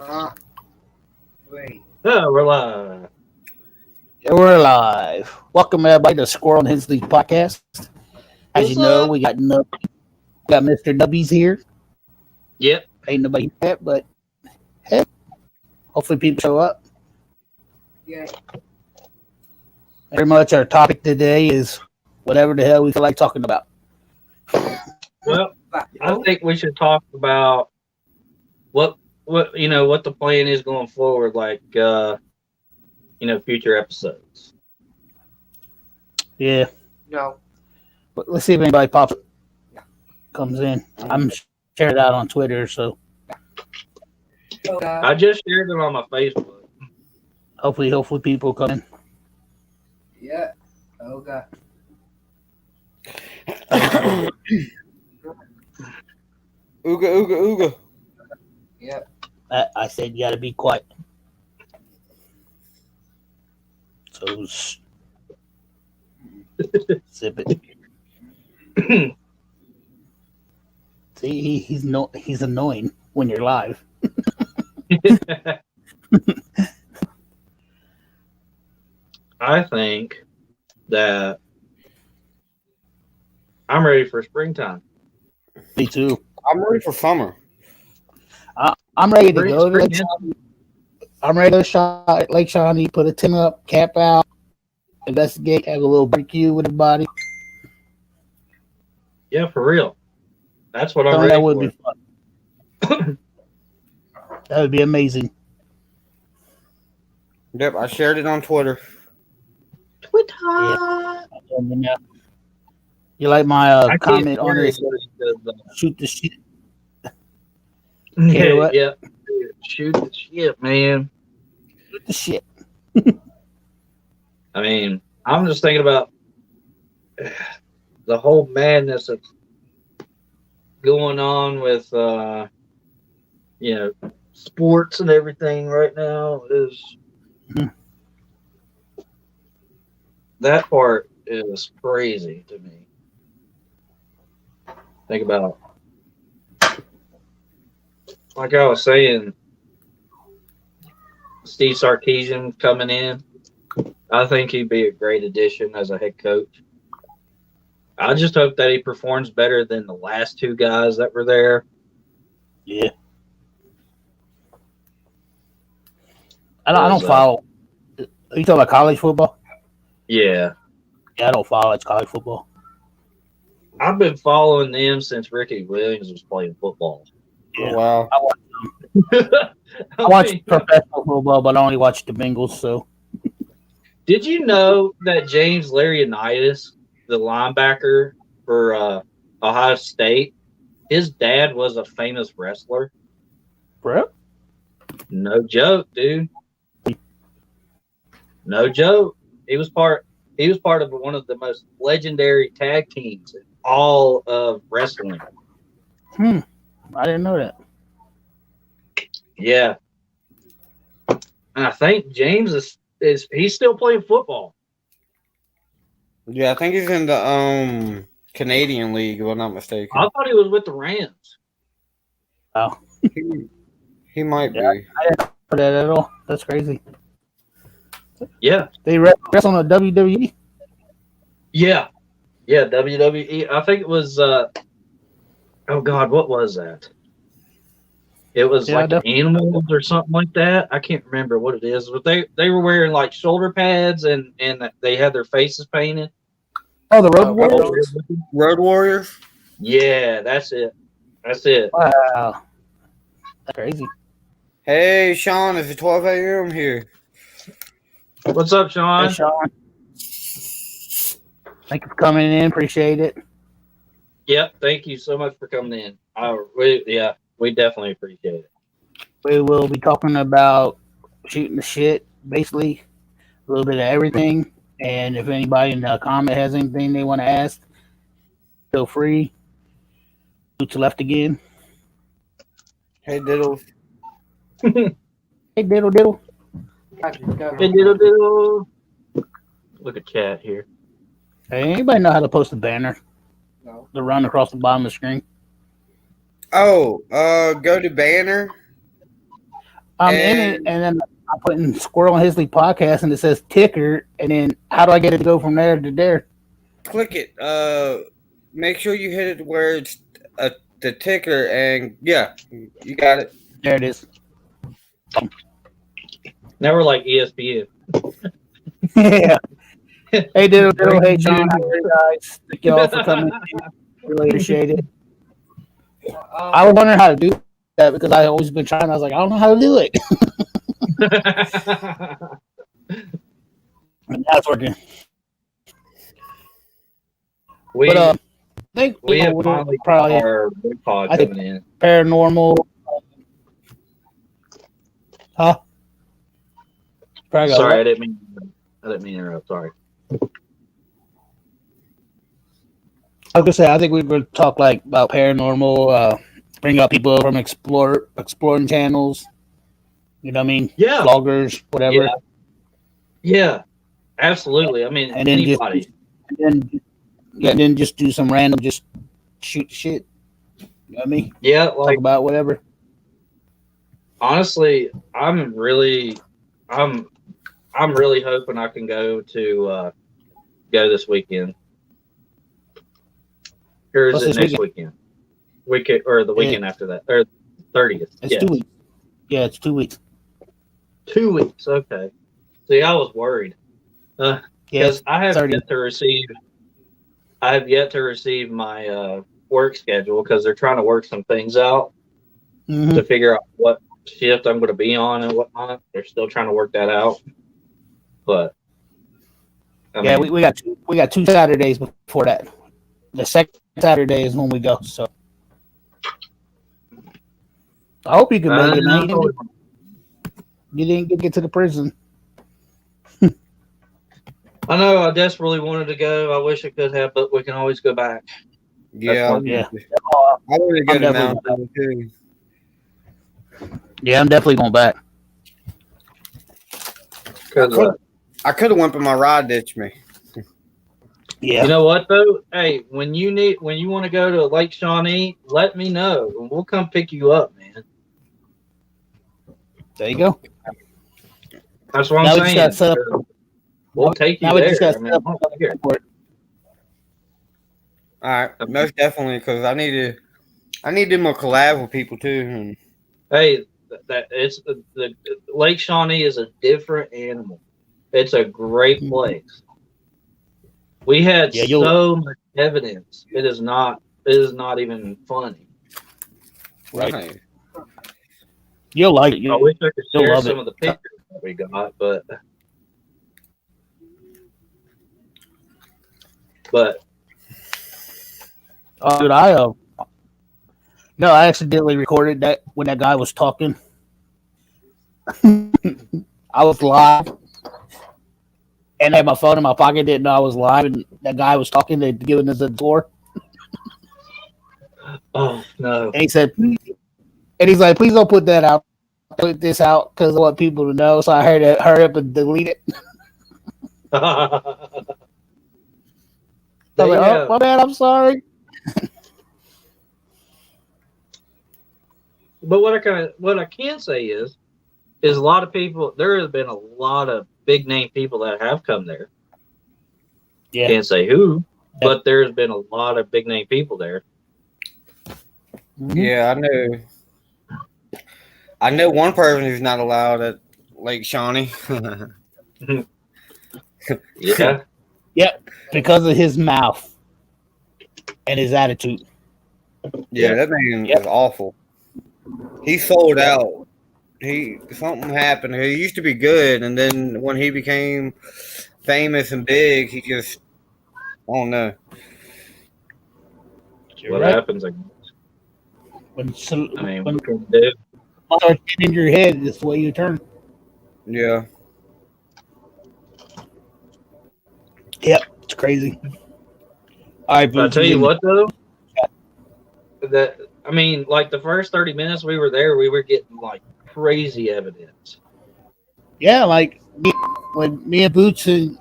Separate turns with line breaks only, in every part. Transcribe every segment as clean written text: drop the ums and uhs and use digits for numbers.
Wait.
Oh, we're live.
Yeah, we're live. Welcome everybody to Squirrel and Hensley podcast. As you
What's
know,
up?
we got Mr. Nubbies here.
Yep.
Ain't nobody yet, but hey, hopefully people show up.
Yeah.
Very much our topic today is whatever the hell we feel like talking about.
Well, I think we should talk about what what the plan is going forward, like future episodes.
Yeah,
No.
but let's see if anybody comes in. I'm sharing it out on Twitter, so
Oh, God.
I just shared it on my Facebook.
hopefully people come in.
Yeah. Oh, God.
Ooga, ooga, ooga.
Yep.
I said you got to be quiet. So sip it. See, he's annoying when you're live.
I think that I'm ready for springtime.
Me too.
I'm ready for summer.
I'm ready to
Spring-
go to
spring
Lake Shawnee. I'm ready to shot Lake Shawnee, put a tent up, camp out, investigate, have a little barbecue with everybody.
Yeah, for real. That's what I'm
Something
ready
that would
for.
be fun. That would be amazing.
Yep, I shared it on Twitter.
Twitter.
Yeah. You like my
I can't
comment on
hear
this?
it because,
Shoot the shit.
yeah,
what?
yeah. Shoot the shit, man.
Shoot the shit.
I mean, I'm just thinking about the whole madness that's going on with, sports and everything right now is
Mhm.
that part is crazy to me. Think about, like I was saying, Steve Sarkisian coming in. I think he'd be a great addition as a head coach. I just hope that he performs better than the last two guys that were there.
Yeah. I don't follow. Are you talking about college football?
Yeah.
Yeah, I don't follow college football.
I've been following them since Ricky Williams was playing football.
Yeah.
Oh, wow.
I watch professional football, but I only watch the Bengals. So
Did you know that James Laurinaitis, the linebacker for Ohio State, his dad was a famous wrestler?
bro,
No joke, dude. No joke. He was part of one of the most legendary tag teams in all of wrestling.
I didn't know that.
Yeah. And I think James is he's still playing football.
Yeah, I think he's in the Canadian League, if I'm not mistaken.
I thought he was with the Rams.
Oh,
He might
Yeah.
be.
I didn't know that at all. That's crazy.
Yeah.
They wrestle on the WWE.
Yeah. Yeah, WWE. I think it was oh God, what was that? It was
Yeah,
like animals or something like that. I can't remember what it is, but they were wearing like shoulder pads and they had their faces painted.
Oh, the Road Warriors.
Road Warriors?
Yeah, that's it. That's it.
Wow, that's crazy.
Hey, Sean, it's 12 a.m. here.
What's up, Sean?
Hey, Sean. Thank you for coming in. Appreciate it.
Yep, thank you so much for coming in. We definitely appreciate it.
We will be talking about shooting the shit, basically a little bit of everything. And if anybody in the comment has anything they want to ask, feel free. Boots left again.
Hey, Diddle.
Hey, diddle diddle.
Hey, diddle. Look at chat here.
Hey, anybody know how to post a banner?
No.
To run across the bottom of the screen.
Oh, go to banner.
I'm in it, and then I'm putting Squirrel and Hisley podcast, and it says ticker, and then how do I get it to go from there to there?
Click it. Make sure you hit it where it's the ticker, and yeah, you got it.
There it is.
Now we're like ESPN.
Yeah. Hey, diddle. Hey, John. How are you guys? Thank you all for coming. Really appreciate it. I was wondering how to do that because I always been trying. I was like, I don't know how to do it. And now it's working.
we
But I think
we have
we'll
finally
probably
got our big pod
I think-
coming in.
paranormal. Huh? Probably got
Sorry,
what?
I didn't mean to interrupt. Sorry.
I was gonna say I think we would talk like about paranormal. Bring up people from exploring channels. You know what I mean?
Yeah.
Vloggers, whatever.
Yeah, absolutely. I mean,
And then just-
anybody.
And then just do some random, just shoot shit. You know what I mean?
Yeah,
Talk
like
about whatever.
honestly, I'm really hoping I can go this weekend. Or is
What's
it
this
next weekend? Weekend or the weekend after that, or 30th?
It's
Yeah,
2 weeks. Yeah, it's 2 weeks.
2 weeks. Okay. See, I was worried
Yeah,
because I have
30.
yet to receive. I have yet to receive my work schedule because they're trying to work some things out
Mhm.
to figure out what shift I'm going to be on and whatnot. They're still trying to work that out, but I
Yeah,
mean,
we got 2 Saturdays before that. The second Saturday is when we go. So I hope you can make it, man. You didn't get to the prison.
I know. I desperately wanted to go. I wish I could have, but we can always go back.
Yeah,
one-
Yeah.
I would have
I'm
got
definitely-
announced too.
Yeah, I'm definitely going back.
'Cause,
I could have went, but my ride ditched me.
Yeah.
you know what though? Hey, when you want to go to Lake Shawnee, let me know and we'll come pick you up, man.
There you go.
That's what
Now
I'm
we just
saying.
gotta set
We'll take you
Now we
there.
just got
I mean,
set up
I don't care.
for it.
All right, most definitely, because I need to do more collab with people too. And
Hey, that it's the Lake Shawnee is a different animal. It's a great
Mhm.
place. We had
Yeah, you'll-
so much evidence. It is not even funny.
Right. You'll like it.
I
You'll,
wish I could
You'll
share
love
some
it.
of the pictures that we got, but
oh, dude, no, I accidentally recorded that when that guy was talking. I was live and I had my phone in my pocket, didn't know I was live, and that guy was talking, they'd given us a tour,
oh no.
and he said, and he's like, please don't put that out, put this out, because I want people to know. So I heard it, hurry up and delete it. I was like, oh, my bad, I'm sorry.
But what I can say is a lot of people. There has been a lot of big name people that have come there.
Yeah.
Can't say who, but there's been a lot of big name people there.
Mhm.
yeah, I know one person who's not allowed at Lake Shawnee.
Yeah,
Because of his mouth and his attitude.
Yeah, that man
Yep.
is awful. He sold out. Something happened. He used to be good, and then when he became famous and big, he just I don't know.
what
Right.
happens? I
When
mean,
when
what can you do?
starts getting in your head, that's the way you turn.
Yeah,
Yep, it's crazy. All right,
But I
Boots,
tell you
give me-
what, though, that I mean, like the first 30 minutes we were there, we were getting like crazy evidence.
Yeah, like when me and Boots and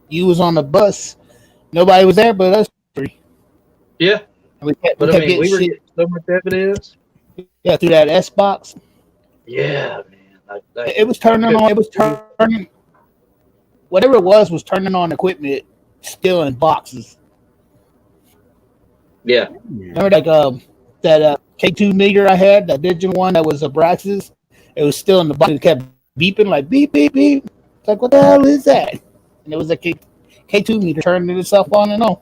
you was on the bus, nobody was there but us three.
Yeah,
And we kept
but I mean,
getting
we were
shit
getting so much evidence.
through that S box.
Yeah, man.
It was turning on. It was turning. Whatever it was turning on equipment still in boxes.
Yeah.
Remember that K2 meter I had, that digital one that was Abraxas? It was still in the box. It kept beeping like beep, beep, beep. It's like, what the hell is that? And it was a K2 meter turning itself on and on.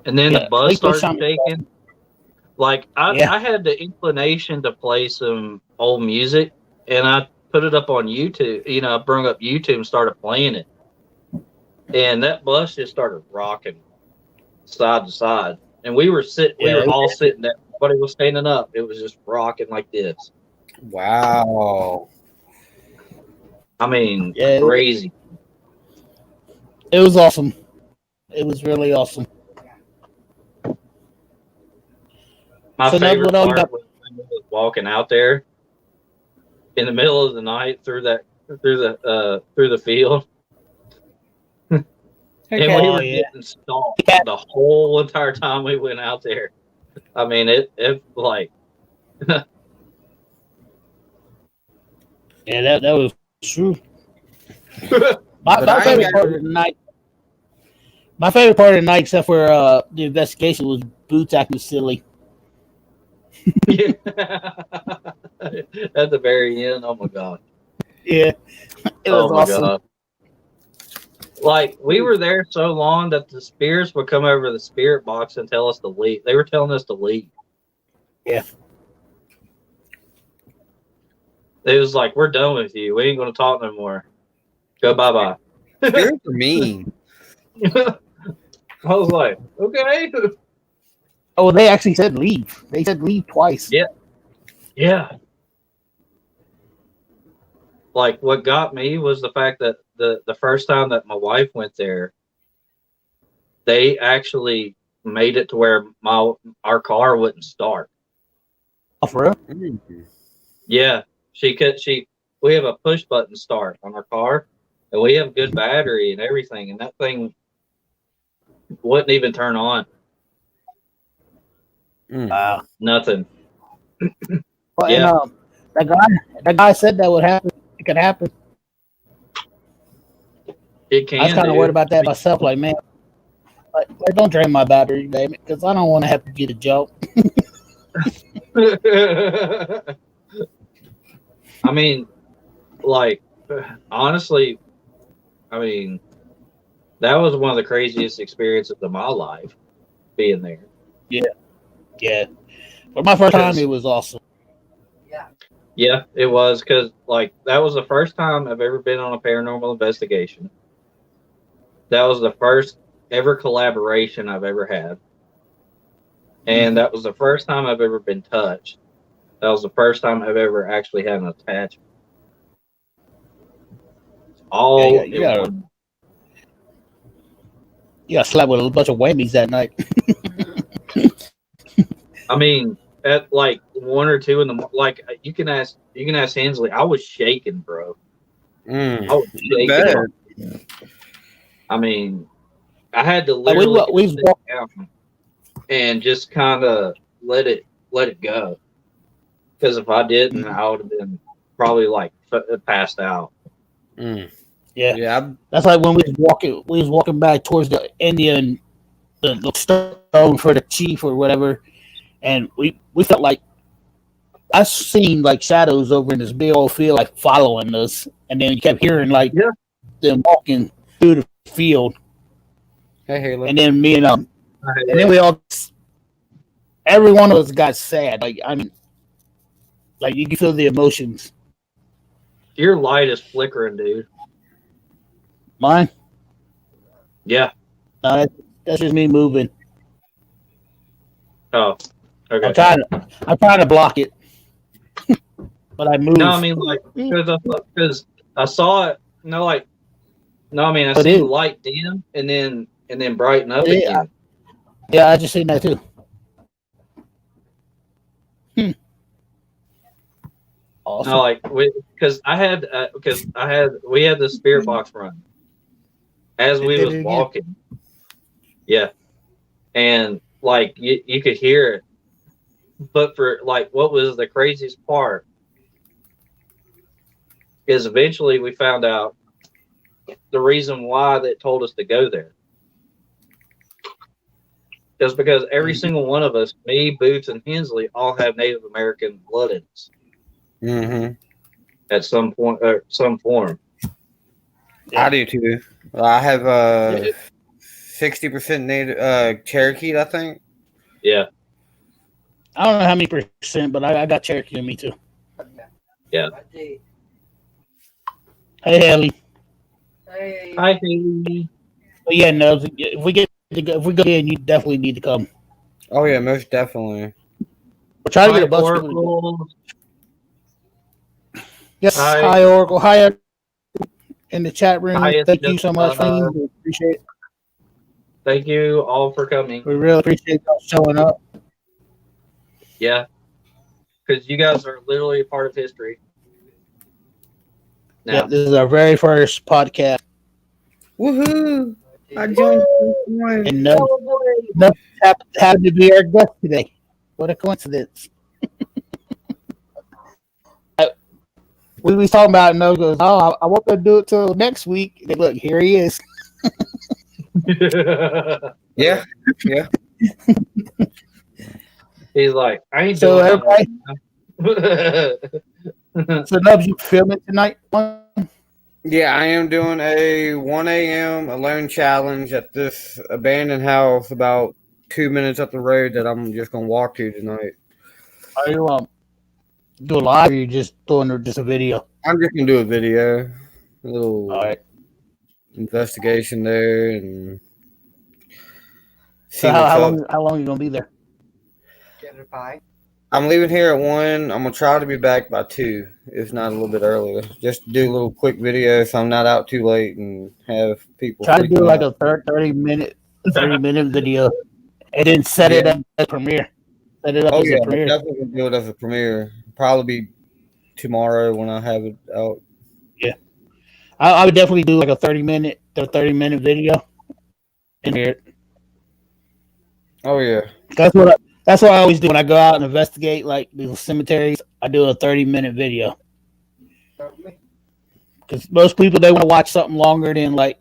And then the bus started shaking. Like I had the inclination to play some old music, and I put it up on YouTube. You know, I brought up YouTube and started playing it, and that bus just started rocking side to side. And we were all sitting there. Everybody was standing up. It was just rocking like this.
Wow.
I mean, crazy.
It was awesome. It was really awesome.
My favorite part was walking out there in the middle of the night through the field. And we were getting stalked the whole entire time we went out there. I mean, it like.
Yeah, that was true. My favorite part of the night. My favorite part of the night, except for the investigation, was Boots acting silly.
Yeah. At the very end, oh my god.
Yeah, it was awesome. God.
Like, we were there so long that the spirits would come over the spirit box and tell us to leave. They were telling us to leave.
Yeah.
It was like, we're done with you. We ain't going to talk no more. Go bye-bye.
Spirits are mean.
I was like, okay.
Oh, they actually said leave. They said leave twice.
Yeah. Yeah. Like, what got me was the fact that the first time that my wife went there, they actually made it to where our car wouldn't start.
Oh, for real?
Mm-hmm. Yeah. We have a push button start on our car, and we have good battery and everything, and that thing wouldn't even turn on.
Wow.
Nothing.
Well, yeah. And, that guy said that would happen. It could happen.
It can.
I was kind of worried about that myself. Like, man, like don't drain my battery, baby, because I don't want to have to get a joke.
I mean, like, honestly, I mean, that was one of the craziest experiences of my life, being there.
Yeah. Yeah. For my first time, it was awesome.
Yeah.
Yeah, it was, because, like, that was the first time I've ever been on a paranormal investigation. That was the first ever collaboration I've ever had. And that was the first time I've ever been touched. That was the first time I've ever actually had an attachment. All
you got slapped with a bunch of whammies that night.
I mean, at like 1 or 2 in the like, you can ask Hensley. I was shaking, bro. I was shaking. I mean, I had to literally sit down and just kind of let it go. Because if I didn't, I would have been probably like passed out.
Yeah. That's like when we was walking back towards the Indian, the stone for the chief or whatever, and we felt like I seen like shadows over in this big old field, like following us, and then you kept hearing like them walking through the field.
Hey, Haley.
And then me and then we all, every one of us got sad. Like, I mean, like you can feel the emotions.
Your light is flickering, dude.
Mine?
Yeah.
No, that's just me moving.
Oh, okay.
I'm trying to block it, but I moved.
No, I mean like because I saw it. No, I mean I see the light dim and then brighten up again.
Yeah, I just seen that too. Awesome.
No, like we had the spirit box run as we was walking. Yeah, and like you could hear it, But for like, what was the craziest part is eventually we found out the reason why they told us to go there. Just because every single one of us, me, Boots, and Hensley, all have Native American blood in us at some point or some form.
I do too. I have 60% Native Cherokee, I think.
Yeah.
I don't know how many percent, but I got Cherokee in me too.
Yeah.
Hey, Ellie.
Hey.
Hi, Haley.
But yeah, no. If we go in, you definitely need to come.
Oh yeah, most definitely.
We're trying to
Hi,
get a bunch of people. To
Oracle.
Yes,
Hi.
hi Oracle. Hi in the chat room.
Hi,
Thank you so much,
Jessica.
Fiend. We appreciate it.
Thank you all for coming.
We really appreciate y'all showing up.
Yeah. Because you guys are literally a part of history. Now.
Yeah, this is our very first podcast.
Woohoo! I joined one.
And Nubs happened to be our guest today. What a coincidence. We was talking about it, and Nubs goes, "Oh, I won't be able to do it till next week." And look, here he is.
Yeah.
He's like, I ain't
So
doing
everybody,
that.
so Nubs, you filming tonight?
Yeah, I am doing a 1 a.m. alone challenge at this abandoned house about 2 minutes up the road that I'm just gonna walk to tonight.
Are you do a live, or you just doing just a video?
I'm just gonna do a video, a little
All right.
investigation there, and see
So
what's
how
up.
long are you gonna be there?
I'm leaving here at 1. I'm gonna try to be back by 2, if not a little bit earlier. Just do a little quick video so I'm not out too late and have people.
Try to do
freaking
like
out.
a 30-minute video, and then set it up as premiere. Set it up as a
I'm
premiere.
definitely gonna do it as a premiere. Probably be tomorrow when I have it out.
Yeah, I would definitely do like a 30-minute video. And hear it.
Oh yeah.
That's what I always do when I go out and investigate like these cemeteries. I do a 30-minute video because most people they want to watch something longer than like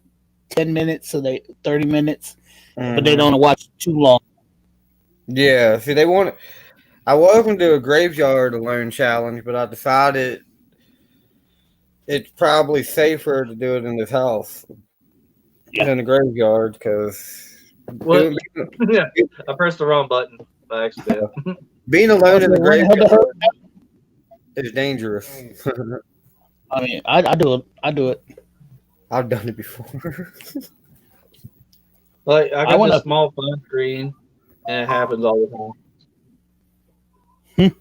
10 minutes, so 30 minutes, but they don't want to watch too long.
Yeah, see, they want. I was going to do a graveyard alone challenge, but I decided it's probably safer to do it in this house than the graveyard because
Yeah, I pressed the wrong button by accident.
being alone in the graveyard is dangerous.
I mean, I do it.
I've done it before.
Like I got this small phone screen, and it happens all the time.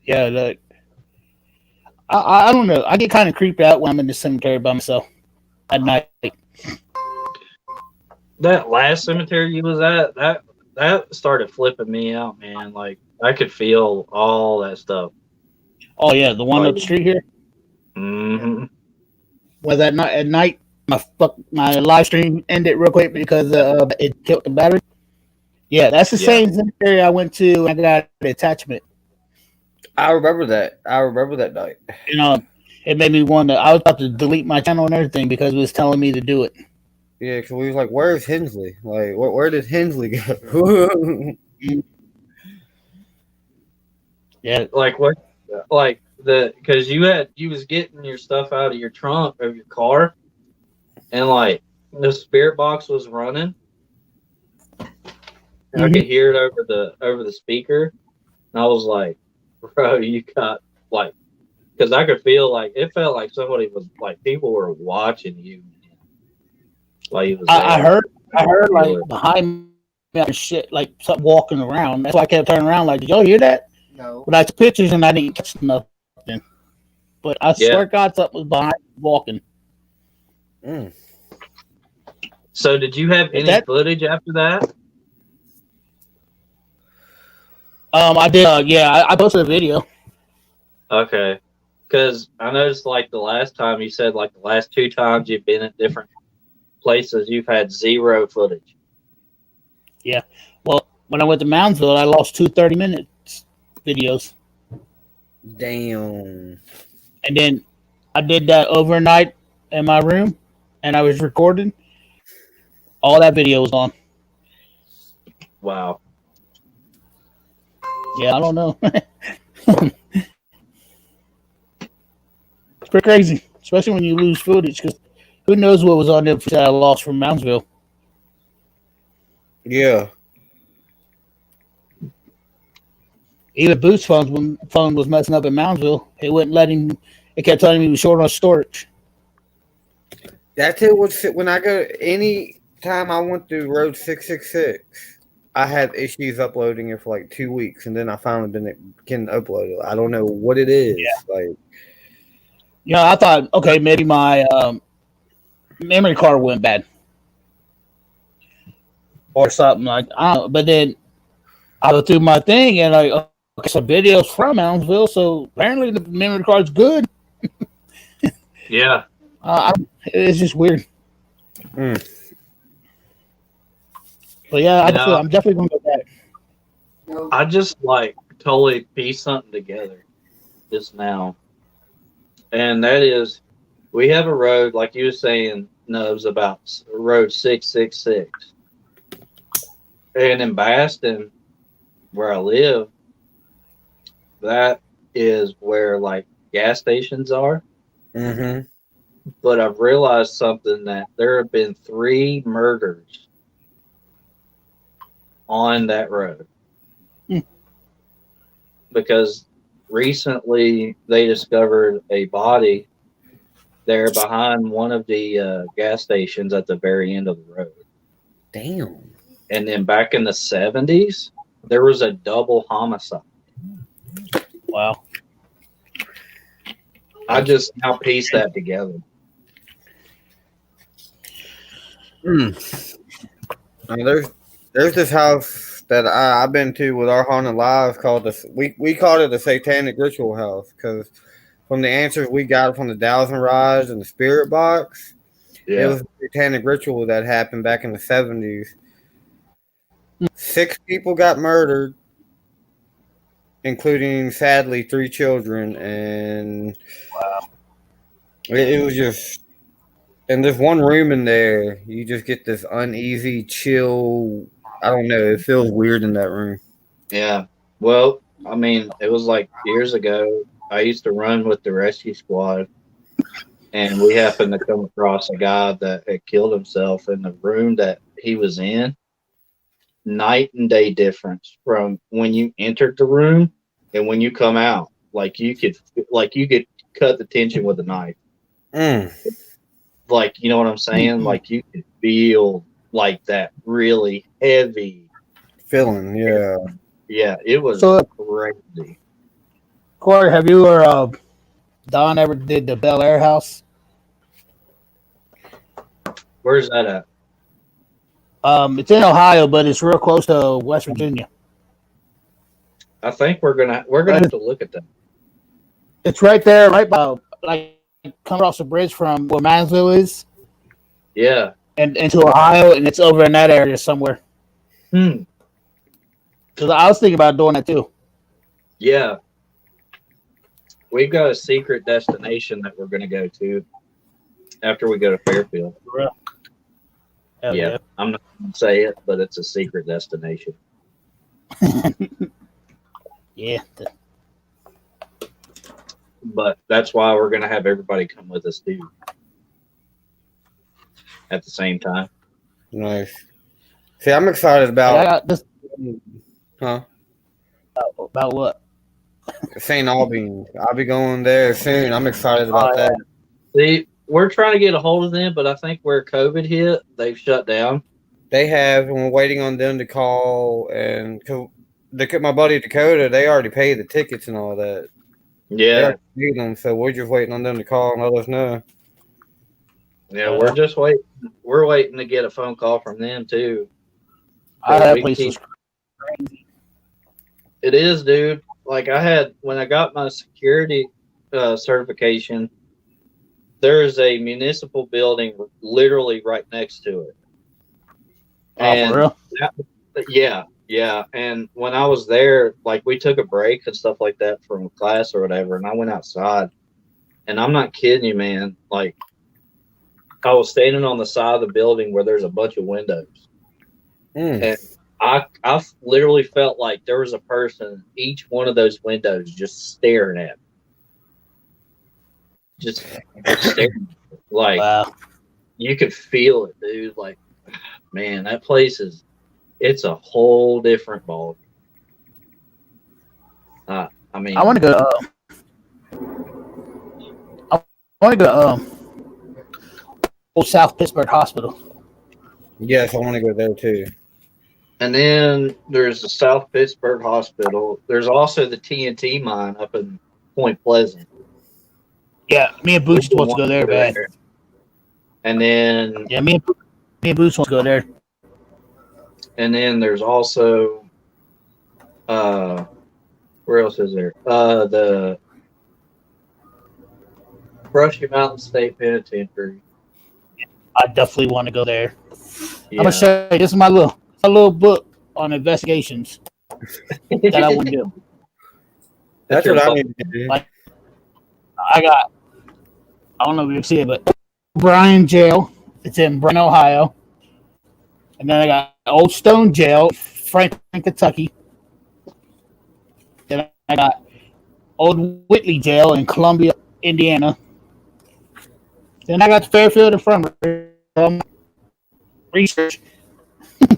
Yeah, like I don't know. I get kind of creeped out when I'm in the cemetery by myself at night.
That last cemetery you was at, that started flipping me out, man. Like I could feel all that stuff.
Oh yeah, the one up the street here.
Mm-hmm.
Was at night my live stream ended real quick because it killed the battery. Yeah, that's the same cemetery I went to. I got an attachment.
I remember that night.
You know, it made me wonder. I was about to delete my channel and everything because it was telling me to do it.
Yeah, because we was like, "Where's Hensley? Like, where did Hensley go?"
Yeah,
like what? Like because you was getting your stuff out of your trunk of your car, and like the spirit box was running. And I could hear it over the speaker, and I was like, "Bro, you got like," because I could feel like it felt like somebody was like people were watching you. Like he was
I heard like behind me and shit, like something walking around. That's why I kept turning around. Like, did y'all hear that?
No.
But I took pictures and I didn't catch nothing. But I swear to God, something was behind me walking.
So, did you have any footage after that?
I did. Yeah, I posted a video.
Okay, because I noticed like the last time you said like the last 2 times you've been at different places, you've had 0 footage.
Yeah. Well, when I went to Moundsville, I lost 2 30-minute videos.
Damn.
And then I did that overnight in my room, and I was recording. All that video was on.
Wow.
Yeah, I don't know. It's pretty crazy, especially when you lose footage, because who knows what was on there that I lost from Moundsville.
Yeah.
Even Boots' phone was messing up in Moundsville. It wouldn't let him. It kept telling me he was short on storage.
That's it. When I go any time I went through Road 666, I had issues uploading it for like 2 weeks, and then I finally can upload it. I don't know what it is.
Yeah.
Like,
I thought, okay, maybe my memory card went bad or something like. I don't know. But then I go through my thing and like, okay, some videos from Moundsville, so apparently the memory card's good.
Yeah.
It's just weird.
mm.
But yeah, I'm definitely gonna go back.
I just like totally pieced something together just now. And that is, we have a road, like you were saying, knows about Road 666. And in Baston, where I live, that is where like gas stations are.
Mm-hmm.
But I've realized something, that there have been 3 murders on that road. Because recently they discovered a body there behind one of the gas stations at the very end of the road.
Damn.
And then back in the 70s, there was a double homicide.
Wow.
I just now pieced that together.
There's this house that I've been to with our haunted lives called we called it the Satanic Ritual House, because from the answers we got from the Dowsing Rods and the Spirit Box, it was a satanic ritual that happened back in the 70s. 6 people got murdered, including sadly 3 children, and it was just. In this one room in there, you just get this uneasy, chill. I don't know. It feels weird in that room.
Yeah. Well, I mean, it was like years ago. I used to run with the rescue squad, and we happened to come across a guy that had killed himself in the room that he was in. Night and day difference from when you entered the room and when you come out. Like you could cut the tension with a knife. Like, you know what I'm saying? Like you could feel like that really heavy
feeling. Yeah.
Yeah, it was crazy.
Corey, have you or Don ever did the Bel Air house?
Where's that at?
It's in Ohio, but it's real close to West Virginia.
I think we're gonna have to look at that.
It's right there, right by come across the bridge from where Mansville is.
Yeah.
And into Ohio, and it's over in that area somewhere. Because I was thinking about doing that too.
Yeah. We've got a secret destination that we're going to go to after we go to Fairfield. Yeah. I'm not going to say it, but it's a secret destination.
Yeah.
But that's why we're going to have everybody come with us too. At the same time.
Nice. See, I'm excited about.
About what?
St. Albans. I'll be going there soon. I'm excited about that.
See, we're trying to get a hold of them, but I think where COVID hit, they've shut down.
They have, and we're waiting on them to call. And my buddy Dakota, they already paid the tickets and all that.
Yeah.
Paid them, so we're just waiting on them to call and let us know.
Yeah, we're just waiting. We're waiting to get a phone call from them too.
That place is crazy.
It is, dude. Like when I got my security certification, there's a municipal building literally right next to it.
And
yeah, Yeah, and when I was there, like we took a break and stuff like that from class or whatever, and I went outside, and I'm not kidding you, man. Like I was standing on the side of the building where there's a bunch of windows, and I literally felt like there was a person in each one of those windows just staring at me, just staring. Like
Wow.
you could feel it, dude. Like, man, that place it's a whole different ball. I mean,
I want to go. I want to go. Old South Pittsburgh Hospital.
Yes, I want to go there too.
and then there's the South Pittsburgh Hospital. There's also the TNT mine up in Point Pleasant.
Yeah, me and Boots want to go there, man.
And then
Yeah, me and Boots want to go there.
And then there's also where else is there? The Brushy Mountain State Penitentiary.
I definitely want to go there.
Yeah.
I'm gonna show you. This is my little book on investigations that I want to do.
That's what I need to do.
Like, I don't know if you see it, but Bryan Jail. It's in Bryan, Ohio. And then I got Old Stone Jail, Franklin, Kentucky. Then I got Old Whitley Jail in Columbia, Indiana. Then I got the Fairfield Infirmary research.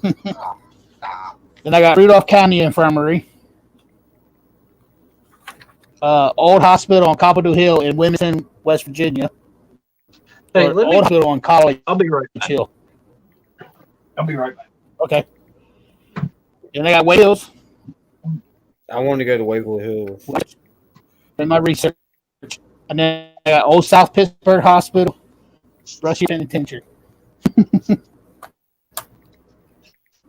Then I got Rudolph County Infirmary. Old Hospital on Capitol Hill in Wilmington, West Virginia.
Hey,
Old Hospital on College
I'll be right back.
Hill.
I'll be right back.
Okay. Then I got Wales.
I want to go to Waverly Hills.
In my research. And then I got Old South Pittsburgh Hospital, Brushy Penitentiary.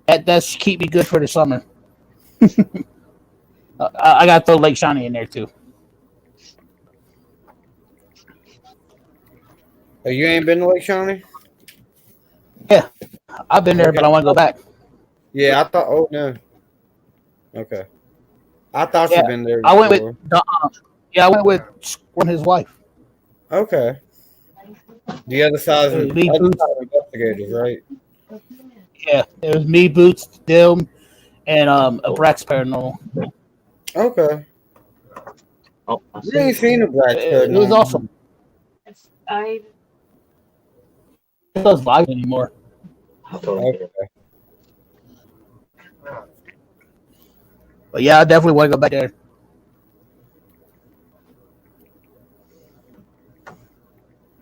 That should keep me good for the summer. I got to throw Lake Shawnee in there too.
Oh, you ain't been to Lake Shawnee?
Yeah, I've been there, but I want to go back.
Yeah, I thought. Oh no. Okay. I thought you'd been there.
I went
before.
I went with his wife.
Okay. The other side of investigators, right?
Yeah, it was me, Boots, Dil, and a Brax Paranormal.
Okay.
Oh,
You ain't seen a Brax Paranormal.
It was awesome.
I
It doesn't live anymore.
Okay.
But yeah, I definitely want to go back there.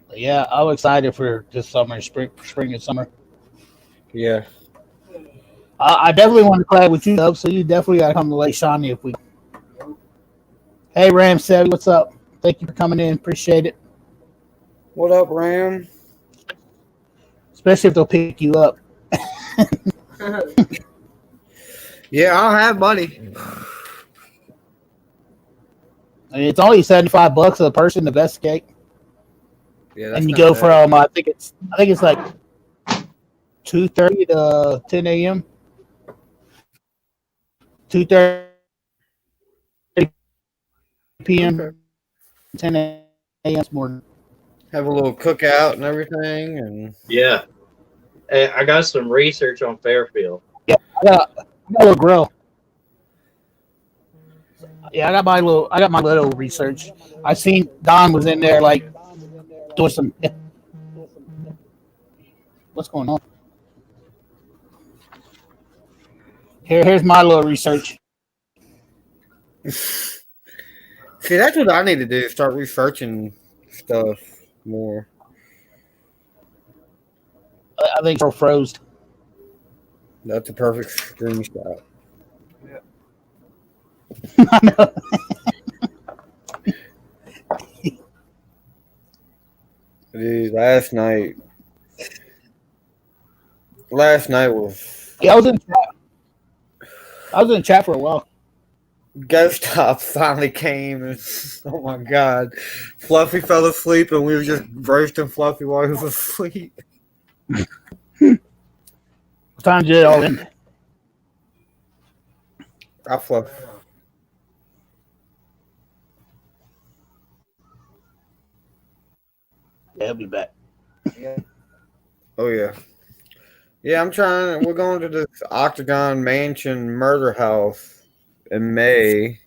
But yeah, I'm excited for this summer, spring and summer.
Yeah.
I definitely want to collab with you, though, so you definitely got to come to Lake Shawnee if we. Hey, Ram Savvy, what's up? Thank you for coming in. Appreciate it.
What up, Ram?
Especially if they'll pick you up.
Yeah, I'll have money.
I mean, it's only $75 a person to investigate,
Yeah, that's
and you
not
go
bad.
from I think it's like 2:30 to 10 a.m. 2:30 p.m.
Okay.
10 a.m. morning.
Have a little cookout and everything, and
Yeah. Hey, I got some research on Fairfield.
I got a little grill. Yeah, I got my little research. I seen Don was in there like doing some. What's going on? Here's my little research.
see, that's what I need to do. Start researching stuff more.
I think it's froze.
That's a perfect screenshot.
I know.
Dude, last night was
Yeah, I was in chat for a while.
Ghost Top finally came, and oh my god, Fluffy fell asleep, and we were just roasting Fluffy while he was asleep.
What time did it all end?
I'll flow.
Yeah, he'll be back.
Oh yeah. Yeah, we're going to this Octagon Mansion murder house in May.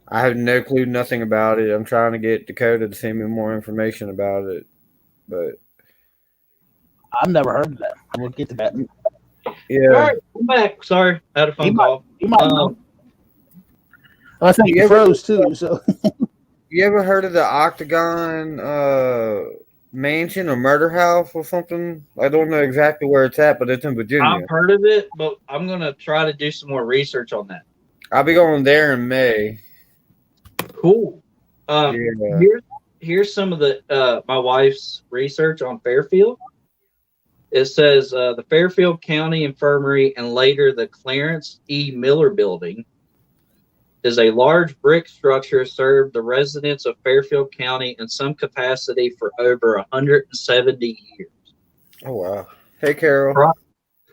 I have no clue, nothing about it. I'm trying to get Dakota to send me more information about it. But
I've never heard of that. We'll get to that.
yeah.
All right, I'm back. Sorry, I had a phone call.
You might know. I think you froze too. So
You ever heard of the Octagon Mansion or murder house or something? I don't know exactly where it's at, but it's in Virginia.
I've heard of it, but I'm gonna try to do some more research on that.
I'll be going there in May.
Cool.
Yeah.
Here's some of the my wife's research on Fairfield. It says the Fairfield County Infirmary and later the Clarence E. Miller Building is a large brick structure served the residents of Fairfield County in some capacity for over 170 years.
Oh wow! Hey, Carol.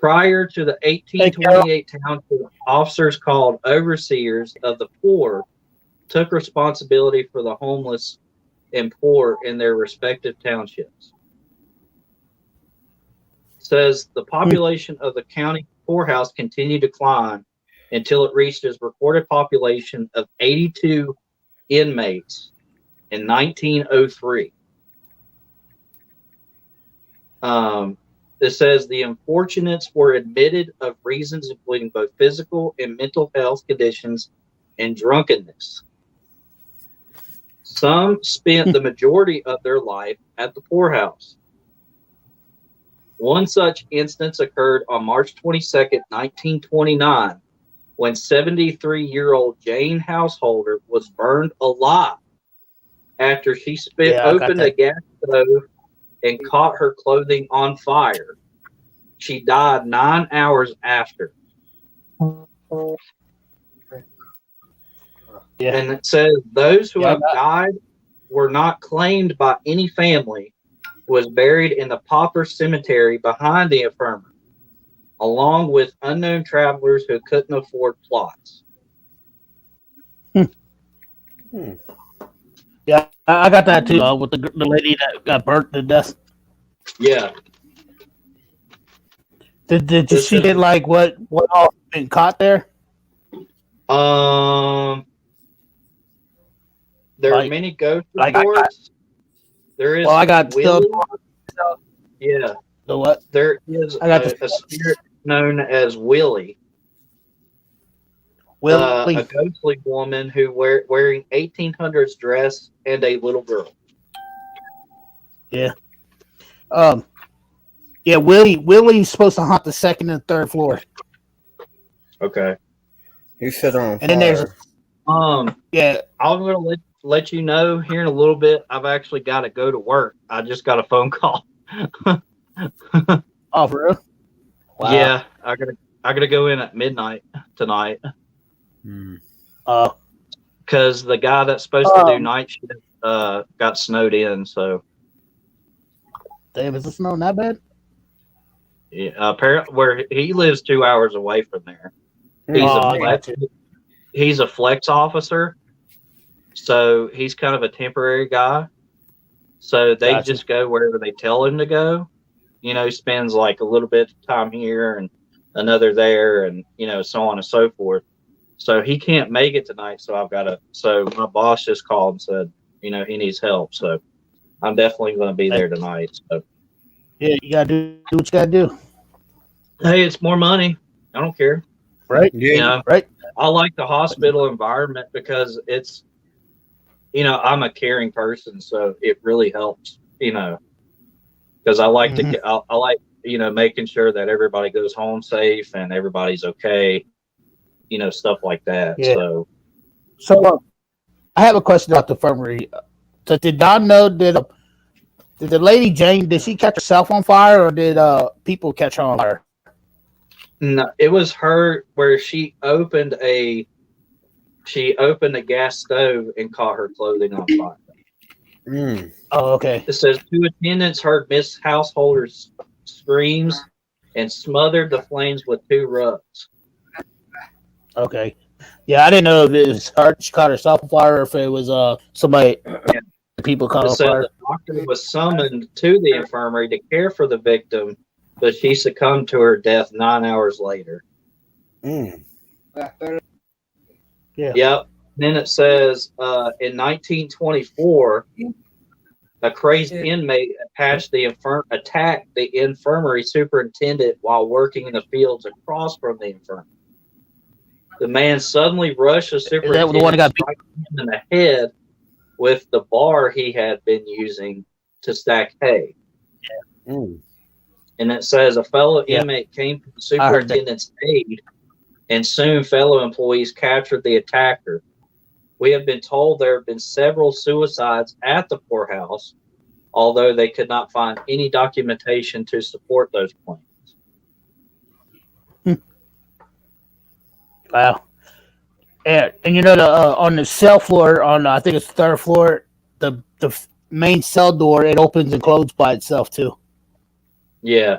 Prior to the 1828 township, officers called overseers of the poor took responsibility for the homeless and poor in their respective townships. Says the population of the county poorhouse continued to climb until it reached its recorded population of 82 inmates in 1903. It says the unfortunates were admitted of reasons including both physical and mental health conditions and drunkenness. Some spent the majority of their life at the poorhouse. One such instance occurred on March 22nd, 1929, when 73-year-old Jane Householder was burned alive after she opened a gas stove and caught her clothing on fire. She died 9 hours after.
Yeah.
And it says those who have died were not claimed by any family, was buried in the pauper cemetery behind the infirmary, along with unknown travelers who couldn't afford plots.
Yeah, I got that too. With the lady that got burnt to death.
Yeah.
Did you see it? Like what all been caught there?
There are many ghost reports. There is.
Well, I got
Willie. Yeah.
The what?
There is a spirit known as Willie.
Willie.
A ghostly woman who wearing 1800s dress and a little girl.
Yeah. Yeah, Willie's supposed to haunt the second and third floor.
Okay.
He said on.
And then there's
yeah. I'm gonna let you know here in a little bit. I've actually got to go to work. I just got a phone call.
Oh, for real? Wow.
Yeah, I gotta go in at midnight tonight. Because the guy that's supposed to do night shift got snowed in. So.
Damn, is it snowing that bad?
Yeah, apparently where he lives 2 hours away from there. He's a flex officer, so he's kind of a temporary guy. So they just go wherever they tell him to go. You know, he spends like a little bit of time here and another there, and so on and so forth. So he can't make it tonight. So so my boss just called and said, he needs help. So I'm definitely going to be there tonight. So
yeah, you gotta do what you gotta do.
Hey, it's more money. I don't care.
Right?
Yeah.
Right.
I like the hospital environment because it's, I'm a caring person, so it really helps, because I like to, I like, making sure that everybody goes home safe and everybody's okay, stuff like that.
Yeah. So I have a question about the infirmary. So did Don know did the lady Jane, did she catch herself on fire or did people catch her on fire?
No, it was her where she opened a gas stove and caught her clothing on fire.
Oh, okay.
It says 2 attendants heard Miss Householder's screams and smothered the flames with 2 rugs.
Okay. Yeah, I didn't know if it was her, she caught herself on fire or if it was somebody, people caught
It
on
said
fire.
the doctor was summoned to the infirmary to care for the victim, but she succumbed to her death 9 hours later.
Mm.
Yeah.
Yep. Then it says in 1924, a crazed inmate attacked the infirmary superintendent while working in the fields across from the infirmary. The man suddenly rushed the
Is that the one
superintendent,
that got
striking him in the head with the bar he had been using to stack hay.
Mm.
And it says a fellow
Yeah.
inmate came to the
I heard that.
superintendent's aid, and soon fellow employees captured the attacker. We have been told there have been several suicides at the poorhouse, although they could not find any documentation to support those claims.
Wow. And you know, on the cell floor, on I think it's the third floor, the main cell door, it opens and closes by itself too.
Yeah.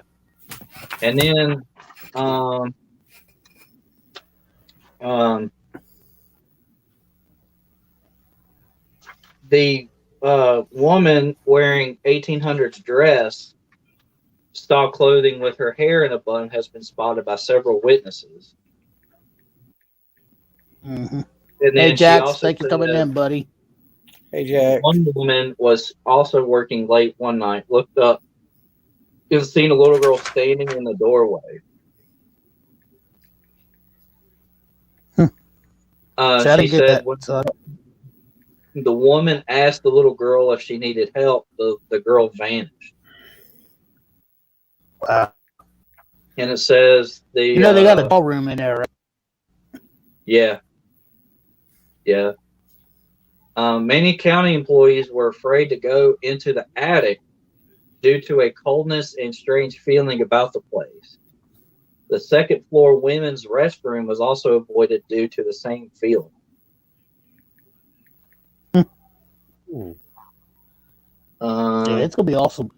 And then the woman wearing 1800s dress, style clothing with her hair in a bun, has been spotted by several witnesses.
Mm-hmm.
And then
Hey,
she
Jax,
also
thank you for coming in, buddy.
Hey, Jack.
one woman was also working late one night, looked up, and seen a little girl standing in the doorway. She said when the woman asked the little girl if she needed help, the girl vanished.
Wow.
And it says
they got a ballroom in there, right?
Yeah. Yeah. Many county employees were afraid to go into the attic due to a coldness and strange feeling about the place. The second floor women's restroom was also avoided due to the same feeling.
Yeah, it's gonna be awesome.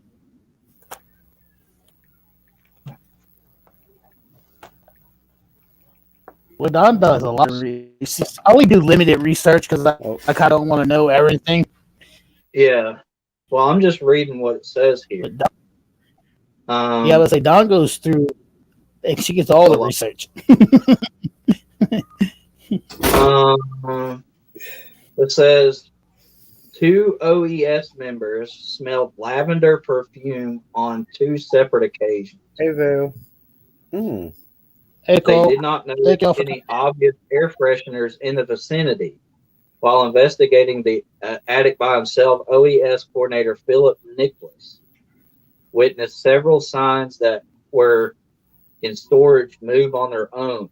Well, Don does a lot of research. I only do limited research because I kind of don't want to know everything.
Yeah. Well, I'm just reading what it says here.
Yeah, I would say Don goes through, and she gets all the research.
It says 2 OES members smelled lavender perfume on 2 separate occasions.
Hey, Val. Mm.
They did not notice any obvious air fresheners in the vicinity. While investigating the attic by himself, OES coordinator Philip Nicholas witnessed several signs that were in storage move on their own.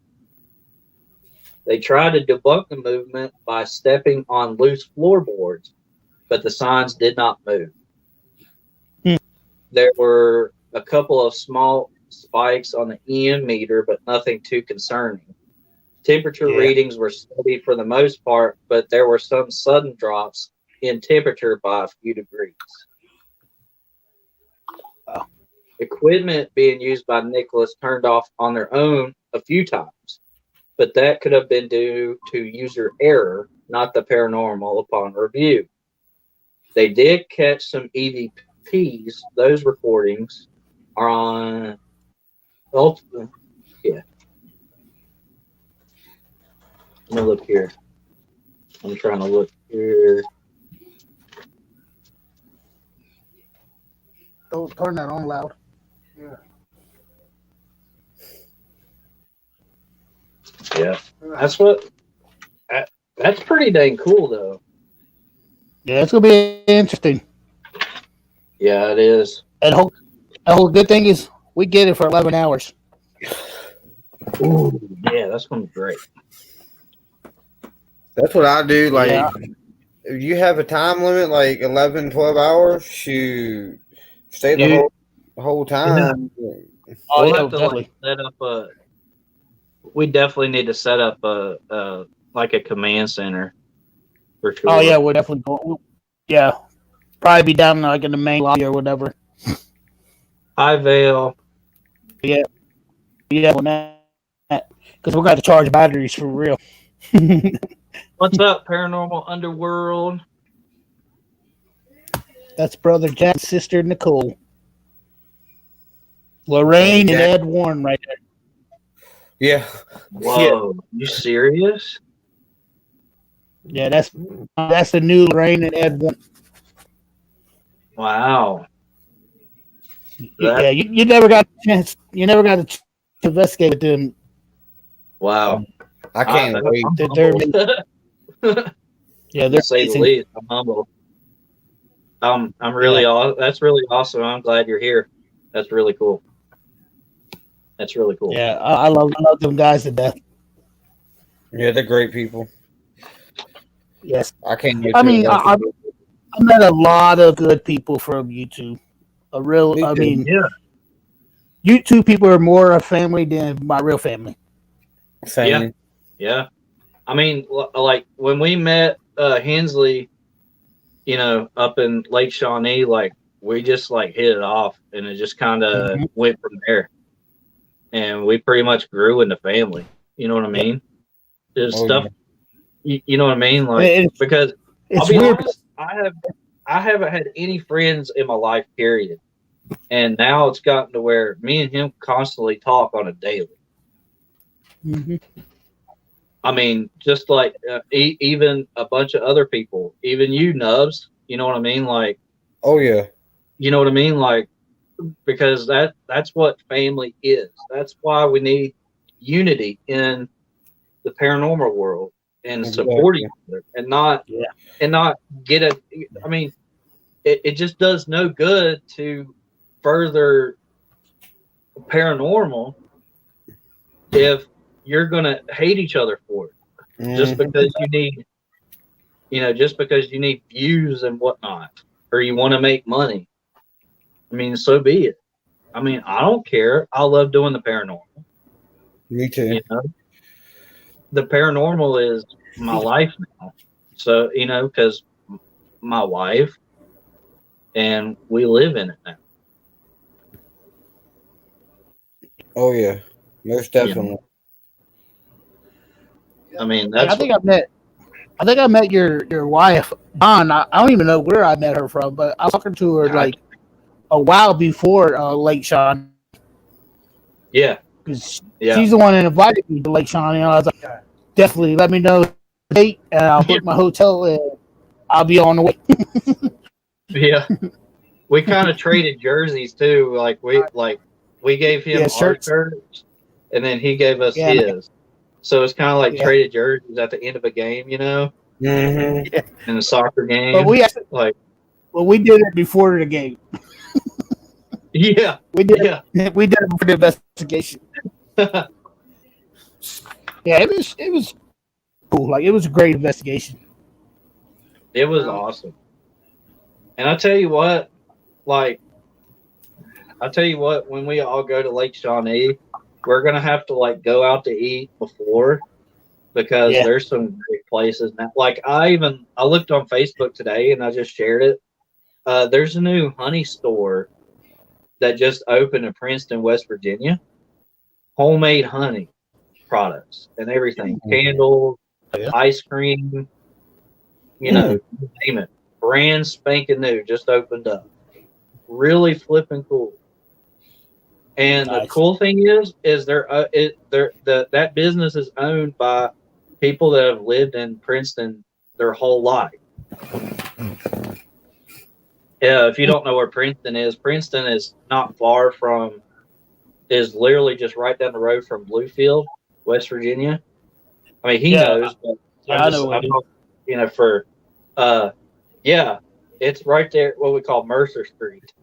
They tried to debunk the movement by stepping on loose floorboards, but the signs did not move. There were a couple of small spikes on the EM meter, but nothing too concerning. Temperature readings were steady for the most part, but there were some sudden drops in temperature by a few degrees.
Wow.
Equipment being used by Nicholas turned off on their own a few times, but that could have been due to user error, not the paranormal upon review. They did catch some EVPs. Those recordings are on yeah. Let me look here. I'm trying to look here.
Don't turn that on loud.
Yeah. That's pretty dang cool, though.
Yeah, it's gonna be interesting.
Yeah, it is.
And the whole good thing is we get it for 11 hours.
Ooh, yeah, that's gonna be great.
That's what I do. Like, if you have a time limit, like 11, 12 hours, shoot, stay the whole time.
Yeah. We'll have to like set up we definitely need to set up a like a command center for sure.
Oh yeah, we're definitely going. Yeah, probably be down like in the main lobby or whatever.
Hi, Vale.
Yeah. Well, now because we're going to charge batteries for real.
What's up, Paranormal Underworld?
That's brother Jack's sister Nicole, Lorraine, and Ed Warren right there.
Yeah.
Whoa, you serious?
Yeah, that's the new Lorraine and Ed Warren.
Wow.
Yeah, you never got a chance. You never got to investigate with them.
Wow.
I can't wait.
Yeah, they're
to say the least. I'm humble. I'm really that's really awesome. I'm glad you're here. That's really cool. That's really cool.
Yeah, I love them guys to death.
Yeah, they're great people.
Yes,
I can't.
I mean, I met a lot of good people from YouTube. I mean,
yeah.
YouTube people are more a family than my real family.
Same.
Yeah. I mean, like when we met Hensley, you know, up in Lake Shawnee, like we just like hit it off, and it just kind of went from there. And we pretty much grew into family. You know what I mean? There's stuff. Yeah. You know what I mean? Like because I'll be honest, I haven't had any friends in my life, period. And now it's gotten to where me and him constantly talk on a daily.
Mm-hmm.
I mean, just like even a bunch of other people, even you, Nubs. You know what I mean? Like,
oh yeah,
you know what I mean? Like, because that's what family is. That's why we need unity in the paranormal world and support each other, and not get a. I mean, it just does no good to further paranormal if you're gonna hate each other for it, just because you need views and whatnot, or you want to make money. I mean, so be it. I mean, I don't care. I love doing the paranormal.
Me too.
You know? The paranormal is my life now. So, you know, because my wife and we live in it now.
Oh yeah, most definitely.
Yeah. I mean, that's.
I think I met your wife, Dawn. I don't even know where I met her from, but I was talking to her like a while before Lake Shawnee.
Yeah.
Because she's the one that invited me to Lake Shawnee. And I was like, definitely let me know the date, and I'll book my hotel, and I'll be on the way.
Yeah. We kind of traded jerseys too. Like we gave him our shirts, and then he gave us his. So it's kind of like traded jerseys at the end of a game, you know, in a soccer game.
But we did it before the game.
Yeah,
we did it before the investigation. Yeah, it was cool. Like, it was a great investigation.
It was awesome. And I tell you what, when we all go to Lake Shawnee, we're gonna have to like go out to eat before, because there's some great places now. Like I looked on Facebook today and I just shared it. There's a new honey store that just opened in Princeton, West Virginia. Homemade honey products and everything, candles, ice cream, you know, name it. Brand spanking new, just opened up. Really flipping cool. And the cool thing is that business is owned by people that have lived in Princeton their whole life. If you don't know where Princeton is not far from, is literally just right down the road from Bluefield, West Virginia. I mean, he knows, but I know, you know, it's right there, what we call Mercer Street.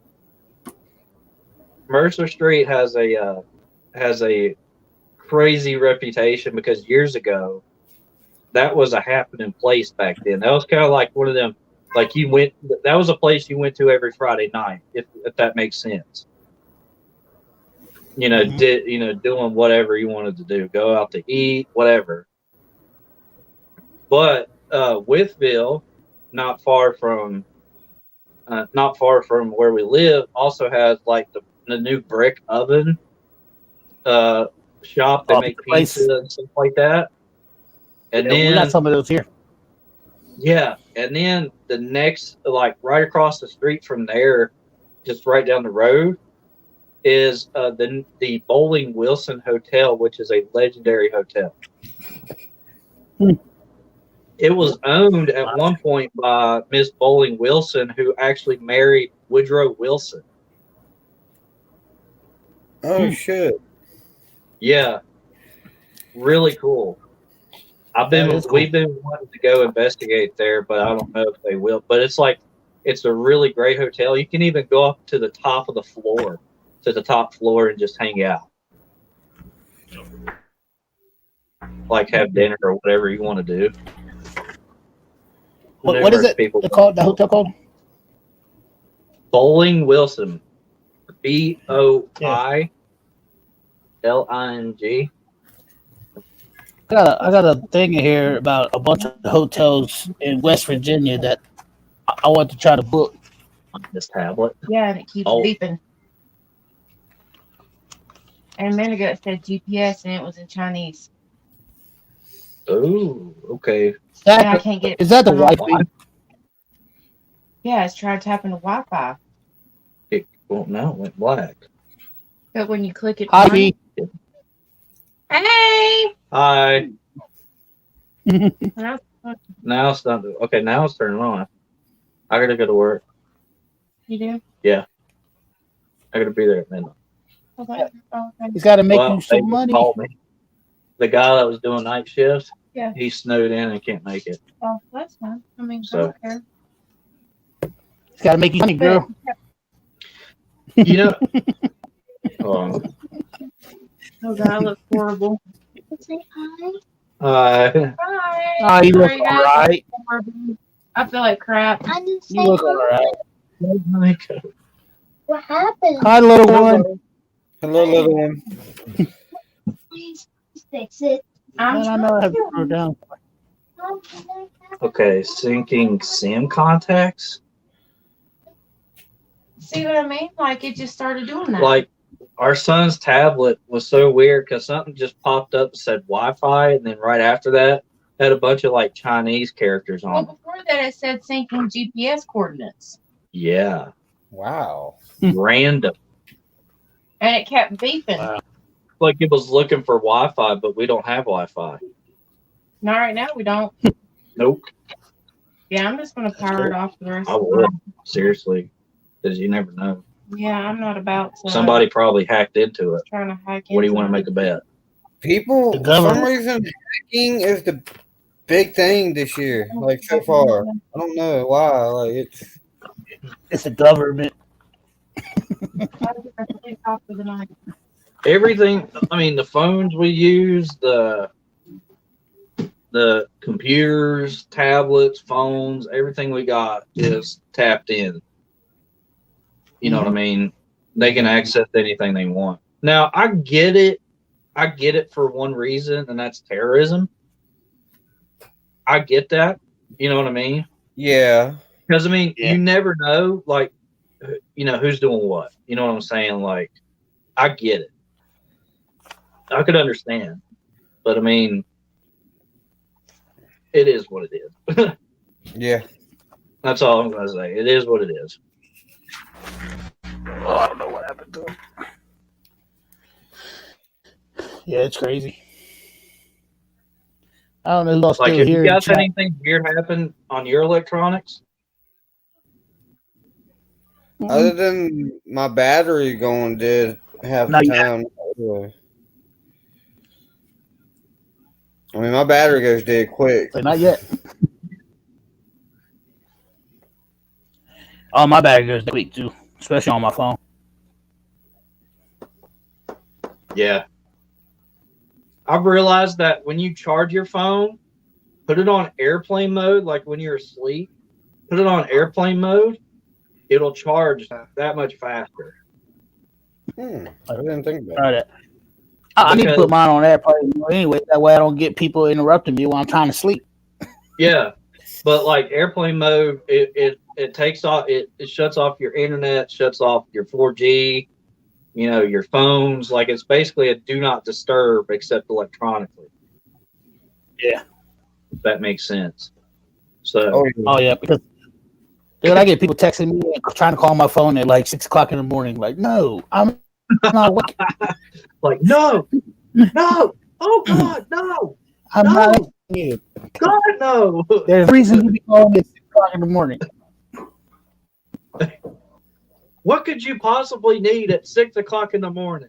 Mercer Street has a crazy reputation because years ago, that was a happening place back then. That was kind of like one of them, like that was a place you went to every Friday night, if that makes sense. You know, doing whatever you wanted to do, go out to eat, whatever. But Wytheville, not far from where we live, also has like the new brick oven shop. They make pizza and stuff like that. And then
we got some of those here.
Yeah, and then the next, like right across the street from there, just right down the road, is the Bowling Wilson Hotel, which is a legendary hotel. It was owned at one point by Miss Bowling Wilson, who actually married Woodrow Wilson.
Oh shit!
Yeah, really cool. We've been wanting to go investigate there, but I don't know if they will. But it's a really great hotel. You can even go up to the top of the floor, and just hang out, like have dinner or whatever you want to do.
What is it called? The hotel called?
Bowling Wilson, BOILING.
I got a thing here about a bunch of hotels in West Virginia that I want to try to book.
On this tablet.
Yeah, and it keeps beeping. And a minute ago it said GPS and it was in Chinese.
Oh, okay.
And I can't get it.
Is that the Wi-Fi?
Yeah, it's trying tapping the Wi-Fi.
It went black.
But when you click it,
Hi, B.
Hey.
Hi. Now it's not. Okay, now it's turning on. I gotta go to work.
You do?
Yeah. I gotta be there at midnight.
Okay.
He's got to make you some money.
Called me. The guy that was doing night shifts.
Yeah.
He snowed in and can't make it.
Oh, that's fine. I mean,
So.
I don't care.
He's got to make you money, girl.
You know.
Oh God, I look horrible. Say hi.
Hi.
Hi.
Oh, you look all right.
I feel like crap.
I didn't say
You look all right.
what happened.
Hi, little one.
Hello, little one.
Please fix it.
I know I have to throw it down.
Okay, syncing SIM contacts.
See what I mean? Like it just started doing that.
Like our son's tablet was so weird because something just popped up and said Wi-Fi, and then right after that had a bunch of like Chinese characters on
Well,
it.
before that, it said syncing GPS coordinates.
Yeah,
Wow.
random.
And it kept beeping.
Wow.
Like it was looking for Wi-Fi, but we don't have Wi-Fi.
Not right now, we don't.
Nope.
Yeah, I'm just going to power it off for the rest
I
of the
would,
night.
seriously, because you never know.
Yeah, I'm not about to.
Somebody probably hacked into it.
Trying to hack
What do you
into
want to
it.
make a bet?
People,
The
for
government.
some reason, hacking is the big thing this year. Like so far, I don't know why. Like
It's the government.
I'll get the thing off for the night.
Everything. I mean, the phones we use, the computers, tablets, phones, everything we got is tapped in. You know what I mean? They can access anything they want. Now, I get it. I get it for one reason, and that's terrorism. I get that. You know what I mean?
yeah,
Because, I mean,
Yeah.
you never know, like, you know, who's doing what. You know what I'm saying? Like, I get it. I could understand. But, I mean, it is what it is.
yeah.
That's all I'm going to say. It is what it is.
Oh, I don't know what happened to him. Yeah, it's crazy. I don't know who's
Like,
still
if
here.
you
in
guys had
chat.
anything weird happen on your electronics?
Other than my battery going dead half the
Not yet.
time. I mean, my battery goes dead quick.
But not yet. Oh, my battery goes quick too, especially on my phone.
Yeah. I've realized that when you charge your phone, put it on airplane mode, like when you're asleep, put it on airplane mode, it'll charge that much faster.
I didn't think about it.
Try that. I need to put mine on airplane mode anyway. That way I don't get people interrupting me while I'm trying to sleep.
Yeah. But like airplane mode, it takes off, it shuts off your internet, shuts off your 4G, your phones. Like it's basically a do not disturb except electronically.
Yeah.
If that makes sense. So
Oh yeah, because dude, I get people texting me and trying to call my phone at like 6 o'clock in the morning. Like, no, I'm not awake.
like no, oh God, no,
I'm
No.
not awake.
God no.
There's a reason you be calling me at 6 o'clock in the morning.
What could you possibly need at 6 o'clock in the morning?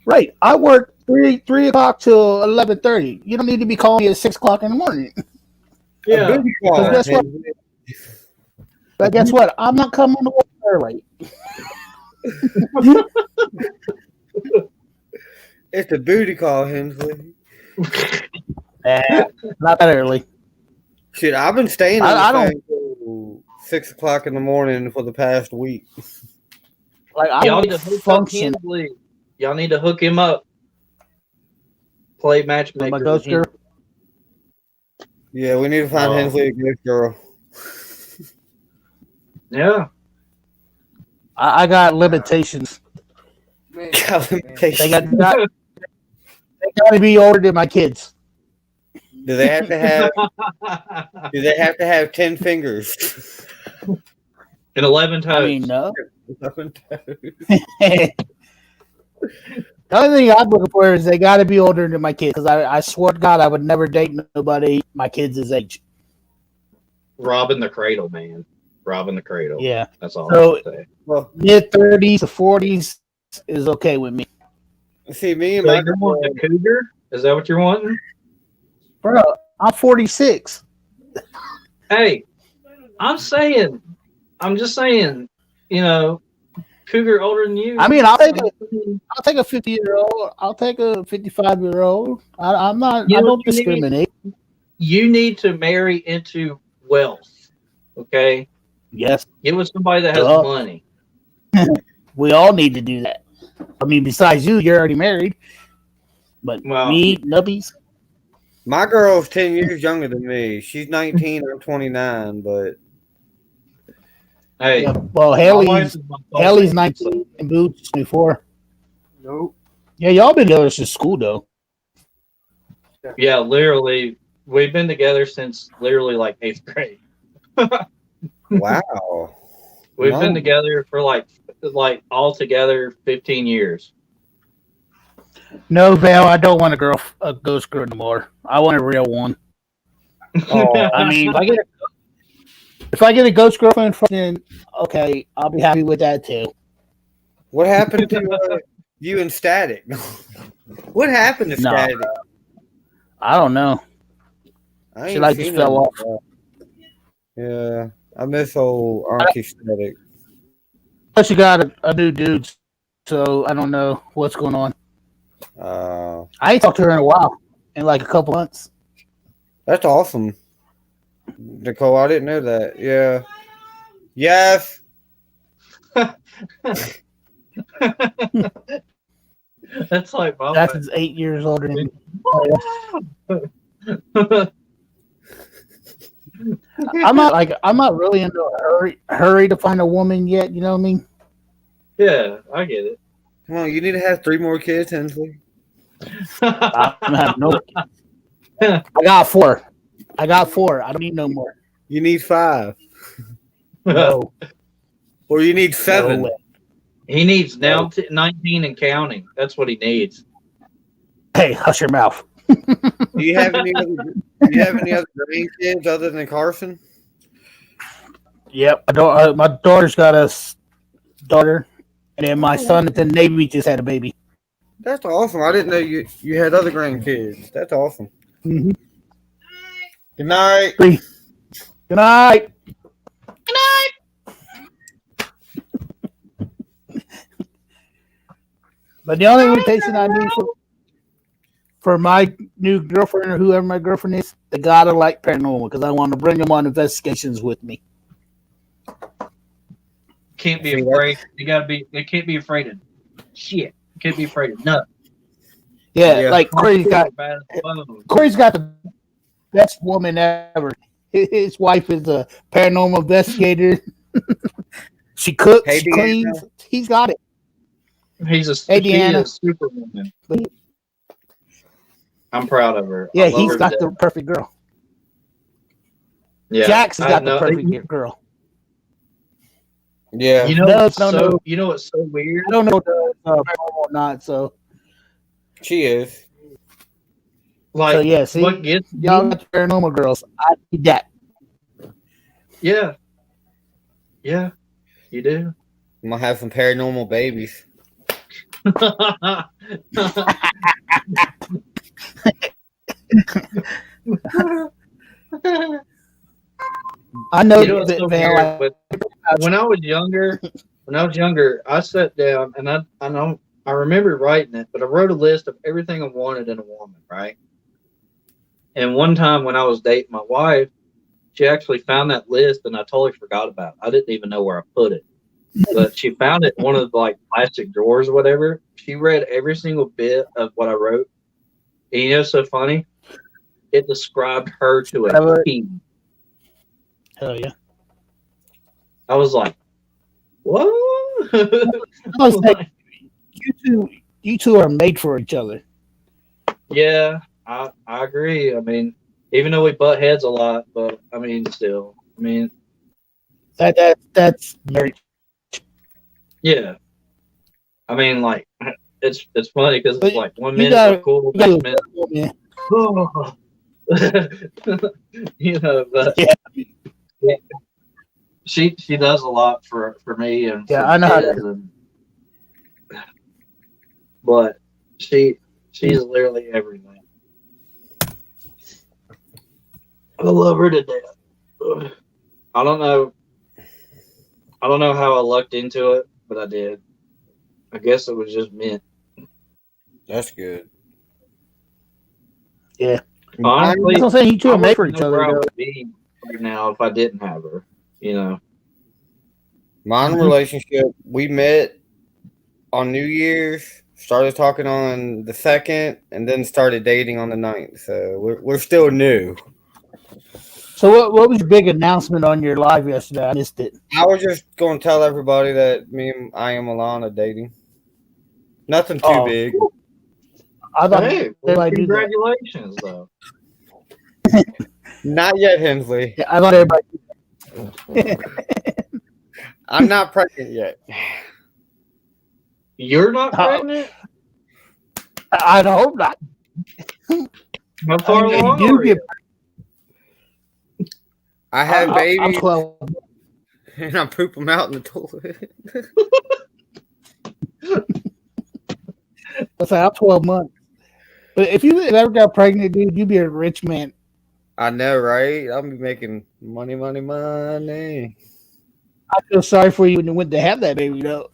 Right. I work 3 o'clock till 11:30. You don't need to be calling me at 6 o'clock in the morning.
Yeah.
Because guess what? But guess what? I'm not coming to work early.
It's a booty call, Hensley.
Not that early.
Shit, I've been staying
I
on the
don't-
phone till 6 o'clock in the morning for the past week.
Like I
Y'all
don't
need to hook up
function
Hensley. Y'all need to hook him up. Play
with
matchmaker.
my ghost
with him.
girl.
Yeah, we need to find Hensley a good girl.
Yeah.
I got limitations. They got to be older than my kids.
Do they have to have? Do they have to have 10 fingers?
And 11 toes.
I mean, no. The only thing I'm looking for is they got to be older than my kids. Because I swear to God, I would never date nobody my kids' age.
Robbing the cradle, man. Robbing the cradle.
Yeah.
That's all
So-
I can say.
Well,
Mid 30s to 40s is okay with me.
see, me and
So
my
you're wanting a cougar? Is that what you're wanting?
Bro, I'm 46.
Hey, I'm just saying, cougar older than you.
I mean, I'll take a 50-year-old. I'll take a 55-year-old. I'm not.
You
I
know
don't
what you need?
discriminate.
You need to marry into wealth. Okay?
Yes,
Get with somebody that has
Duh.
money.
we all need to do that. I mean, besides you, you're already married. But
Well-
me, nubbies.
My girl's 10 years younger than me. She's 19. I'm 29. But
Hey,
Yeah, well,
my wife
Haley's
is my
Haley's
soulmate,
19 and Boots 24.
nope.
Yeah, y'all been together since school though.
Yeah, literally, we've been together since literally like 8th grade.
Wow.
We've
No.
been together for like all together 15 years.
No, Val, I don't want a ghost girl anymore. I want a real one.
Oh,
I mean, if I get a ghost girlfriend, then okay, I'll be happy with that too.
what happened to you and Static? What happened to
No.
Static?
I don't know.
I
She
ain't
like just
seen
fell
him.
off.
Yeah, I miss old Auntie Static.
Plus, you got a new dude, so I don't know what's going on. I ain't talked to her in a while, in like a couple months.
That's awesome, Nicole. I didn't know that. Yeah. Yes.
That's like my
That's 8 years older than me. I'm not really into a hurry to find a woman yet. You know what I mean?
Yeah, I get it.
Come on, you need to have 3 more kids, Hensley.
I have no. I got 4. I don't need no more.
You need 5,
No,
or you need
no
7.
way.
He needs now 19 and counting. That's what he needs.
Hey, hush your mouth.
Do you have any other? Do you have any other grandkids other than Carson?
Yep. My daughter's got a daughter, and then my son at the Navy just had a baby.
That's awesome. I didn't know you had other grandkids. That's awesome.
Mm-hmm.
Good night.
Good night. But the only invitation I need for my new girlfriend or whoever my girlfriend is, they gotta like paranormal because I want to bring them on investigations with me.
Can't be afraid. They can't be afraid of shit. Can't be afraid of nothing.
Yeah, like Corey's got
Bad as bone.
the best woman ever. His wife is a paranormal investigator. She cooks,
Hey,
she
Deanna.
cleans. He's got it. Hey,
She
Deanna.
is Superwoman. I'm proud of her. I
Yeah,
love
he's
her
got
to
the
death.
perfect girl.
Yeah,
Jax has
I
got the
know.
perfect girl.
Yeah.
You know
No,
what's
no,
so
no.
you know what's so weird?
I don't know or not. So
She is.
Like
yeah. See,
what gets
y'all
me?
got the paranormal girls. I need that.
Yeah, yeah, you do.
I'm gonna have some paranormal babies.
I know
You know what's
that
so
Van.
weird?
Like,
But when I was younger, I sat down and I know I remember writing it, but I wrote a list of everything I wanted in a woman, right? And one time when I was dating my wife, she actually found that list and I totally forgot about it. I didn't even know where I put it. But she found it in one of the like plastic drawers or whatever. She read every single bit of what I wrote. And you know what's so funny? It described her to a T.
hell yeah.
I was like, what?
I was like, you two are made for each other.
Yeah, I agree. I mean, even though we butt heads a lot, but I mean, still, I mean,
That's marriage.
yeah. I mean, like, it's funny because
But
it's like one
you
minute
got
we're cool,
you got
next minute,
yeah.
oh. You know, but
Yeah.
she does a lot for me and
Yeah,
for
I
the
know how
kids, and but she's literally everything. I love her to death. I don't know how I lucked into it, but I did. I guess it was just meant.
That's good.
Yeah.
Honestly,
That's what I'm saying. You two
I
are made for
wouldn't
each
know
other.
where I
Though.
would be right now if I didn't have her. You know.
Mine relationship, we met on New Year's, started talking on the 2nd, and then started dating on the 9th. So we're still new.
So what was your big announcement on your live yesterday? I missed it.
I was just going to tell everybody that me and I am Alana dating. Nothing too big.
I thought
Hey, well,
everybody knew that.
congratulations, though.
Not yet, Hensley.
Yeah, I thought everybody.
I'm not pregnant yet.
You're not pregnant?
I hope not.
How far
I mean,
along
you do
are
get.
you?
I have
I'm
babies
12.
and I poop them out in the toilet.
Let's say I'm 12 months. But if you ever got pregnant, dude, you'd be a rich man.
I know, right? I'll be making money, money, money.
I feel sorry for you when you went to have that baby, though.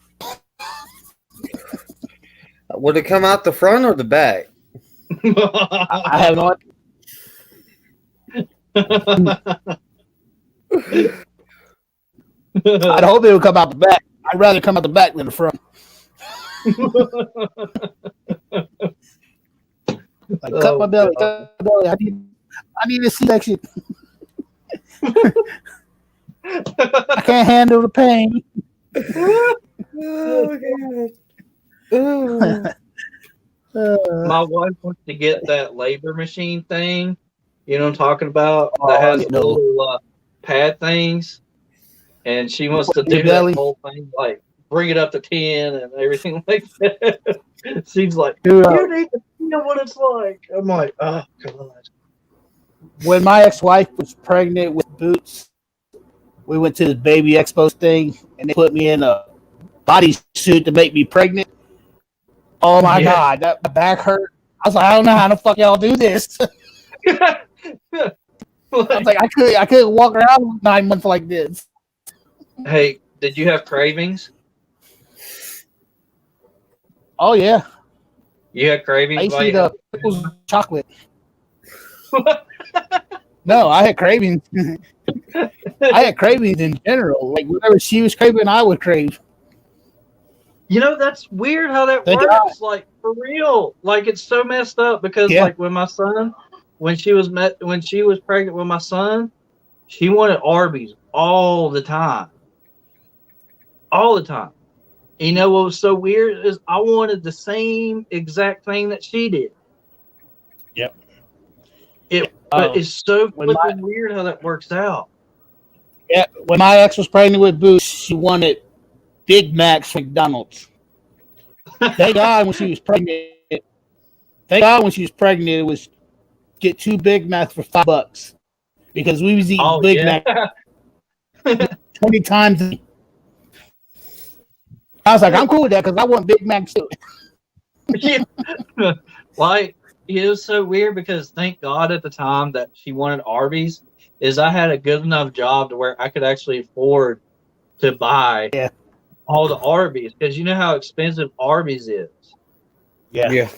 Would it come out the front or the back?
I have no idea. I'd hope it would come out the back. I'd rather come out the back than the front. Like, cut my belly, cut my belly. I need a C-section. I can't handle the pain.
My wife wants to get that labor machine thing. You know what I'm talking about? That has little pad things. And she wants to do that whole thing, like bring it up to 10 and everything like that. She's like, you need to feel what it's like. I'm like, oh, God.
When my ex-wife was pregnant with Boots, we went to the baby expos thing, and they put me in a bodysuit to make me pregnant. Oh, my God. That my back hurt. I was like, I don't know how the fuck y'all do this. I was like, I couldn't walk around 9 months like this.
Hey, did you have cravings?
Oh, yeah.
You had cravings?
I used to eat pickles and chocolate. No, I had cravings. I had cravings in general. Like, whatever she was craving, I would crave.
You know, that's weird how that works. Like, for real. Like, it's so messed up because, like, when my son, when she was pregnant with my son, she wanted Arby's all the time. All the time. You know what was so weird is I wanted the same exact thing that she did.
Yep.
But it's so
when
flipping weird how that works out.
Yeah, when my ex was pregnant with Boost, she wanted Big Macs from McDonald's. Thank God when she was pregnant. It was get 2 Big Macs for $5 because we was eating Big Mac 20 times. I was like, I'm cool with that because I want Big Macs too.
Yeah. Like, it was so weird because thank God at the time that she wanted Arby's is I had a good enough job to where I could actually afford to buy all the Arby's because you know how expensive Arby's is.
Yeah.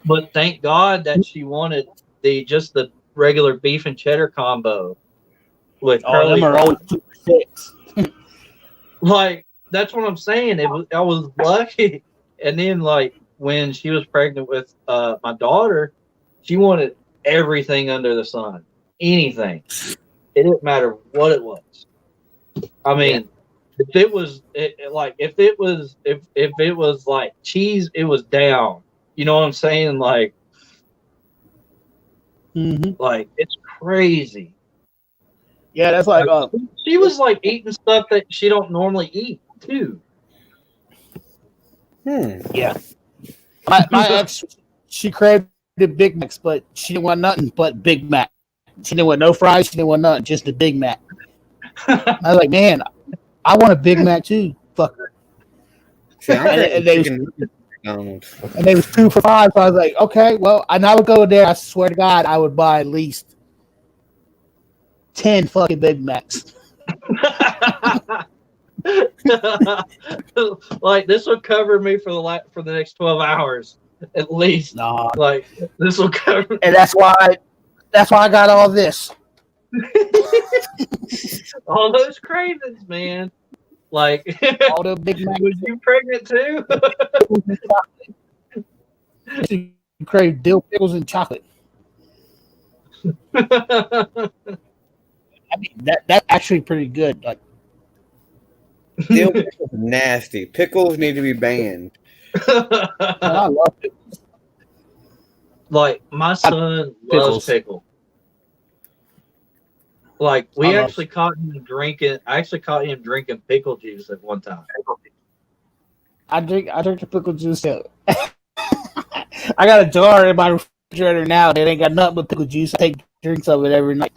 But thank God that she wanted just the regular beef and cheddar combo with curly
them are always 2 for $6.
Like, that's what I'm saying. I was lucky. And then, like, when she was pregnant with my daughter, she wanted everything under the sun. Anything. It didn't matter what it was. I mean, if it was like cheese, it was down. You know what I'm saying? Like, like it's crazy.
Yeah, that's like
she was like eating stuff that she don't normally eat too.
Yeah. My ex, she craved the Big Macs, but she didn't want nothing but Big Mac. She didn't want no fries. She didn't want nothing, just the Big Mac. I was like, man, I want a Big Mac too. Fuck her. And they was 2 for $5. So I was like, okay, well, and I would go there. I swear to God, I would buy at least 10 fucking Big Macs.
Like, this will cover me for the next 12 hours at least.
Nah.
Like, this will cover.
And that's why I got all this.
All those cravings, man. Like,
all the Big Macs.
Was you pregnant too?
You crave dill pickles and chocolate. I mean, that's actually pretty good. Like,
dill pickles are nasty. Pickles need to be banned.
I love it.
Like, my son loves pickle. Like, I actually caught him drinking pickle juice at one time.
I drink the pickle juice too. I got a jar in my refrigerator now that ain't got nothing but pickle juice. I take drinks of it every night.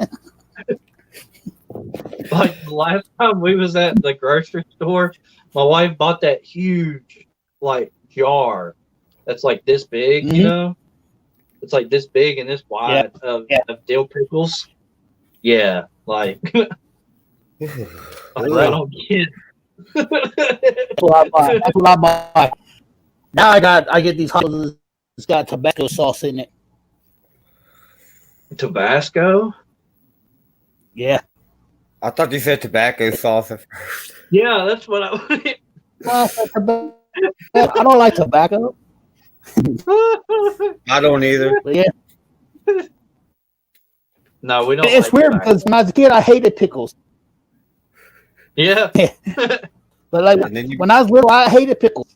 Like, the last time we was at the grocery store, my wife bought that huge, like, jar that's like this big, you know? It's like this big and this wide of dill pickles. Yeah, like, I don't get it.
That's what I buy. Now I get these hot ones. It's got Tabasco sauce in it.
Tabasco?
Yeah.
I thought you said tobacco sauce at first.
Yeah, that's what I
don't like tobacco.
I don't either.
But yeah.
No, we don't.
It's
like
weird
tobacco.
because when I was a kid, I hated pickles.
Yeah.
But like when I was little, I hated pickles.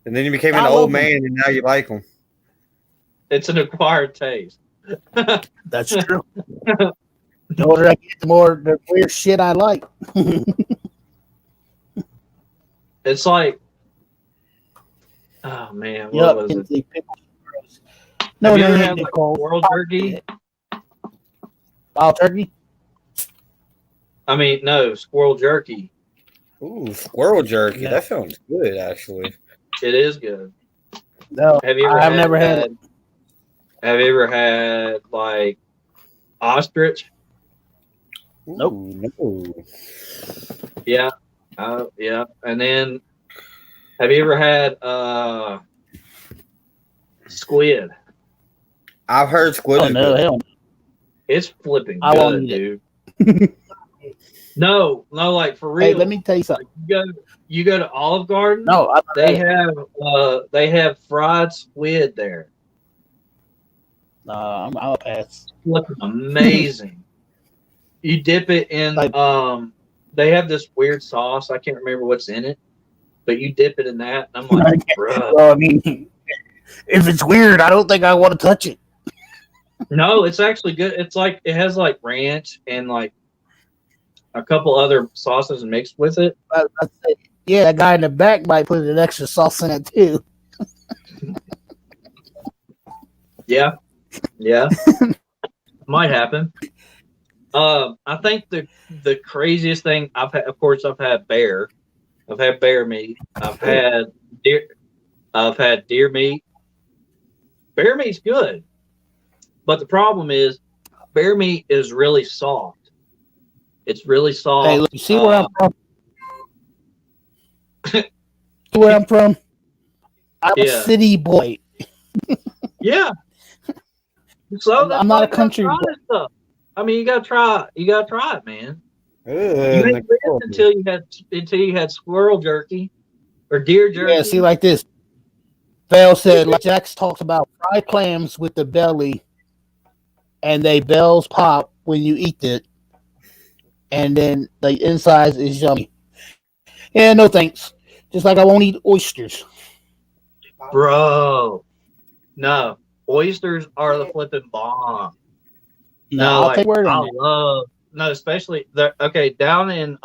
And then you became an old man, and now you like them.
It's an acquired taste.
That's true. The older I get, the more the weird shit I like.
It's like, oh man, what was it?
No,
have you ever had like squirrel turkey?
Wild turkey?
I mean, no, squirrel jerky.
Ooh, squirrel jerky. Yeah. That sounds good, actually.
It is good.
No, I've never had it.
Have you ever had like ostrich?
Nope.
No.
Yeah. Yeah. And then have you ever had squid?
I've heard squid.
Oh, no, hell no.
It's flipping good, dude. No, like for real.
Hey, let me tell you something.
You go to Olive Garden.
No,
they have fried squid there.
I'll pass.
Looking amazing. You dip it in. They have this weird sauce. I can't remember what's in it, but you dip it in that, and I'm like, bruh.
Well, I mean, if it's weird, I don't think I want to touch it.
No, it's actually good. It's like it has like ranch and like a couple other sauces mixed with it.
I said, yeah, that guy in the back might put an extra sauce in it too.
Yeah, might happen. I think the craziest thing I've had, of course, I've had bear meat. I've had deer meat. Bear meat's good, but the problem is bear meat is really soft. It's really soft.
Hey, look, you see where I'm from? See where I'm from? I'm a city boy.
Yeah. So
I'm not a country boy.
Stuff. I mean, you gotta try it, man. You ain't lived until you had squirrel jerky or deer jerky.
Yeah, see, like this. Bell said, like Jax talks about fried clams with the belly, and they bells pop when you eat it, and then the inside is yummy. Yeah, no thanks. Just like I won't eat oysters.
Bro, no. Oysters are the flipping bomb.
No, I'll take word on
it. Especially down in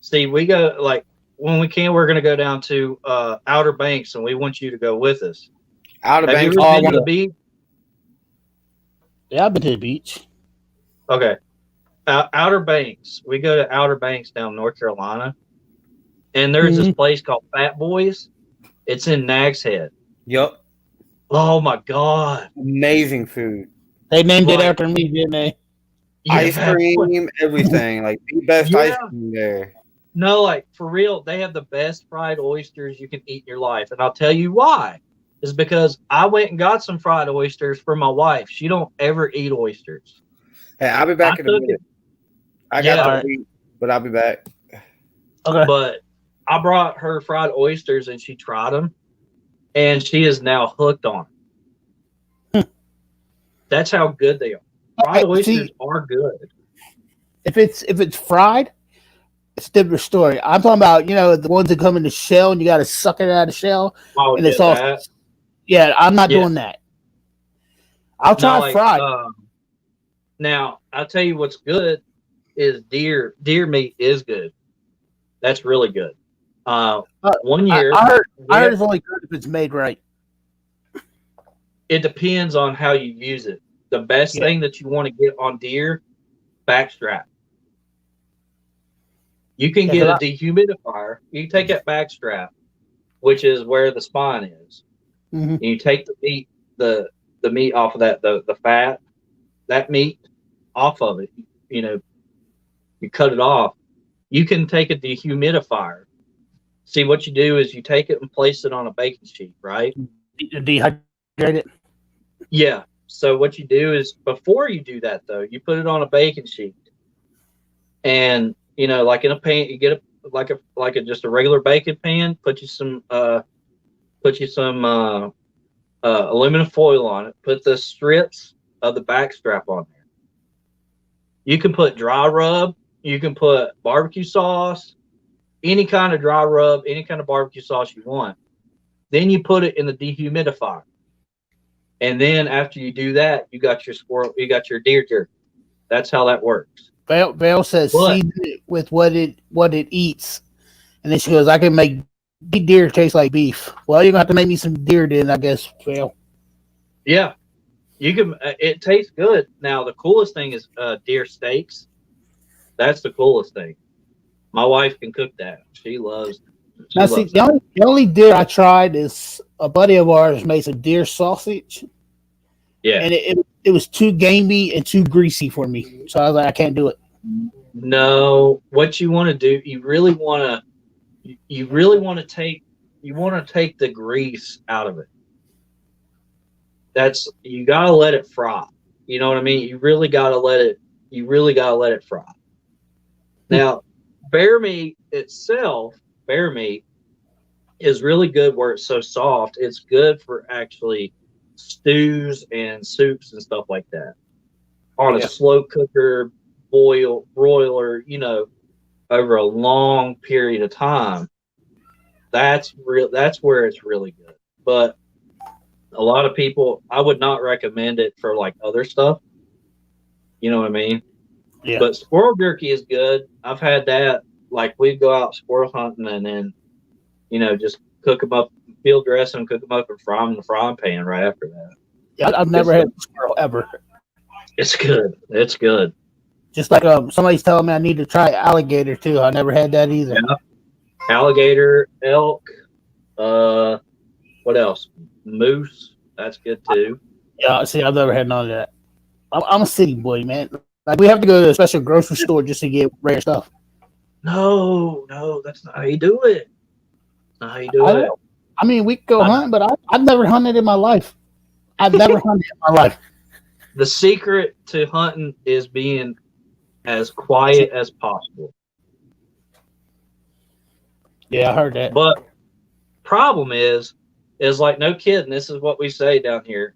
Steve, we go like when we can, we're gonna go down to Outer Banks, and we want you to go with us.
Outer Banks,
you ever been to the beach?
Yeah, I've been to the beach.
Okay. Outer Banks. We go to Outer Banks down North Carolina, and there's this place called Fat Boys. It's in Nags Head.
Yep.
Oh my god!
Amazing food.
They named it after me, didn't they?
Ice cream, everything. Like the best ice cream there.
No, like for real, they have the best fried oysters you can eat in your life, and I'll tell you why. Is because I went and got some fried oysters for my wife. She don't ever eat oysters.
Hey, I'll be back in a minute. I got to eat, but I'll be back.
Okay.
But I brought her fried oysters, and she tried them, and she is now hooked on them. That's how good they are. Fried oysters are good.
If it's fried, it's a different story. I'm talking about, the ones that come in the shell and you got to suck it out of the shell.
Oh,
and it's all. Yeah, I'm not doing that. I'll try fried.
Now, I'll tell you what's good is deer meat is good. That's really good. 1 year.
I heard it's only good if it's made right.
It depends on how you use it. The best thing that you want to get on deer, backstrap. You can get a dehumidifier. You take that backstrap, which is where the spine is.
Mm-hmm.
And you take the meat, the meat off of that, the fat, that meat off of it. You cut it off. You can take a dehumidifier. See, what you do is you take it and place it on a baking sheet, right?
Dehydrate it?
Yeah. So what you do is before you do that, though, you put it on a baking sheet. And, like in a pan, you get just a regular baking pan, put you some aluminum foil on it, put the strips of the backstrap on there. You can put dry rub, you can put barbecue sauce, any kind of dry rub, any kind of barbecue sauce you want. Then you put it in the dehumidifier. And then after you do that, you got your deer jerky. That's how that works.
Vale says season it with what it eats. And then she goes, I can make deer taste like beef. Well, you're gonna have to make me some deer then, I guess, Vale.
Yeah. You can it tastes good. Now the coolest thing is deer steaks. That's the coolest thing. My wife can cook that. She loves it.
The only deer I tried is a buddy of ours made some deer sausage.
Yeah.
And it was too gamey and too greasy for me. So I was like, I can't do it.
No, what you want to do, you really want to take the grease out of it. You gotta let it fry. You know what I mean? You really gotta let it fry. Now, bear meat itself, is really good where it's so soft. It's good for actually stews and soups and stuff like that. On a slow cooker, broiler, over a long period of time. That's real. That's where it's really good. But a lot of people, I would not recommend it for like other stuff. You know what I mean?
Yeah.
But squirrel jerky is good. I've had that. Like we'd go out squirrel hunting and then, just cook them up, field dress them, cook them up, and fry them in the frying pan right after that.
Yeah, I've never had squirrel ever.
It's good. It's good.
Just like somebody's telling me I need to try alligator too. I never had that either.
Yeah. Alligator, elk, what else? Moose. That's good too.
Yeah, see, I've never had none of that. I'm a city boy, man. Like we have to go to a special grocery store just to get rare stuff.
No, that's not how you do it. Not how you do it.
I mean, we could go hunt, but I've never hunted in my life. I've never hunted in my life.
The secret to hunting is being as quiet as possible.
Yeah, I heard that.
But problem is like no kidding. This is what we say down here.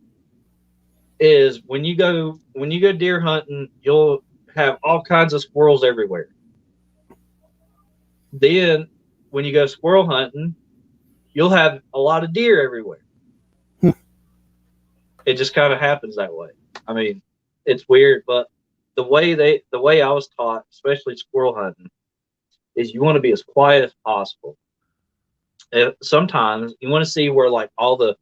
Is when you go deer hunting, you'll have all kinds of squirrels everywhere. Then when you go squirrel hunting, you'll have a lot of deer everywhere. It just kind of happens that way. I mean, it's weird, but the way I was taught, especially squirrel hunting, is you want to be as quiet as possible. And sometimes you want to see where like all the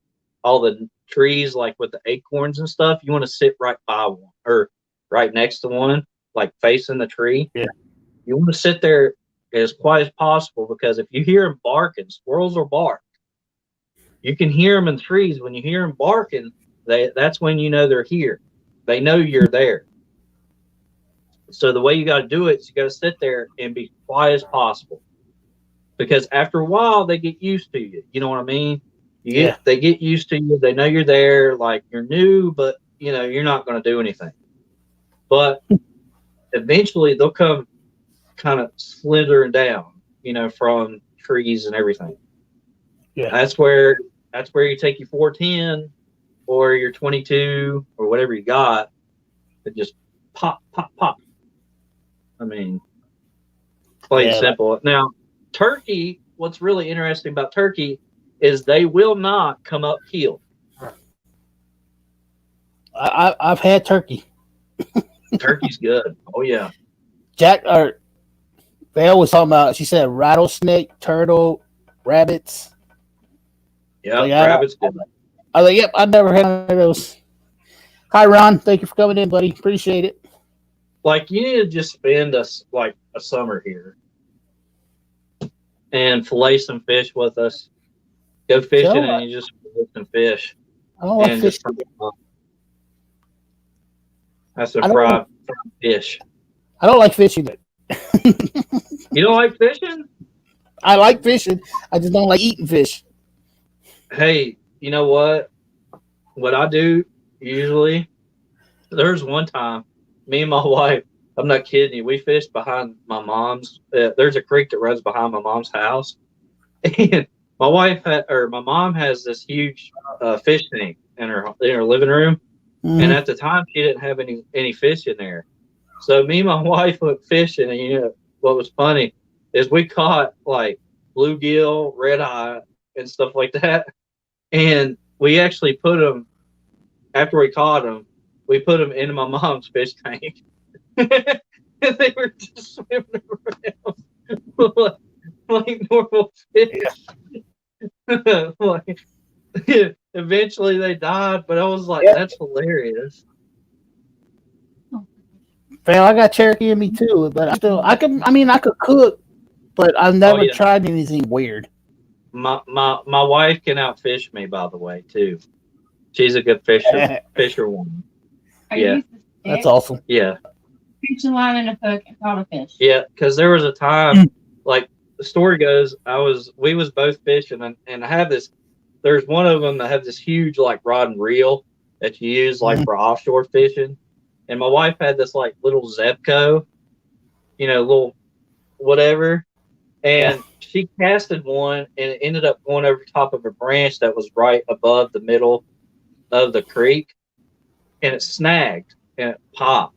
trees, like with the acorns and stuff, you want to sit right by one or right next to one, like facing the tree.
Yeah.
You want to sit there as quiet as possible because if you hear them barking, squirrels will bark. You can hear them in trees. When you hear them barking, that's when you know they're here. They know you're there. So the way you got to do it is you got to sit there and be quiet as possible. Because after a while, they get used to you. You know what I mean? They get used to you. They know you're there. Like you're new, but you're not going to do anything. But eventually, they'll come kind of slithering down, from trees and everything.
Yeah,
that's where you take your 410 or your 22 or whatever you got, and just pop, pop, pop. I mean, plain simple. Now, turkey. What's really interesting about turkey is they will not come up killed.
I've had turkey.
Turkey's good. Oh yeah.
Val was talking about. She said rattlesnake, turtle, rabbits.
Yeah, rabbits good.
I was like, yep, I've never had one of those. Hi, Ron. Thank you for coming in, buddy. Appreciate it.
Like you need to just spend a summer here and fillet some fish with us. Go fishing and you just fillet some fish.
I don't like fish.
That's a fried fish.
I don't like fishing.
You don't like fishing?
I like fishing. I just don't like eating fish.
Hey, you know what? What I do usually, there's one time, me and my wife, I'm not kidding you, we fished behind my mom's. There's a creek that runs behind my mom's house. And my mom has this huge fish tank in her living room. Mm-hmm. And at the time, she didn't have any fish in there. So me and my wife went fishing, and what was funny is we caught like bluegill, red eye, and stuff like that. And we actually put them, after we caught them, we put them into my mom's fish tank. And they were just swimming around like normal fish. Yeah. Eventually they died, but I was like, that's hilarious.
Well, I got Cherokee in me too, but I could cook, but I've never tried anything weird.
My wife can outfish me, by the way, too. She's a good fisherwoman. Yeah.
That's awesome.
Yeah.
Fishing line and a hook and caught a fish.
Yeah, because there was a time, like the story goes, we was both fishing, and I have this. There's one of them that have this huge like rod and reel that you use like for offshore fishing, and my wife had this like little Zebco, little whatever, and she casted one, and it ended up going over top of a branch that was right above the middle of the creek, and it snagged and it popped.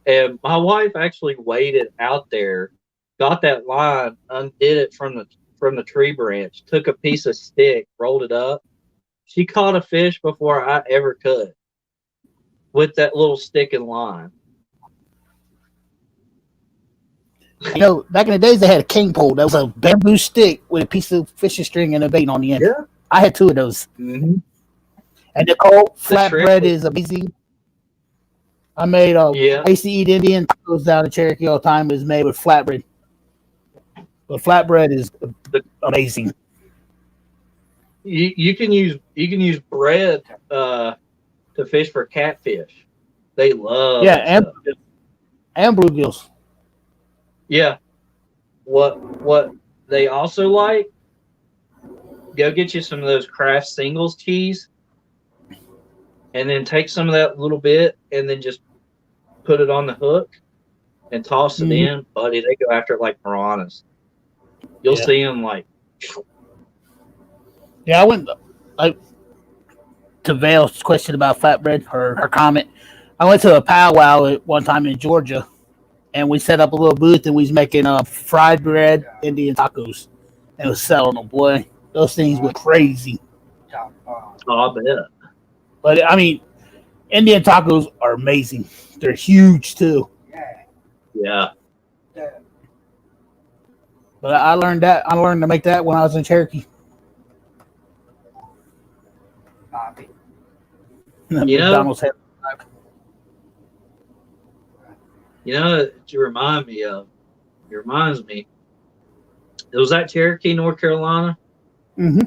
And my wife actually waded out there, got that line, undid it from from the tree branch, took a piece of stick, rolled it up. She caught a fish before I ever could with that little stick and line.
You know, back in the days, they had a king pole. That was a bamboo stick with a piece of fishing string and a bait on the end.
Yeah.
I had two of those.
Mm-hmm.
And Nicole,
The trick
flatbread
was-
is amazing. I made
Yeah.
I used to eat Indian tacos down in Cherokee all the time. It was made with flatbread. But flatbread is amazing.
You can use bread to fish for catfish. They love that stuff.
And bluegills.
Yeah. What they also like, go get you some of those Kraft Singles cheese and then take some of that little bit and then just put it on the hook and toss it in. Buddy, they go after it like piranhas. You'll see them like.
Yeah, I went to Vale's question about flatbread, her comment. I went to a powwow at one time in Georgia, and we set up a little booth, and we was making fried bread Indian tacos, and was selling them. Boy, those things were crazy.
Oh, I bet.
But I mean, Indian tacos are amazing. They're huge too.
Yeah.
But I learned to make that when I was in Cherokee.
You know,
McDonald's had
it reminds me. It was at Cherokee, North Carolina.
Mm-hmm.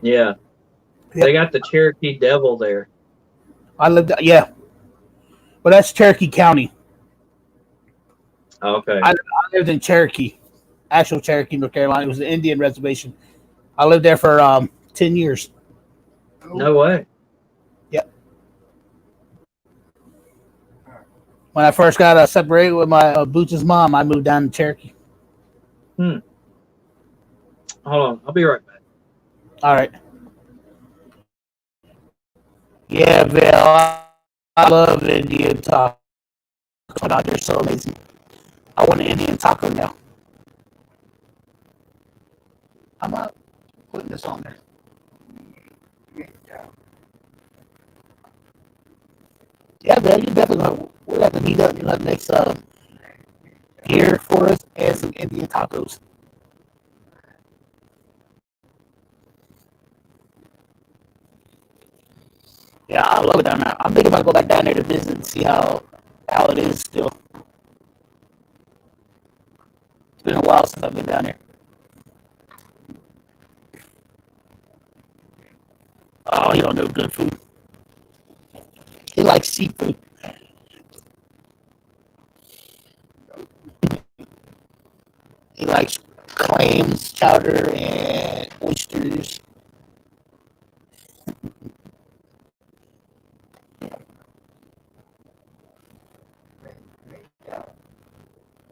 Yeah. They got the Cherokee Devil there.
I lived. Yeah, but that's Cherokee County.
Okay.
I lived in Cherokee, actual Cherokee, North Carolina. It was an Indian reservation. I lived there for 10 years.
No way.
Yep. When I first got separated with my Boots' mom, I moved down to Cherokee.
Hold on. I'll be right back.
All right. Yeah, Bill, I love Indian tacos. Oh my God, they're so amazing. I want an Indian taco now. I'm not putting this on there. Yeah, man, you definitely we'll have to meet up in the next year for us and some Indian tacos. Yeah, I love it down there. I'm thinking about going back down there to visit and see how it is still. It's been a while since I've been down there. Oh, you don't know good food. He likes seafood. He likes clams, chowder, and oysters.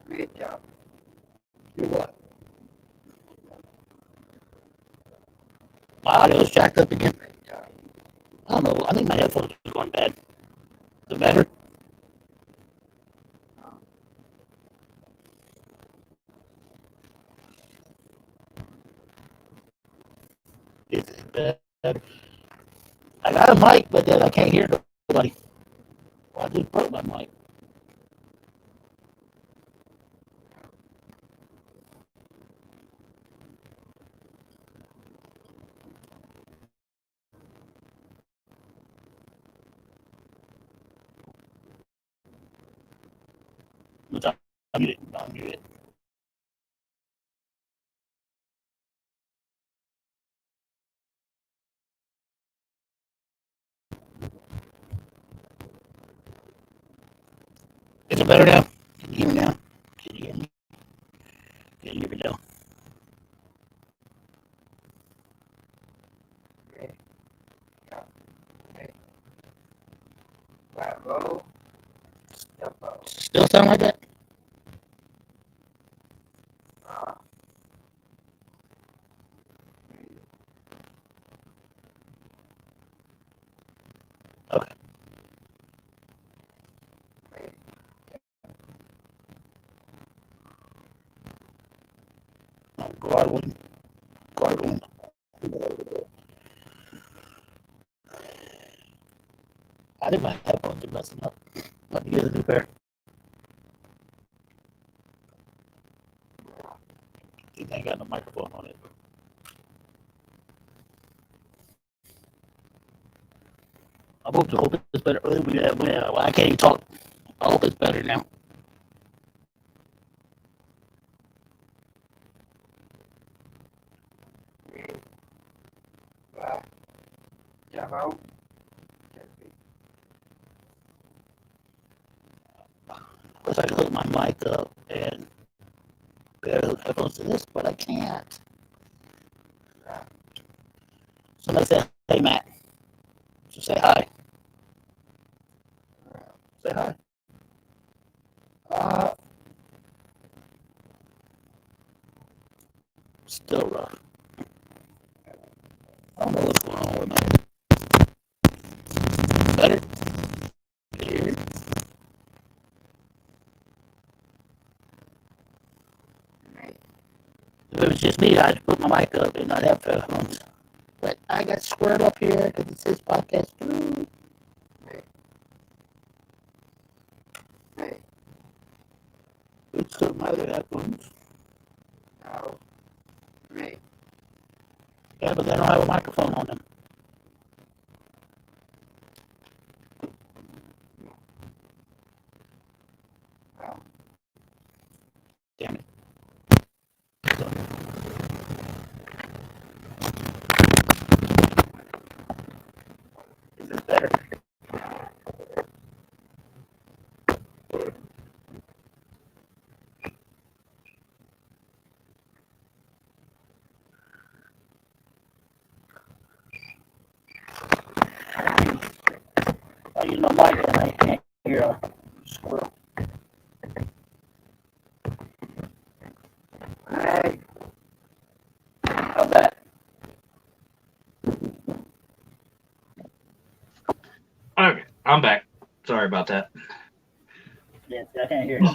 Great job. You're what? My audio's jacked up again. I don't know. I think my headphones are going bad. Is it better? Is it better? I got a mic, but then I can't hear nobody. Well, I just broke my mic. I'm muted. Is it better now? Can you hear me now? Can you hear me? Can you hear me now? Still sound like that? Okay. gargling. I think my headphones are messing up. Let me get a new pair. I ain't got no microphone on it. I hope it's better. Well, I can't even talk. I hope it's better now. Wish I could hook my mic up and better hook headphones to this, but I can't. Somebody said, "Hey, Matt." So say hi. Say hi. Still rough. I don't know what's going on with my. Better. Here. If it was just me, I'd put my mic up and not have headphones. But I got squared up here because it says podcast 2. Let's put my other headphones. Oh. Right. Yeah, but they don't have a microphone on them. Damn it. Is this better? I use my mic and I can't hear a squirrel. Alright. How's that?
Okay, I'm back. Sorry about that.
Yeah, I can't hear you.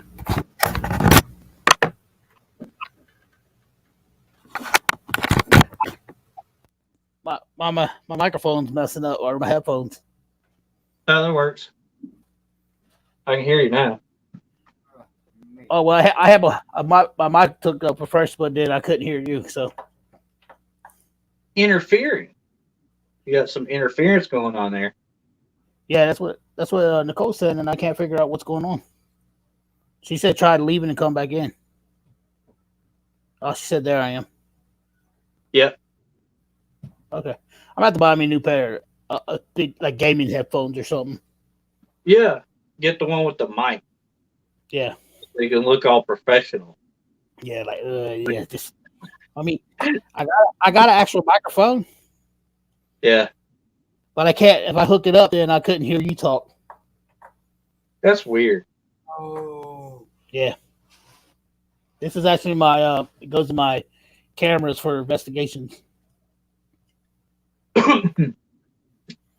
My microphone's messing up, or my headphones.
Oh, that works. I can hear you now.
Oh well, I have my mic took up at first, but then I couldn't hear you. So
Interfering. You got some interference going on there.
yeah, that's what Nicole said, and I can't figure out what's going on. She said try leaving and come back in. Oh, she said there I am.
Yep.
Okay, I'm gonna have to buy me a new pair, like gaming headphones or something.
Yeah. Get the one with the mic.
Yeah.
So you can look all professional.
Yeah, like yeah, just. I mean, I got an actual microphone,
Yeah.
but I can't. If I hooked it up, then I couldn't hear you talk.
That's weird.
Oh.
Yeah. This is actually my it goes to my cameras for investigations.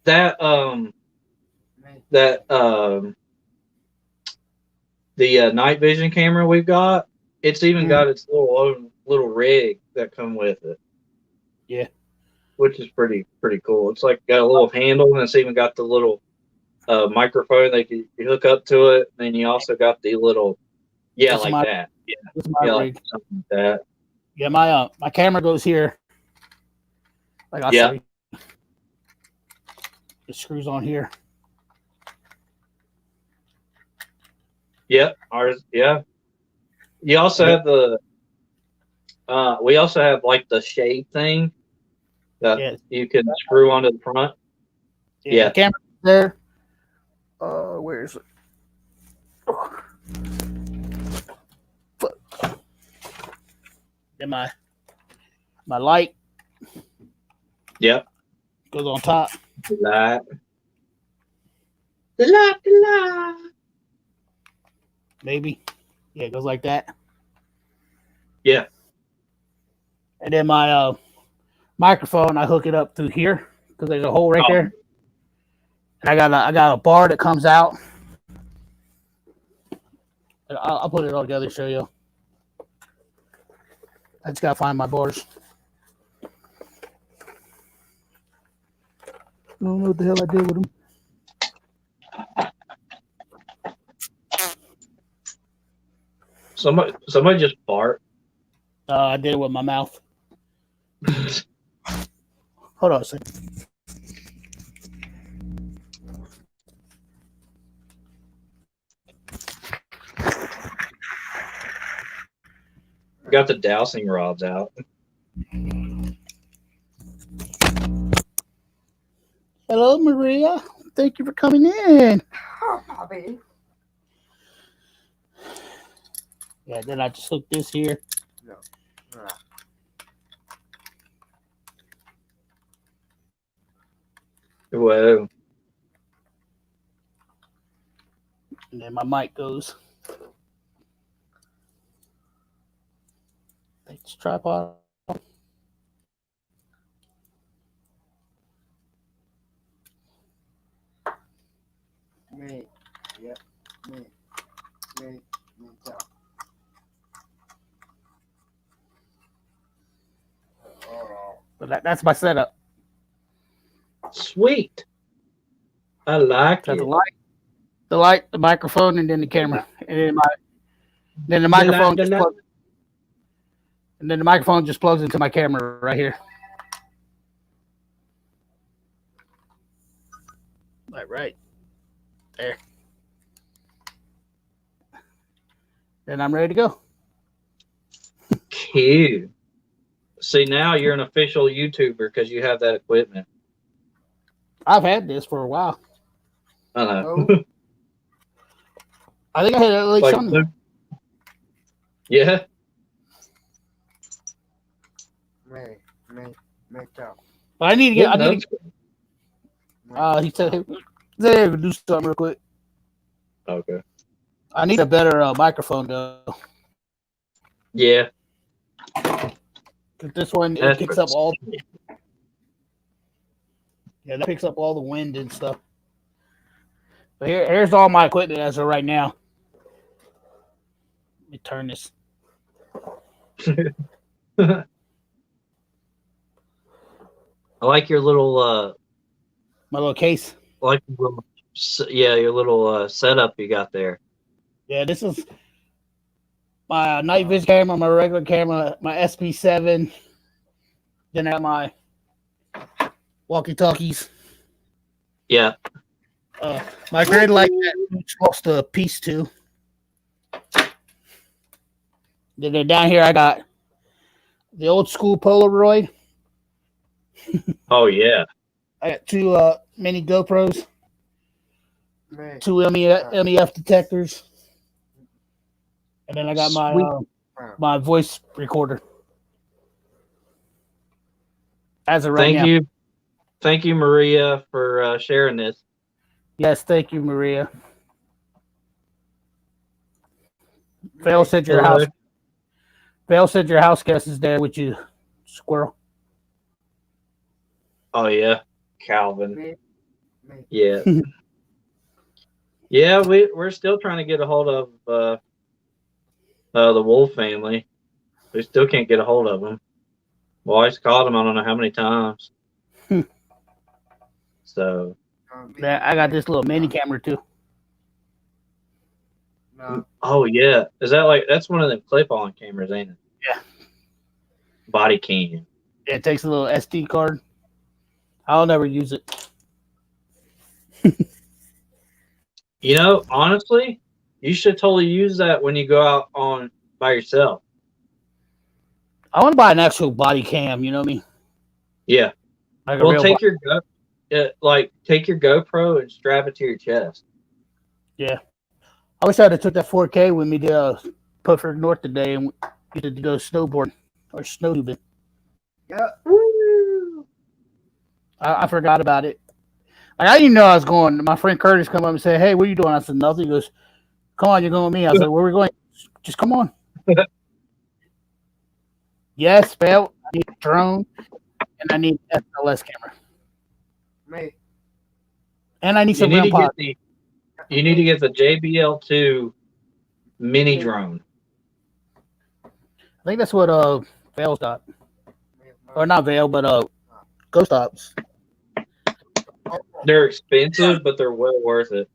that the night vision camera we've got, it's even got its little rig that come with it.
Yeah.
Which is pretty cool. It's like got a little handle, and it's even got the little microphone that you hook up to it. And then you also got the little
That's
like
my,
that.
that's my
Like
rig.
something like that.
Yeah, my camera goes here. Like I'll show you. It screws on here.
Yep. Ours. Yeah. You also have the. We also have like the shade thing that you can screw onto the front.
Yeah. The camera there. Where is it? Then my light.
Yep.
Goes on top.
The light. The light.
Maybe. Yeah, it goes like that.
Yeah.
And then my microphone, I hook it up through here because there's a hole right there. And I got a bar that comes out. I'll put it all together to show you. I just gotta find my bars. I don't know what the hell I did with them.
Somebody just fart.
I did it with my mouth. Hold on a second.
Got the dowsing rods out.
Hello, Maria. Thank you for coming in.
Oh, Bobby.
Yeah, then I just hooked this here.
No.
Whoa.
And then my mic goes. Take this tripod.
Me. Yep. Me. Tell.
But that's my setup.
Sweet. I like
Got
it.
the light, the microphone, and then the camera, and then the microphone just plugs. And then the microphone just plugs into my camera right here. Right there. Then I'm ready to go.
Cute. See, now you're an official YouTuber because you have that equipment.
I've had this for a while.
I know.
Oh.
I think I had it at least
Like,
something.
yeah.
Me. Tell.
But I need to get. I need
That's
to. He said, "Hey, do something real quick."
okay.
I need a better microphone though.
Yeah.
'Cause this one it
That's
picks up all. Yeah, that picks up all the wind and stuff. But here's all my equipment as of right now. Let me turn this.
I like your little
My little case.
your little setup you got there.
Yeah, this is my night vision camera, my regular camera, my SP7. Then I got my walkie-talkies.
Yeah.
My grid light which lost a piece too. Then down here I got the old school Polaroid.
Oh yeah.
I got two mini GoPros,
Me.
two MEF detectors, and then I got my voice recorder. As of right now.
Thank you, Maria, for sharing this.
Yes, thank you, Maria. Vale said your house. Vale said your house guest is there with you, squirrel.
Oh yeah, Calvin.
Me.
Yeah. Yeah, we're still trying to get a hold of the Wolf family. We still can't get a hold of them. Boys called them I don't know how many times. So
I got this little mini camera too.
No.
oh yeah. Is that that's one of them clip-on cameras, ain't it?
Yeah.
Body cam.
It takes a little SD card. I'll never use it.
You know, honestly, you should totally use that when you go out on by yourself.
I want to buy an actual body cam. You know what I mean?
Yeah.
Like a
Well,
real
take your GoPro and strap it to your chest.
Yeah. I wish I'd have took that 4K with me to Pufford North today and get to go snowboarding or snowtubing.
Yeah.
I forgot about it. I didn't know I was going. My friend Curtis come up and said, "Hey, what are you doing?" I said, "Nothing." He goes, "Come on, you're going with me." I said, "Where are we going?" Just come on. Yes, Bell. I need a drone and I need an SLS camera.
Me.
And I need
You
some
need,
REM
to
pods.
you need to get the JBL2 mini drone.
I think that's what Veil Stop. Or not Veil, but Ghost Stops.
They're expensive, but they're well worth it.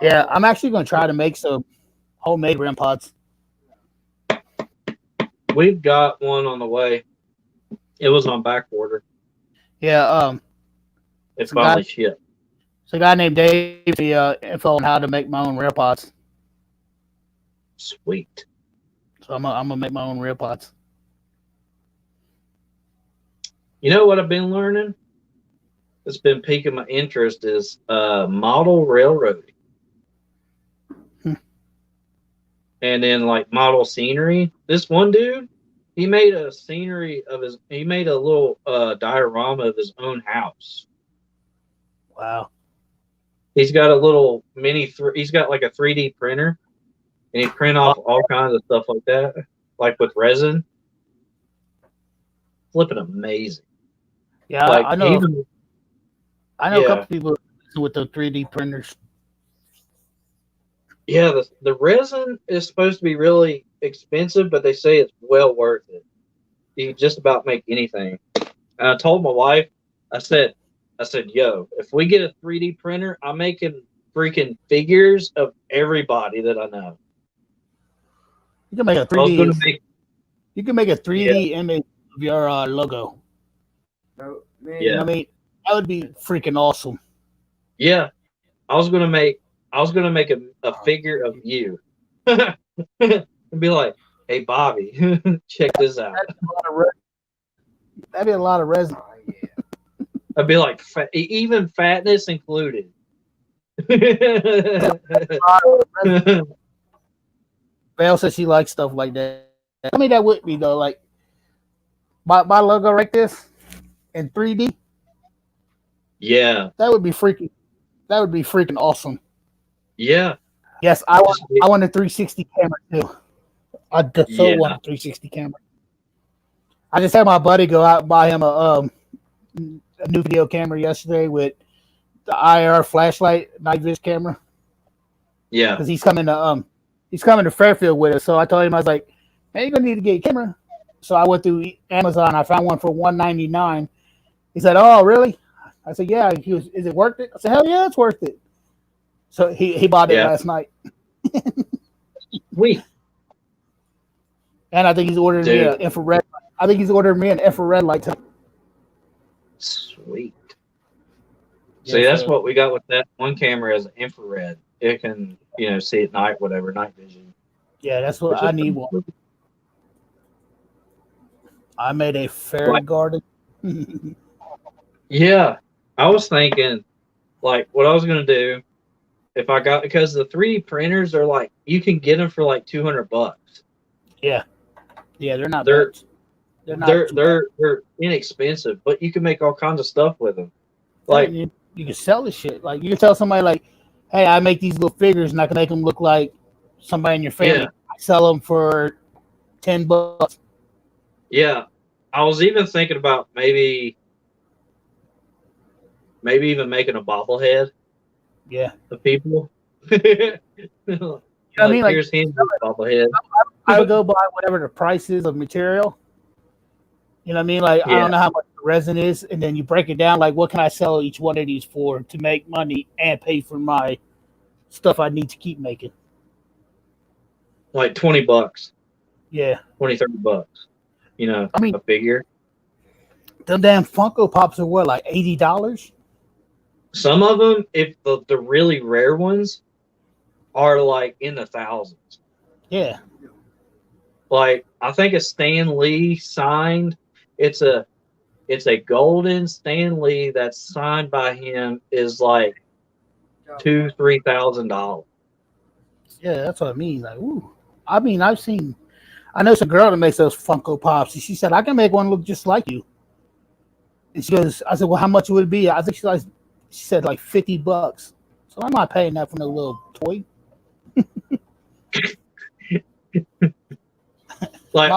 Yeah, I'm actually going to try to make some homemade REM pods.
We've got one on the way. It was on back order.
Yeah,
It finally shipped.
it's a guy named Dave. The info on how to make my own REM pods.
Sweet.
So I'm gonna make my own REM pods.
You know what I've been learning? It's been piquing my interest is model railroading. And then like model scenery. This one dude, he made a scenery of his. He made a little diorama of his own house.
Wow.
He's got a little mini. He's got like a 3D printer, and he print off all kinds of stuff like that, like with resin. Flipping amazing.
Yeah,
Like
I know. I know
yeah.
a couple people with the 3D printers.
Yeah, the resin is supposed to be really expensive, but they say it's well worth it. You can just about make anything. And I told my wife, I said, yo, if we get a 3D printer, I'm making freaking figures of everybody that I know.
You can make a
I was
3D.
going to make,
You can make a 3D image of your logo.
No, man.
You know what I mean? That would be freaking awesome.
yeah, I was going to make a figure of you. And be like, hey, Bobby, check this out.
That'd be a lot of resin.
Oh, yeah.
I'd be like, even fatness included.
Val says she likes stuff like that. I mean, that would be though. Like my logo right this in 3D.
Yeah.
That would be freaking. That would be freaking awesome.
Yeah.
Yes, I want a 360 camera too. I want a 360 camera. I just had my buddy go out and buy him a new video camera yesterday with the IR flashlight night vision camera.
Yeah.
Because he's coming to Fairfield with us. So I told him, I was like, "Hey, you're gonna need to get a camera." So I went through Amazon. I found one for $199. He said, "Oh, really?" I said, "Yeah." He was, "Is it worth it?" I said, "Hell yeah, it's worth it." So he bought it last night.
Sweet.
And I think he's ordering me an infrared. I think he's ordering me an infrared light too.
Sweet. See, that's what we got with that one camera is infrared. It can, see at night, whatever, night vision.
Yeah, that's what I need one. I made a fairy garden.
Yeah. I was thinking, like, what I was going to do if I got, because the 3D printers are like, you can get them for like $200.
Yeah. Yeah, they're not.
They're
not.
They're inexpensive, but you can make all kinds of stuff with them. Like
you can sell this shit. Like you can tell somebody like, "Hey, I make these little figures and I can make them look like somebody in your family."
Yeah.
I sell them for $10.
Yeah, I was even thinking about maybe even making a bobblehead.
Yeah,
of people.
I mean, like,
here's Henry's bobblehead.
I would go buy whatever the price is of material. You know what I mean? Like, I don't know how much the resin is, and then you break it down. Like, what can I sell each one of these for to make money and pay for my stuff I need to keep making?
Like $20.
Yeah,
$20, $30.
I mean,
a figure.
Them damn Funko Pops are what, like $80?
Some of them, if the really rare ones, are like in the thousands.
Yeah.
Like I think a Stan Lee signed. It's a golden Stan Lee that's signed by him is like $2,000-$3,000.
Yeah, that's what I mean. Like, ooh. I mean, I know some girl that makes those Funko Pops. And she said, "I can make one look just like you." And she goes, I said, "Well, how much would it be?" I think she said like $50. So I'm not paying that for no little toy.
Like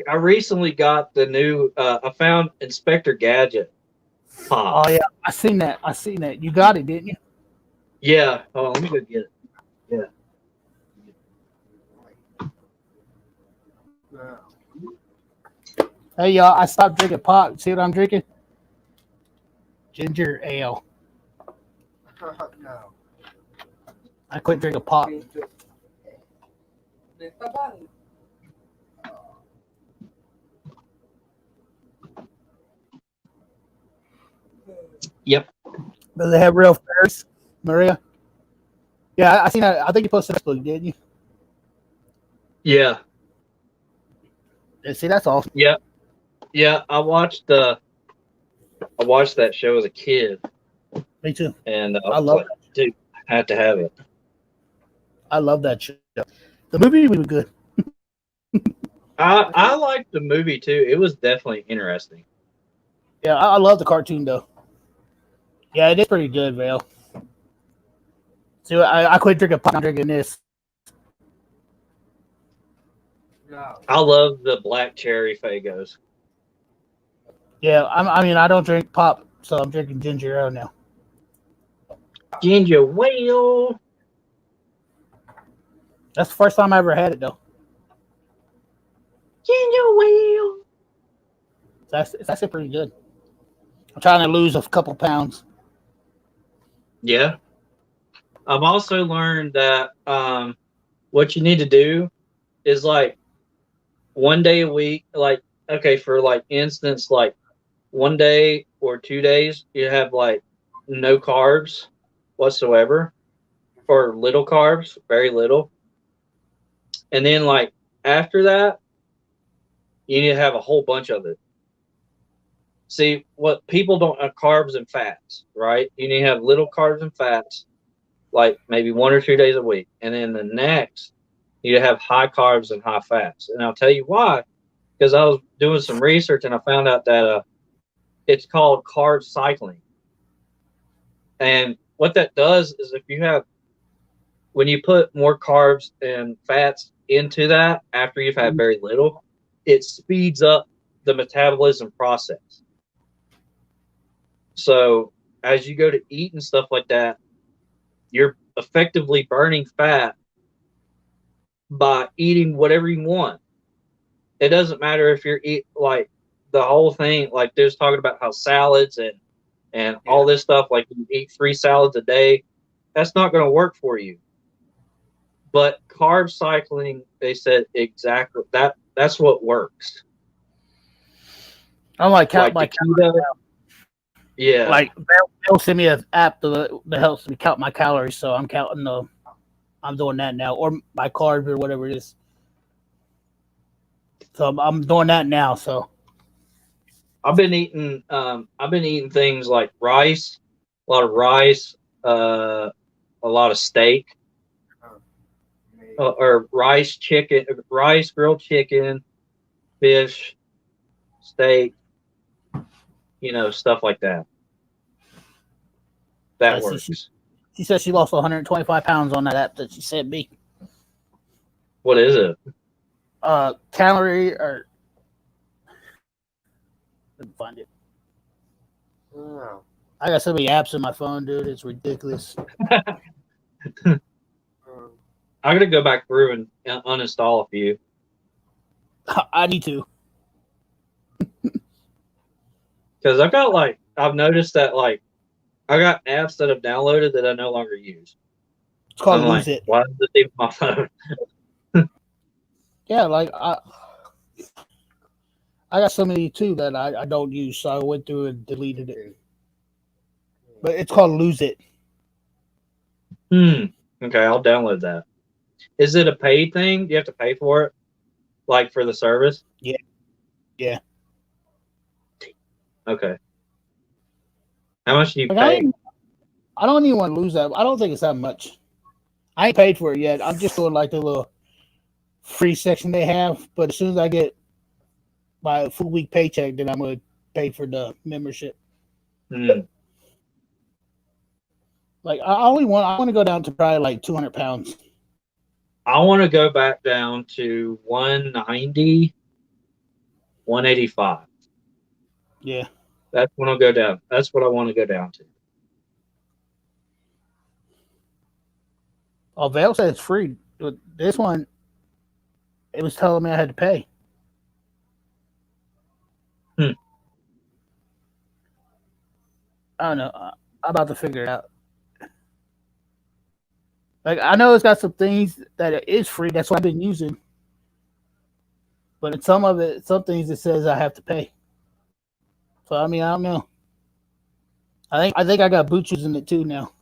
I recently got the new. I found Inspector Gadget pop.
Oh yeah, I seen that. You got it, didn't you?
Yeah. Oh, let me go get it. Yeah.
Hey y'all, I stopped drinking pop. See what I'm drinking? Ginger ale.
No.
I quit drinking pop.
Yep.
Does it have real Ferris, Maria? Yeah, I seen that. I think you posted Facebook, didn't you?
Yeah.
See, that's awesome.
Yeah. Yeah. I watched that show as a kid,
Me too.
and I
I
was
love
like, dude, I had to have it.
I love that show. The movie was good.
I liked the movie too. It was definitely interesting.
Yeah, I love the cartoon though. Yeah, it is pretty good, Vale. See, I quit drinking pop. I'm drinking this.
No.
I love the black cherry Fagos.
Yeah, I mean, I don't drink pop, so I'm drinking ginger ale now.
Ginger whale.
That's the first time I ever had it though.
Ginger whale.
It's actually pretty good. I'm trying to lose a couple pounds.
Yeah. I've also learned that what you need to do is like one day a week, like, okay, for like instance, like 1 day or 2 days, you have like no carbs whatsoever, or little carbs, very little. And then like after that, you need to have a whole bunch of it. See, what people don't have carbs and fats, right? You need to have little carbs and fats, like maybe 1 or 2 days a week. And then the next, you need to have high carbs and high fats. And I'll tell you why. Because I was doing some research and I found out that it's called carb cycling. And what that does is when you put more carbs and fats into that after you've had very little, it speeds up the metabolism process. So as you go to eat and stuff like that, you're effectively burning fat by eating whatever you want. It doesn't matter if you're like the whole thing, like there's talking about how salads and all this stuff, like you eat 3 salads a day, that's not going to work for you. But carb cycling, they said exactly that's what works.
I'm like count
Like
my
keto. Yeah.
like they'll send me an app that helps me count my calories, so I'm counting I'm doing that now, or my carbs or whatever it is. So I'm doing that now. So
I've been eating things like rice, a lot of rice, a lot of steak, or rice, grilled chicken, fish, steak, stuff like that. That works.
She said she lost 125 pounds on that app that she sent me.
What is it?
Calorie or let me find it.
No.
I got so many apps on my phone, dude. It's ridiculous.
I'm gonna go back through and uninstall a few.
I need to.
Because I've noticed that like I got apps that I've downloaded that I no longer use.
It's called
I'm
Lose
like,
It.
why is this even my phone?
Yeah, like I got so many too that I don't use, so I went through and deleted it. But it's called Lose It.
Okay, I'll download that. Is it a paid thing? Do you have to pay for it? Like for the service?
Yeah.
Okay. How much do you
Like,
pay?
I don't even want to lose that. I don't think it's that much. I ain't paid for it yet. I'm just doing like the little free section they have. But as soon as I get my full week paycheck, then I'm going to pay for the membership. Like I want to go down to probably like 200 pounds.
I want to go back down to 190, 185.
Yeah.
That's when I'll go down. That's what I want to go down to.
Oh, Vail said it's free. This one, it was telling me I had to pay. I don't know. I'm about to figure it out. Like I know it's got some things that it is free. That's what I've been using. But in some of it, some things it says I have to pay. So I mean, I don't know. I think I got boot shoes in it too now.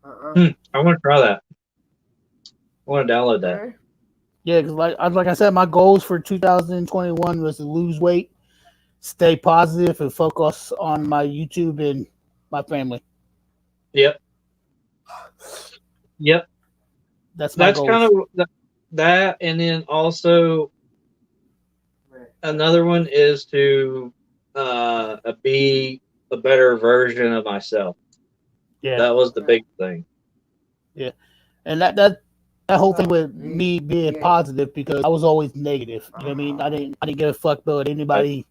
I want to try that. I want to download that.
Okay.
Yeah, because like I said, my goals for 2021 was to lose weight, stay positive, and focus on my YouTube and my family.
Yep. Yep.
That's my
That's
goals.
kind of that, and then also another one is to be a better version of myself.
Yeah,
That was the big thing.
and that whole thing with me being positive because I was always negative. You know what I mean? I didn't give a fuck about what anybody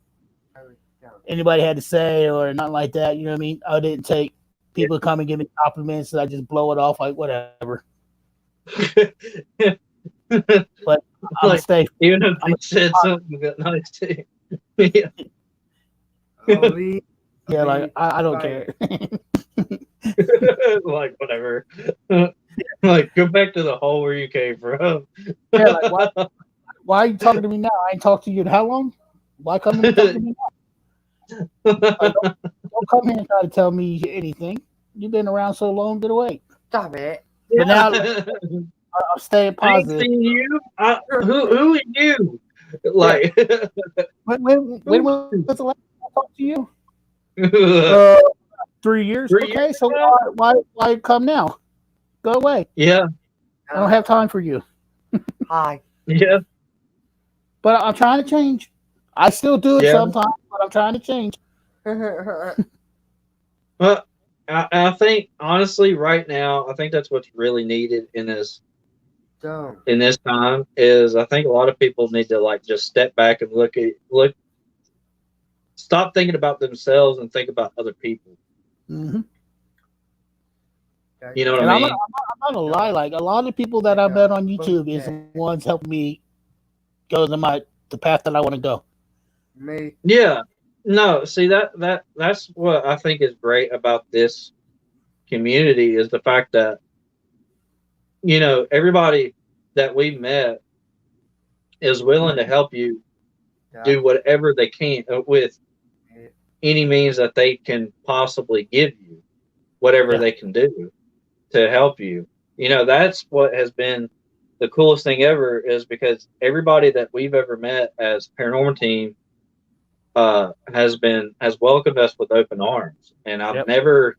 had to say or nothing like that. You know what I mean? I didn't take people come and give me compliments and I just blow it off like whatever. But I'm
Like,
stay.
even if they said something that nice to you. Yeah.
Yeah, like I don't care.
Like whatever. Like go back to the hole where you came from.
Yeah, like why are you talking to me now? I ain't talked to you in how long? Why come and talk to me now? Like, don't come here and try to tell me anything. You've been around so long, get away.
Stop it.
But now I'm staying
I ain't
positive.
seen you. Who are you? Like
When was the last time I talked to you? 3 years.
3
Okay,
years
so
ago?
why come now? Go away.
Yeah,
I don't have time for you.
Hi.
yeah,
But I'm trying to change. I still do it
Yeah.
sometimes, but I'm trying to change.
Well, I think honestly, right now, I think that's what's really needed in this
Don't.
time is I think a lot of people need to like just step back and look, stop thinking about themselves and think about other people.
Mm-hmm.
You know what
And
I
I'm
mean?
not gonna lie. Like a lot of people that I met on YouTube is the ones helping me go to the path that I want to go.
Me.
Yeah. No, see that's what I think is great about this community is the fact that everybody that we met is willing to help you do whatever they can with any means that they can possibly give you, whatever they can do to help you. That's what has been the coolest thing ever is because everybody that we've ever met as paranormal team has welcomed us with open arms. And I've never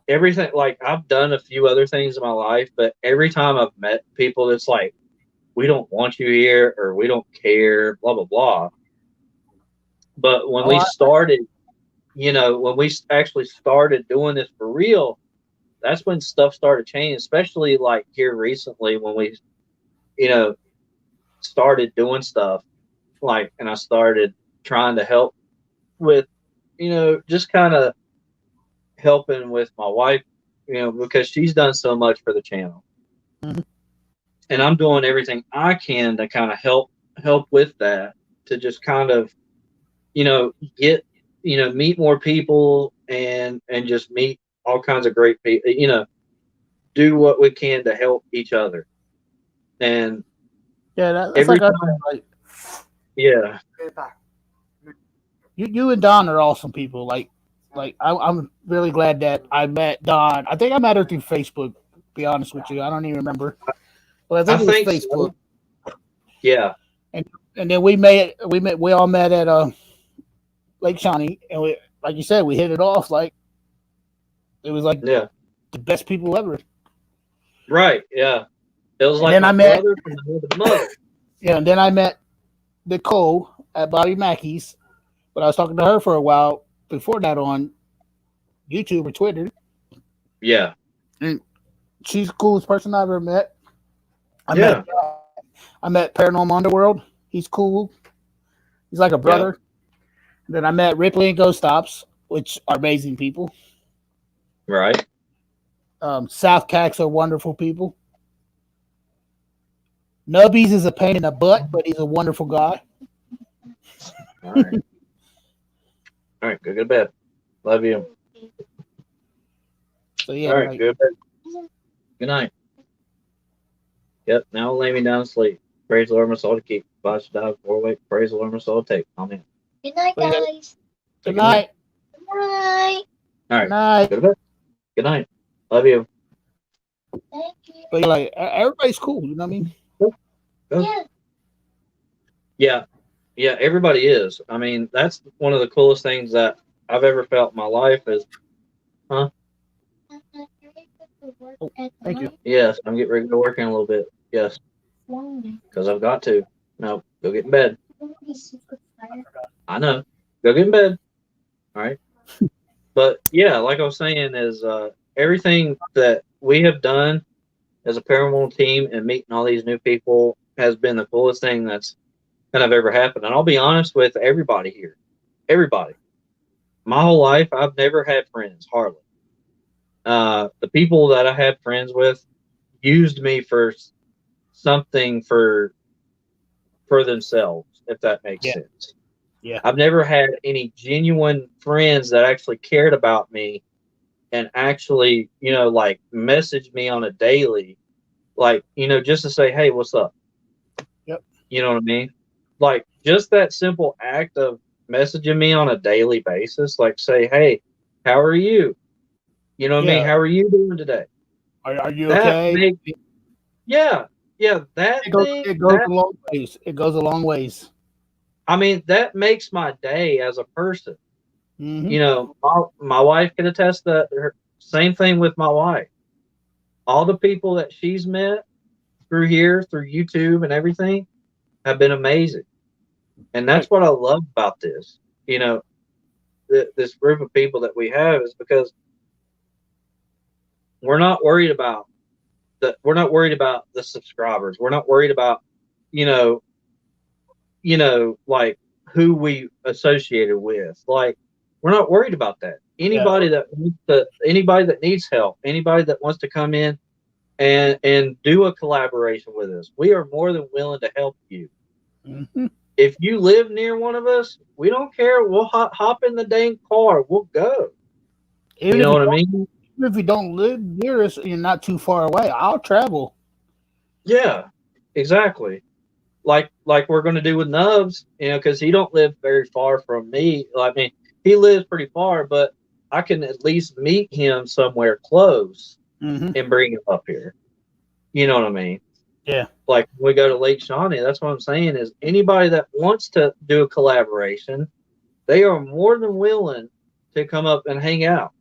everything like I've done a few other things in my life, but every time I've met people, it's like we don't want you here or we don't care, blah blah blah. But when we started, when we actually started doing this for real, that's when stuff started changing. Especially like here recently when we, started doing stuff and I started trying to help with, just kind of helping with my wife, because she's done so much for the channel.
Mm-hmm.
And I'm doing everything I can to kind of help with that, to just kind of, get, meet more people and just meet all kinds of great people, do what we can to help each other. And
that's
every
like
time,
Get back.
you and Don are awesome people. Like I'm really glad that I met Don. I think I met her through Facebook. To be honest with you, I don't even remember. But I think it was Facebook.
So. Yeah.
And then we all met at Lake Shawnee, and we, like you said, we hit it off. Like it was like the best people ever.
Right. Yeah. It was like
my
brother from the mother.
Yeah, and then I met Nicole at Bobby Mackey's, but I was talking to her for a while before that on YouTube or Twitter.
Yeah.
And she's the coolest person I've ever met. I met Paranormal Underworld. He's cool. He's like a brother. Yeah. Then I met Ripley and Ghost Stops, which are amazing people.
Right.
South Cax are wonderful people. Nubbies is a pain in the butt, but he's a wonderful guy.
All right. All right, go to bed. Love you.
So yeah,
All right,
like,
good. Good night. Yep, now I'll lay me down to sleep. Praise the Lord, my soul to keep. If I should die before wake, praise the Lord, my soul to take. Amen.
Good night,
But yeah,
guys.
good night.
Good night.
All
Good
right,
night.
go to bed. Good night. Love you.
Thank you.
But yeah, like everybody's cool. You know what I mean?
Yeah.
Yeah, yeah, everybody is. I mean, that's one of the coolest things that I've ever felt in my life is, huh?
Oh, thank you.
Yes, I'm getting ready to go work in a little bit. Yes, because I've got to. No, go get in bed. I know. Go get in bed. All right. But yeah, like I was saying, is everything that we have done as a paranormal team and meeting all these new people has been the coolest thing that's kind of ever happened. And I'll be honest with everybody here. Everybody. My whole life, I've never had friends, hardly. The people that I had friends with used me for something for themselves, if that makes
Yeah.
sense.
Yeah.
I've never had any genuine friends that actually cared about me and actually, like message me on a daily, like, just to say, hey, what's up?
Yep.
You know what I mean? Like just that simple act of messaging me on a daily basis, like say, hey, how are you? You know what I mean?
Yeah.
How are you doing today?
Are you
That
okay?
yeah, that thing.
It goes a long ways. It goes a long ways.
I mean, that makes my day as a person.
Mm-hmm.
My wife can attest that. Same thing with my wife. All the people that she's met through here, through YouTube and everything, have been amazing. And that's what I love about this. This group of people that we have is because we're not worried about the subscribers. We're not worried about, like who we associated with. Like we're not worried about that. Anybody that needs help, anybody that wants to come in and do a collaboration with us, we are more than willing to help you.
Mm-hmm.
If you live near one of us, we don't care. We'll hop in the dang car. We'll go.
Even
You know what I mean?
Even if you don't live near us, you're not too far away. I'll travel.
Yeah, exactly. Like we're going to do with Nubs, because he don't live very far from me. I mean, he lives pretty far, but I can at least meet him somewhere close and bring him up here. You know what I mean?
Yeah.
Like when we go to Lake Shawnee, that's what I'm saying is anybody that wants to do a collaboration, they are more than willing to come up and hang out.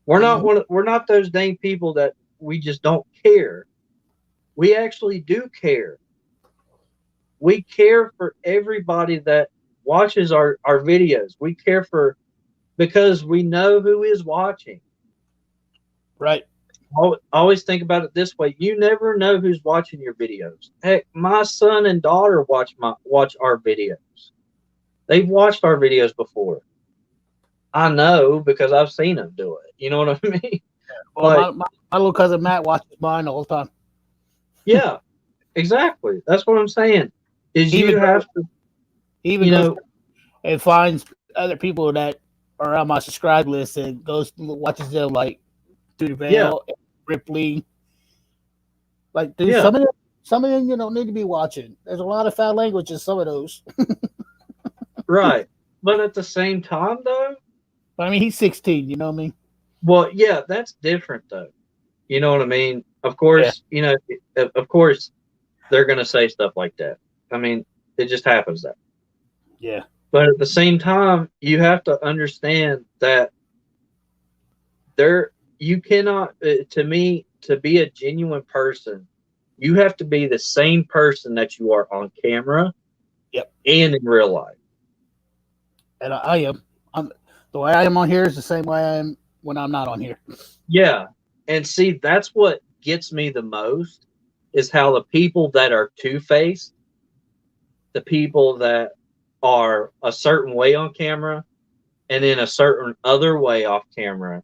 We're not those dang people that we just don't care. We actually do care. We care for everybody that watches our videos. We care because we know who is watching.
Right.
Always think about it this way. You never know who's watching your videos. Heck, my son and daughter watch our videos. They've watched our videos before. I know because I've seen them do it. You know what I mean?
Well, my little cousin Matt watches mine all the time.
Yeah, exactly. That's what I'm saying. You have to,
goes and finds other people that are on my subscribe list and goes watches them like through the veil, Ripley. Like, dude, some of them you don't need to be watching. There's a lot of foul language in some of those.
Right, but at the same time, though.
I mean, he's 16. You know what I mean?
Well, yeah, that's different, though. You know what I mean? Of course, of course, they're gonna say stuff like that. I mean, it just happens that.
Yeah.
But at the same time, you have to understand that you cannot, to me, to be a genuine person, you have to be the same person that you are on camera and in real life.
And I am. The way I am on here is the same way I am when I'm not on here.
Yeah. And see, that's what gets me the most is how the people that are two-faced, the people that are a certain way on camera and then a certain other way off camera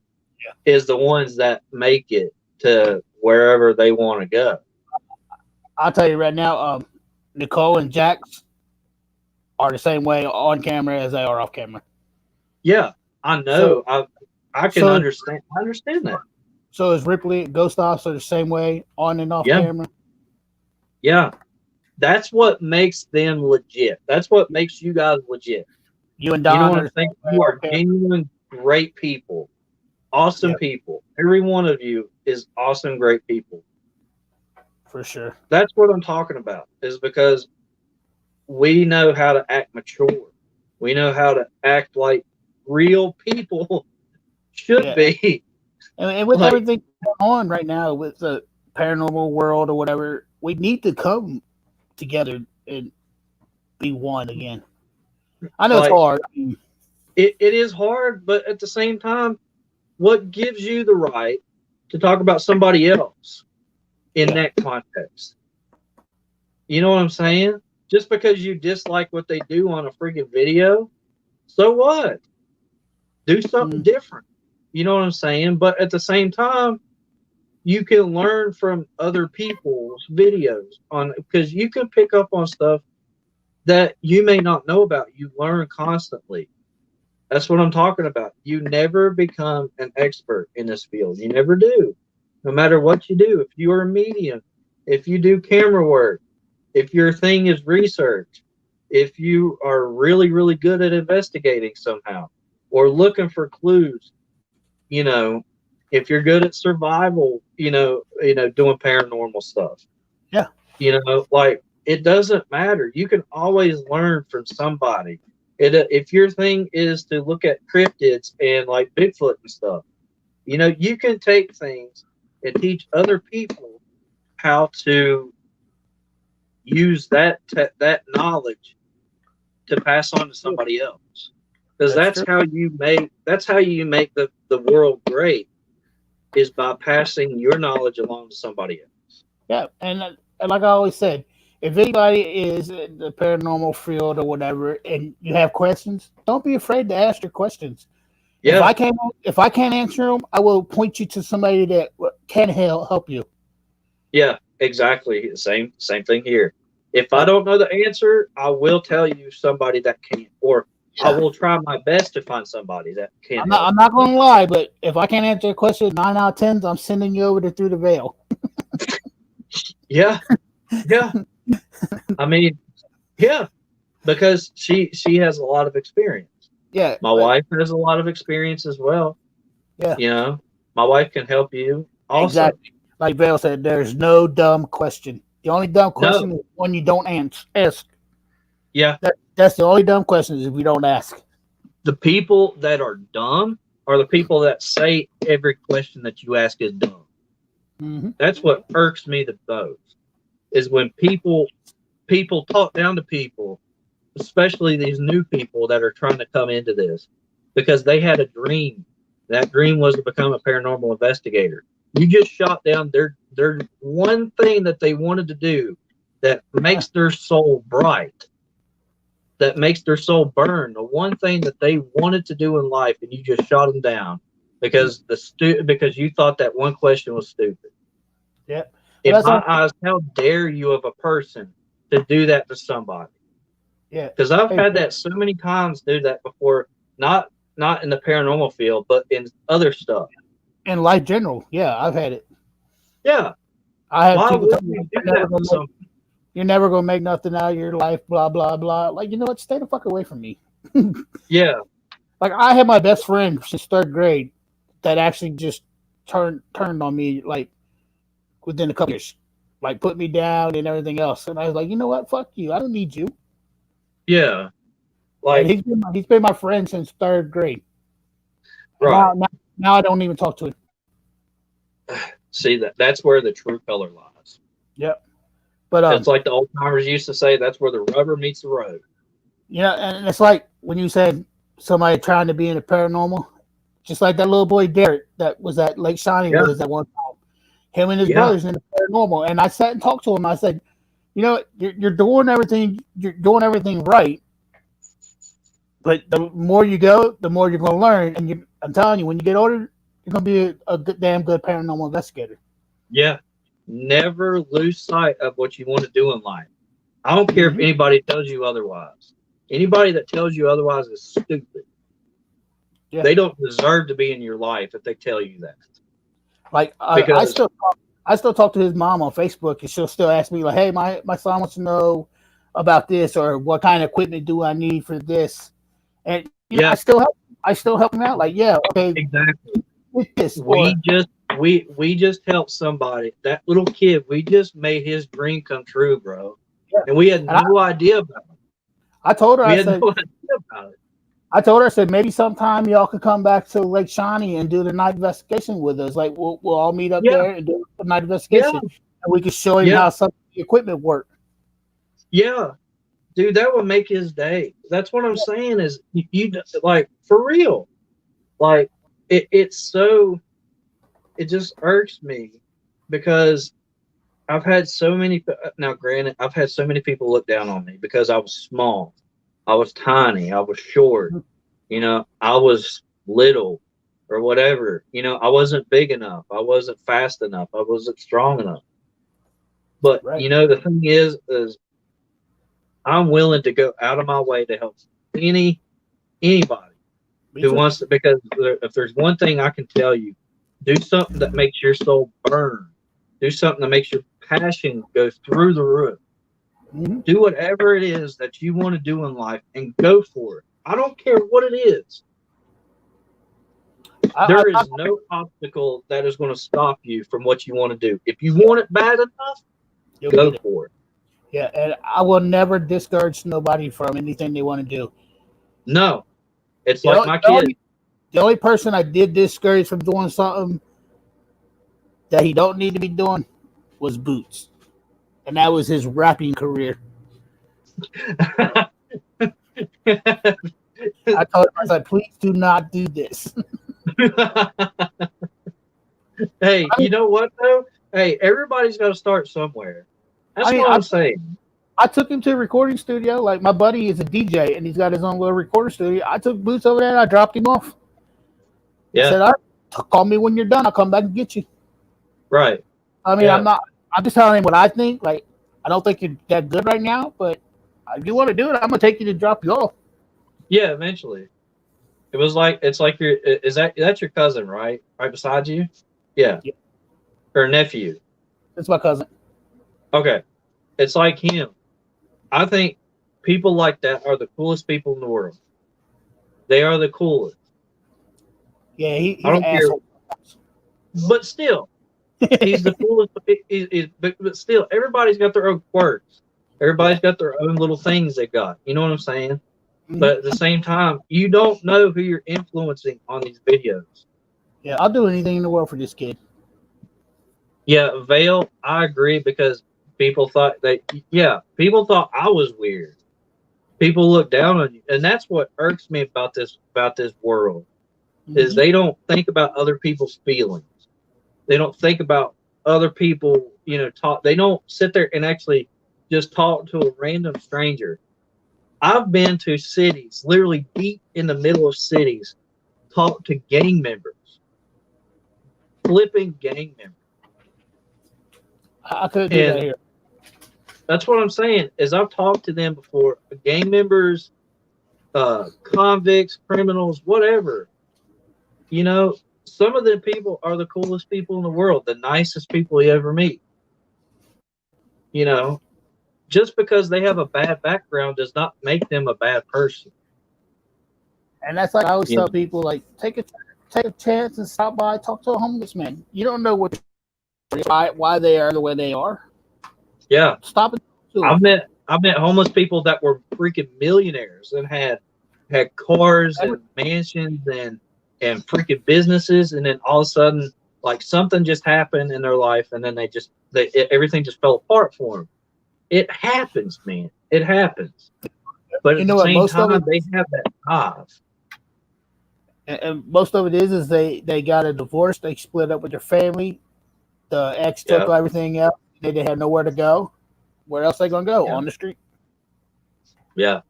is the ones that make it to wherever they want to go.
I'll tell you right now, Nicole and Jax are the same way on camera as they are off camera.
Yeah. I know. I can
so-
understand. I understand that.
So is Ripley Ghost Officer the same way on and off
Yeah.
camera?
Yeah. That's what makes them legit. That's what makes you guys legit.
You and
You know
Don
what
are
I'm saying? You are genuine, great people. Awesome
Yeah.
people. Every one of you is awesome, great people.
for sure.
That's what I'm talking about, is because we know how to act mature. We know how to act like real people should
Yeah.
be.
And with
Like-
everything going on right now with the paranormal world or whatever, we need to come together and be one again. I know it's
Like-
hard.
It is hard, but at the same time, what gives you the right to talk about somebody else in
Yeah.
that context? You know what I'm saying? Just because you dislike what they do on a freaking video, so what? Do something different. You know what I'm saying? But at the same time, you can learn from other people's videos on, because you can pick up on stuff that you may not know about. You learn constantly. That's what I'm talking about. You never become an expert in this field. You never do. No matter what you do. If you are a medium, if you do camera work, if your thing is research, if you are really, really good at investigating somehow or looking for clues, you know, if you're good at survival, you know, doing paranormal stuff.
Yeah.
You know, like, it doesn't matter. You can always learn from somebody. If your thing is to look at cryptids and like Bigfoot and stuff, you know, you can take things and teach other people how to use that knowledge to pass on to somebody else. Because that's how you make the world great, is by passing your knowledge along to somebody else.
Yeah, and like I always said, if anybody is in the paranormal field or whatever, and you have questions, don't be afraid to ask your questions.
Yeah.
If I can't answer them, I will point you to somebody that can help you.
Yeah, exactly. Same thing here. If I don't know the answer, I will tell you somebody that can, or I will try my best to find somebody that can.
I'm not going to lie, but if I can't answer a question 9 out of 10, I'm sending you over to Through the Veil.
Yeah. I mean, yeah, because she has a lot of experience.
Yeah.
My wife has a lot of experience as well.
Yeah.
You know, my wife can help you also.
Exactly. Like Vale said, there's no dumb question. The only dumb question is one you don't ask.
Yeah.
That's the only dumb question is if you don't ask.
The people that are dumb are the people that say every question that you ask is dumb.
Mm-hmm.
That's what irks me the most, is when people talk down to people, especially these new people that are trying to come into this, because they had a dream. That dream was to become a paranormal investigator. You just shot down their one thing that they wanted to do that makes their soul bright, that makes their soul burn. The one thing that they wanted to do in life, and you just shot them down because because you thought that one question was stupid.
Yep.
In my eyes, how dare you of a person to do that to somebody?
Yeah.
Because I've had that so many times do that before, not in the paranormal field, but in other stuff.
In life general, yeah, I've had it.
Yeah.
I have
Why
people
would
tell me,
you do that to somebody?
you're never gonna make nothing out of your life, blah blah blah. Like, you know what? Stay the fuck away from me.
Yeah.
Like, I had my best friend since 3rd grade that actually just turned on me like within a couple years, like put me down and everything else. And I was like, you know what? Fuck you. I don't need you.
Yeah. Like,
and he's been my friend since 3rd grade.
right.
Now I don't even talk to him.
See, that's where the true color lies.
Yep. But
it's like the old timers used to say, that's where the rubber meets the road.
Yeah, and it's like when you said somebody trying to be in the paranormal, just like that little boy Derek that was at Lake Shining with us at one time. Him and his brothers in the paranormal, and I sat and talked to him. I said, you know, you're doing everything right, but the more you go, the more you're going to learn. And I'm telling you, when you get older, you're going to be a damn good paranormal investigator.
Yeah. Never lose sight of what you want to do in life. I don't care if anybody tells you otherwise. Anybody that tells you otherwise is stupid.
Yeah.
They don't deserve to be in your life if they tell you that.
Like I still talk to his mom on Facebook, and she'll still ask me like, "Hey, my son wants to know about this, or what kind of equipment do I need for this?" And you know,
Yeah.
I still help him out. Like, yeah, okay,
Exactly.
with this,
We just helped somebody. That little kid, we just made his dream come true, bro.
Yeah.
And we had no idea about it.
I told her,
We
I
had
said,
no idea about it.
I said, maybe sometime y'all could come back to Lake Shawnee and do the night investigation with us. Like, we'll all meet up
Yeah.
there and do the night investigation,
Yeah.
and we can show him
Yeah.
how some of the equipment work.
Yeah. Dude, that would make his day. That's what I'm saying is you like for real. Like it just irks me because I've had so many now granted I've had so many people look down on me because I was small. I was tiny, I was short. You know, I was little or whatever. You know, I wasn't big enough. I wasn't fast enough. I wasn't strong enough. But
Right.
you know, the thing is I'm willing to go out of my way to help anybody
Me
who
too.
wants to, because if there's one thing I can tell you, do something that makes your soul burn. Do something that makes your passion go through the roof.
Mhm.
Do whatever it is that you want to do in life and go for it. I don't care what it is. There is no obstacle that is going to stop you from what you want to do. If you want it bad enough,
You'll
go
get it.
for it.
Yeah, and I will never discourage nobody from anything they want to do.
No, it's
The
like
only-
my
the
kid.
only- The only person I did discourage from doing something that he don't need to be doing was Boots, and that was his rapping career. I told him, I said, please do not do this.
Hey, you know what though? Hey, everybody's got to start somewhere. That's what I'm saying.
I took him to a recording studio. Like, my buddy is a DJ, and he's got his own little recording studio. I took Boots over there, and I dropped him off.
Yeah.
I said, all right, call me when you're done. I'll come back and get you.
Right.
I mean,
Yeah.
I'm just telling him what I think. Like, I don't think you're that good right now, but if you want to do it, I'm going to take you to drop you off.
Yeah, eventually. It's like that's your cousin, right? Right beside you? Yeah.
Yeah.
Or nephew.
That's my cousin.
Okay. It's like him. I think people like that are the coolest people in the world. They are the coolest.
Yeah, he's
I don't
an
care.
asshole.
But still, he's the coolest. But still, everybody's got their own quirks. Everybody's got their own little things they got. You know what I'm saying?
Mhm.
But at the same time, you don't know who you're influencing on these videos.
Yeah, I'll do anything in the world for this kid.
Yeah, Vale, I agree because people thought I was weird. People look down on you, and that's what irks me about this world is they don't think about other people's feelings. They don't think about other people, talk. They don't sit there and actually just talk to a random stranger. I've been to cities, literally deep in the middle of cities, talk to gang members, flipping gang members.
I couldn't do that here.
That's what I'm saying. Is I've talked to them before, gang members, convicts, criminals, whatever. Some of them people are the coolest people in the world, the nicest people you ever meet. Just because they have a bad background does not make them a bad person.
And that's like I always tell people, like, take a chance and stop by, talk to a homeless man. You don't know why they are the way they are.
Yeah.
Stop it.
I've met homeless people that were freaking millionaires and had cars and mansions and freaking businesses, and then all of a sudden, like, something just happened in their life, and then everything just fell apart for them. It happens, man. It happens. But at the same time, they have that drive.
And most of it is they got a divorce. They split up with their family. The ex took everything else. They had nowhere to go. Where else are they going to go? On the street.
Yeah.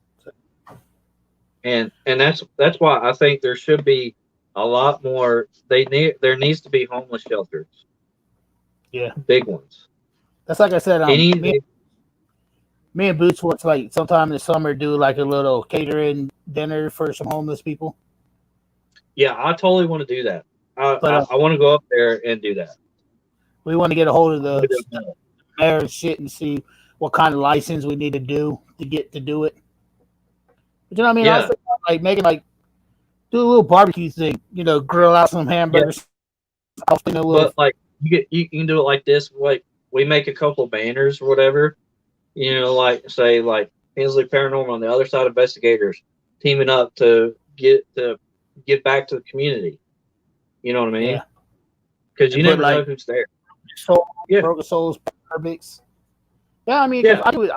And that's why I think there should be a lot more. There needs to be homeless shelters.
Yeah.
Big ones.
That's like I said. Me and Boots want to, like, sometime in the summer do like a little catering dinner for some homeless people.
Yeah, I totally want to do that.
But
I want to go up there and do that.
we want to get a hold of the mayor and shit and see what kind of license we need to do to get to do it. But you know what I mean? I was
Yeah.
thinking, like making like do a little barbecue thing. You know, grill out some hamburgers. I'll spin a little.
But like you can do it like this. Like we make a couple of banners or whatever. You know, like say like Hensley Paranormal on the other side investigators teaming up to give back to the community. You know what I mean?
Yeah.
Because you
And put,
never know
like,
who's there.
So
Yeah.
Broken Souls Perfects. Yeah, I mean,
Yeah.
I would,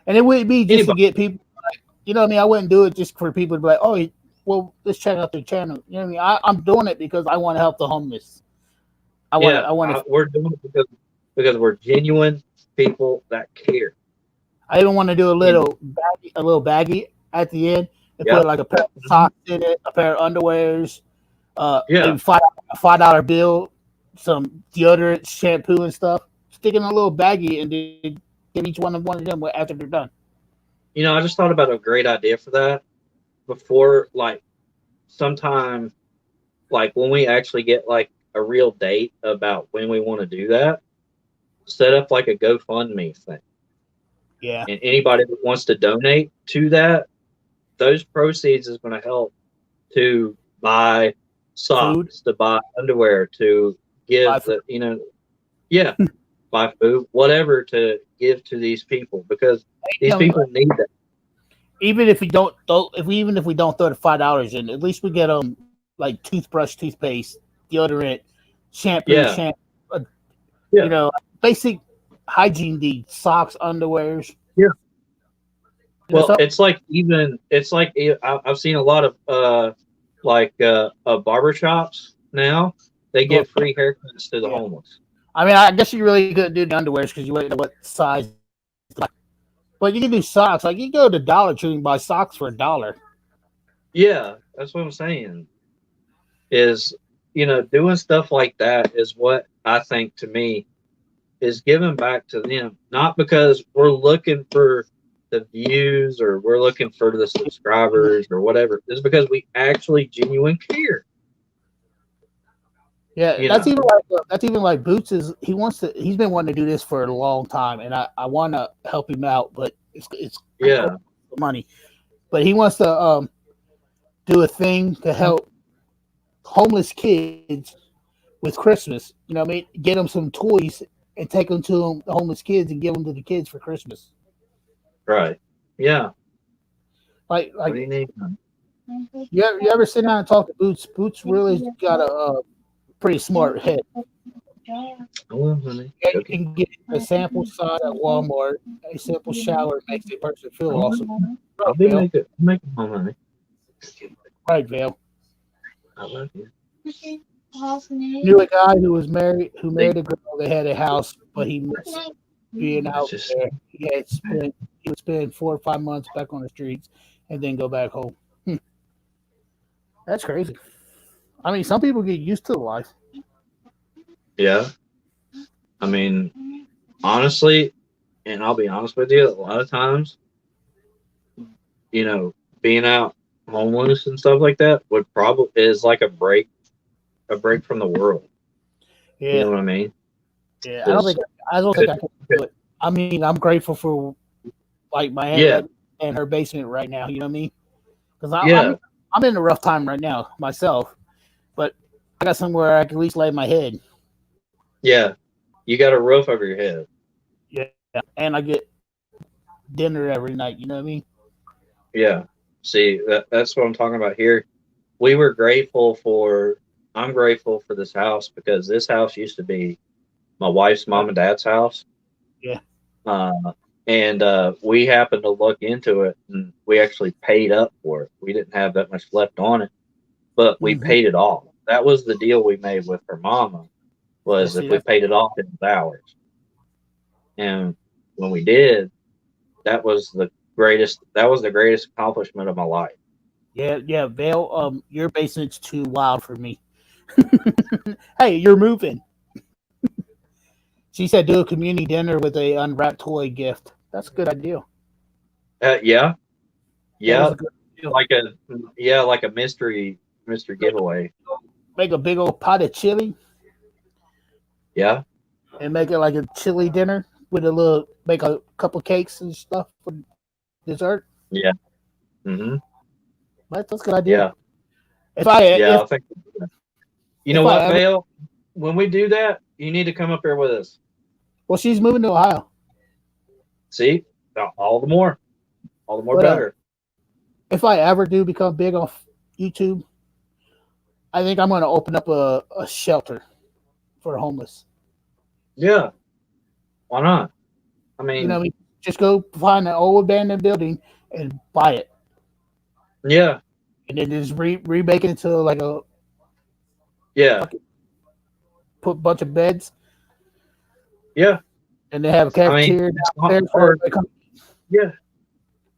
and it wouldn't be just to get people. Like, you know what I mean? I wouldn't do it just for people to be like, oh, well, let's check out their channel. You know what I mean? I'm doing it because I want to help the homeless. I want to.
We're doing it because we're genuine people that care.
I even want to do a little baggie at the end and put like a pair of socks in it, a pair of underwears, maybe $5 bill, some deodorant, shampoo, and stuff. Stick in a little baggie and then give each one of them after they're done.
You know, I just thought about a great idea for that before, like, sometime, like, when we actually get, like, a real date about when we want to do that, set up, like, a GoFundMe thing.
Yeah.
And anybody that wants to donate to that, those proceeds is going to help to buy socks,
Food.
to buy underwear, to give buy food, whatever to give to these people because these people need that.
Even if we don't throw the $5 in, at least we get like toothbrush, toothpaste, deodorant, shampoo, you know, basic hygiene needs, socks, underwears.
Yeah. Well, it's like I've seen a lot of barbershops now. They give free haircuts to the homeless.
I mean, I guess you really couldn't do the underwears because you wouldn't know what size. But you can do socks. Like you go to Dollar Tree and buy socks for $1.
Yeah, that's what I'm saying. Is doing stuff like that is what I think to me is giving back to them, not because we're looking for the views or we're looking for the subscribers or whatever. It's because we actually genuinely care.
Yeah, that's even like Boots is he's been wanting to do this for a long time, and I want to help him out, but it's money. But he wants to do a thing to help homeless kids with Christmas. You know what I mean? Get them some toys and take them to the homeless kids and give them to the kids for Christmas.
Right. Yeah.
Like
what do you need?
You ever sit down and talk to Boots? Boots really got a pretty smart head.
Oh, honey.
You can get a sample size at Walmart. A simple shower makes a person feel awesome.
I'll be making home, honey.
Right, Vale.
I love you.
Knew a guy who married a girl. They had a house, but he missed being out there. He would spend 4 or 5 months back on the streets and then go back home. That's crazy. I mean, some people get used to the life.
Yeah. I mean, honestly, and I'll be honest with you, a lot of times, being out homeless and stuff like that is like a break from the world.
Yeah.
You know what I mean?
Yeah. I don't think I can do it. I mean, I'm grateful for like my aunt and her basement right now. You know what I mean? Because I'm in a rough time right now myself, but I got somewhere I can at least lay my head.
Yeah, you got a roof over your head.
Yeah, and I get dinner every night. You know what I mean?
Yeah. See, that's what I'm talking about here. I'm grateful for this house because this house used to be my wife's mom and dad's house.
Yeah.
And we happened to look into it and we actually paid up for it. We didn't have that much left on it, but we paid it off. That was the deal we made with her mama, was if we paid it off, it was ours. And when we did, that was the greatest accomplishment of my life.
Yeah, Vale, your basement's too wild for me. Hey, you're moving. She said do a community dinner with a unwrapped toy gift. That's a good idea.
Yeah. Like a mystery Mr. Giveaway.
Make a big old pot of chili
Yeah.
and make it like a chili dinner with make a couple cakes and stuff for dessert.
Yeah. Mm-hmm.
That's a good idea.
Yeah.
If
I think. You
if
know
I
what,
ever-
Vale? When we do that, you need to come up here with us.
well, she's moving to Ohio.
See, all the more
But,
better.
If I ever do become big on YouTube, I think I'm going to open up a shelter for the homeless.
Yeah. Why not? I mean,
You know, just go find an old abandoned building and buy it,
yeah,
and then just remake it into like
yeah,
put a bunch of beds,
yeah.
and they have a cafeteria
it's not
downstairs for
hard.
everybody to come.
Yeah.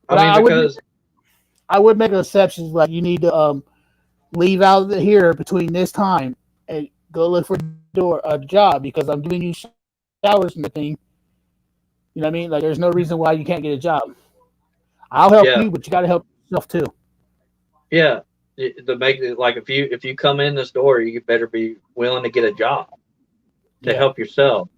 But
I mean, because
I would make exceptions, like you need to leave out of here between this time and go look for a job because I'm giving you showers and the thing. You know what I mean? Like, there's no reason why you can't get a job. I'll help you, but you got to help yourself too.
yeah, to make it like if you come in this door, you better be willing to get a job to help yourself.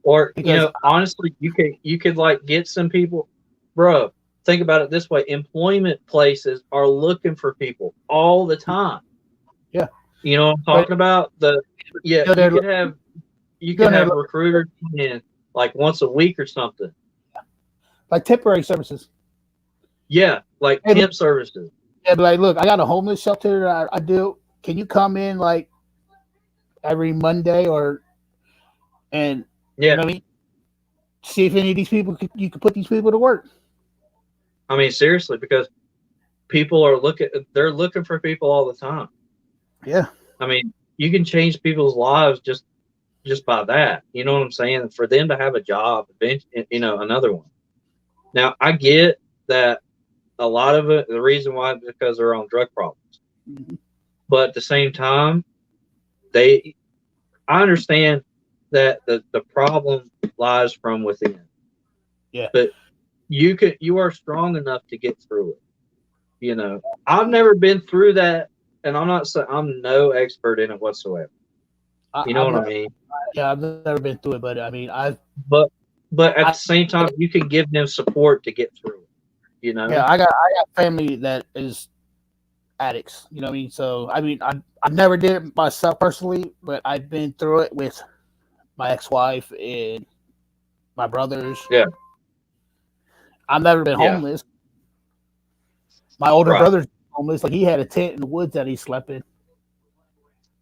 Or
Because,
honestly, you could like get some people, bro. Think about it this way: employment places are looking for people all the time.
Yeah,
you know what I'm talking about. You can have recruiters in like once a week or something.
like temporary services.
Yeah, like temp services.
Yeah, but like, look, I got a homeless shelter that I do. Can you come in like every Monday and you know what I mean? See if any of these people you can put these people to work.
I mean, seriously, because people are they're looking for people all the time.
Yeah.
I mean, you can change people's lives just by that. You know what I'm saying? For them to have a job, another one. Now, I get that a lot of it, the reason why is because they're on drug problems.
Mm-hmm.
But at the same time, I understand that the problem lies from within.
Yeah.
But you are strong enough to get through it. I've never been through that, and I'm no expert in it whatsoever. You know what I mean?
Yeah, I've never been through it, but I mean,
But at the same time, you can give them support to get through it.
Yeah, I got family that is addicts. You know what I mean? So I mean, I never did it myself personally, but I've been through it with my ex-wife and my brothers.
Yeah.
I've never been homeless. My older brother's homeless. Like, he had a tent in the woods that he slept in.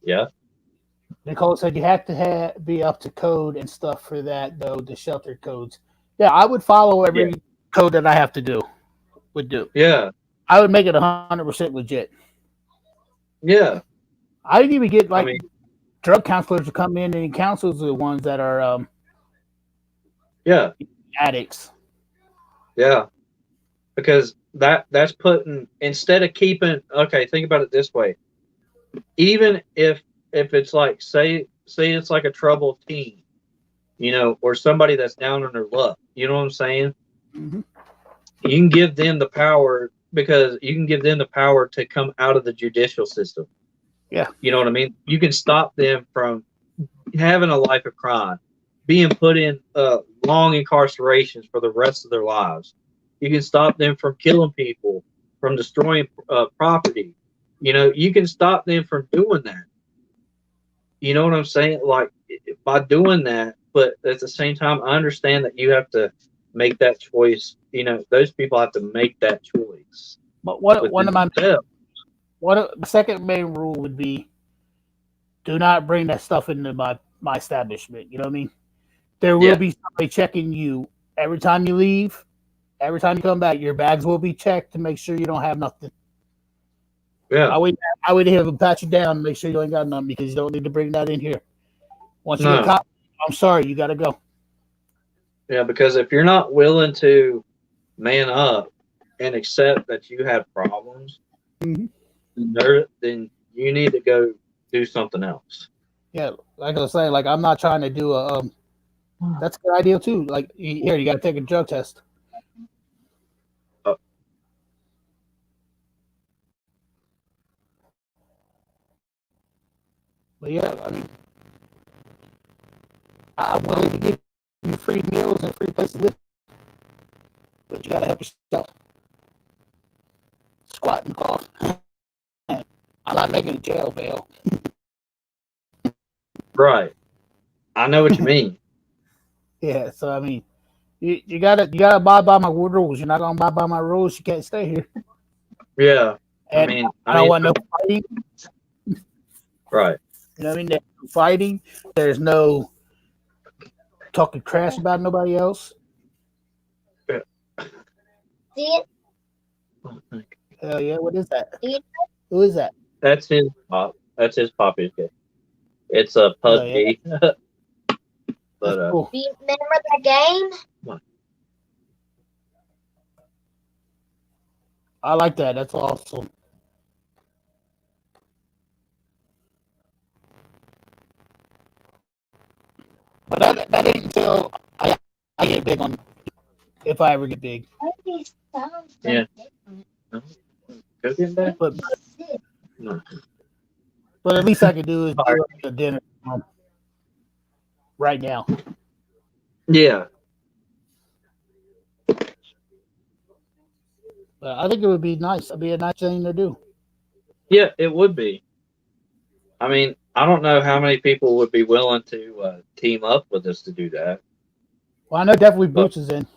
Yeah.
Nicole said you have to be up to code and stuff for that, though, the shelter codes. Yeah, I would follow every code that I have to do. Would do.
Yeah.
I would make it 100% legit.
Yeah.
I didn't even get drug counselors to come in and counsel the ones that are addicts.
Yeah. Because that's putting, instead of keeping, think about it this way. Even if it's like, say it's like a troubled teen, or somebody that's down on their luck, you know what I'm saying?
Mm-hmm.
You can give them the power, because you can give them the power to come out of the judicial system.
Yeah.
You know what I mean? You can stop them from having a life of crime, being put in long incarcerations for the rest of their lives. You can stop them from killing people, from destroying property. You can stop them from doing that. You know what I'm saying? Like, by doing that, but at the same time, I understand that you have to make that choice. Those people have to make that choice.
But the second main rule would be, do not bring that stuff into my establishment. You know what I mean? There will be somebody checking you every time you leave, every time you come back. Your bags will be checked to make sure you don't have nothing.
Yeah,
I would have them pat you down and make sure you ain't got nothing, because you don't need to bring that in here. Once you get caught, I'm sorry, you got to go.
Yeah, because if you're not willing to man up and accept that you have problems, then you need to go do something else.
Yeah, like I was saying, like, I'm not trying to do a. That's a good idea too. Like, here, you got to take a drug test. But yeah, I mean, I'm willing to give you free meals and free place to live, but you gotta help yourself. Squat and cough. I'm not making a jail bail.
Right. I know what you mean.
Yeah, so I mean, you gotta abide by my rules. You're not gonna abide by my rules, you can't stay here.
Yeah.
And I don't want no fighting.
Right.
You know what I mean? There's no fighting. There's no talking trash about nobody else.
See it?
Hell yeah! What is that?
Yeah.
Who is that?
That's his pop. That's his poppy's kid. It's a pudgy.
Yeah.
But
That's cool.
Do you remember that game?
I like that. That's awesome. But that ain't until I get big on. If I ever get big.
These sounds
Yeah.
different.
Cooking that?
But
Sit.
No.
at least I can do is do a dinner right now.
Yeah.
But I think it would be nice. It'd be a nice thing to do.
Yeah, it would be. I mean, I don't know how many people would be willing to team up with us to do that.
Well, I know definitely Boots is in.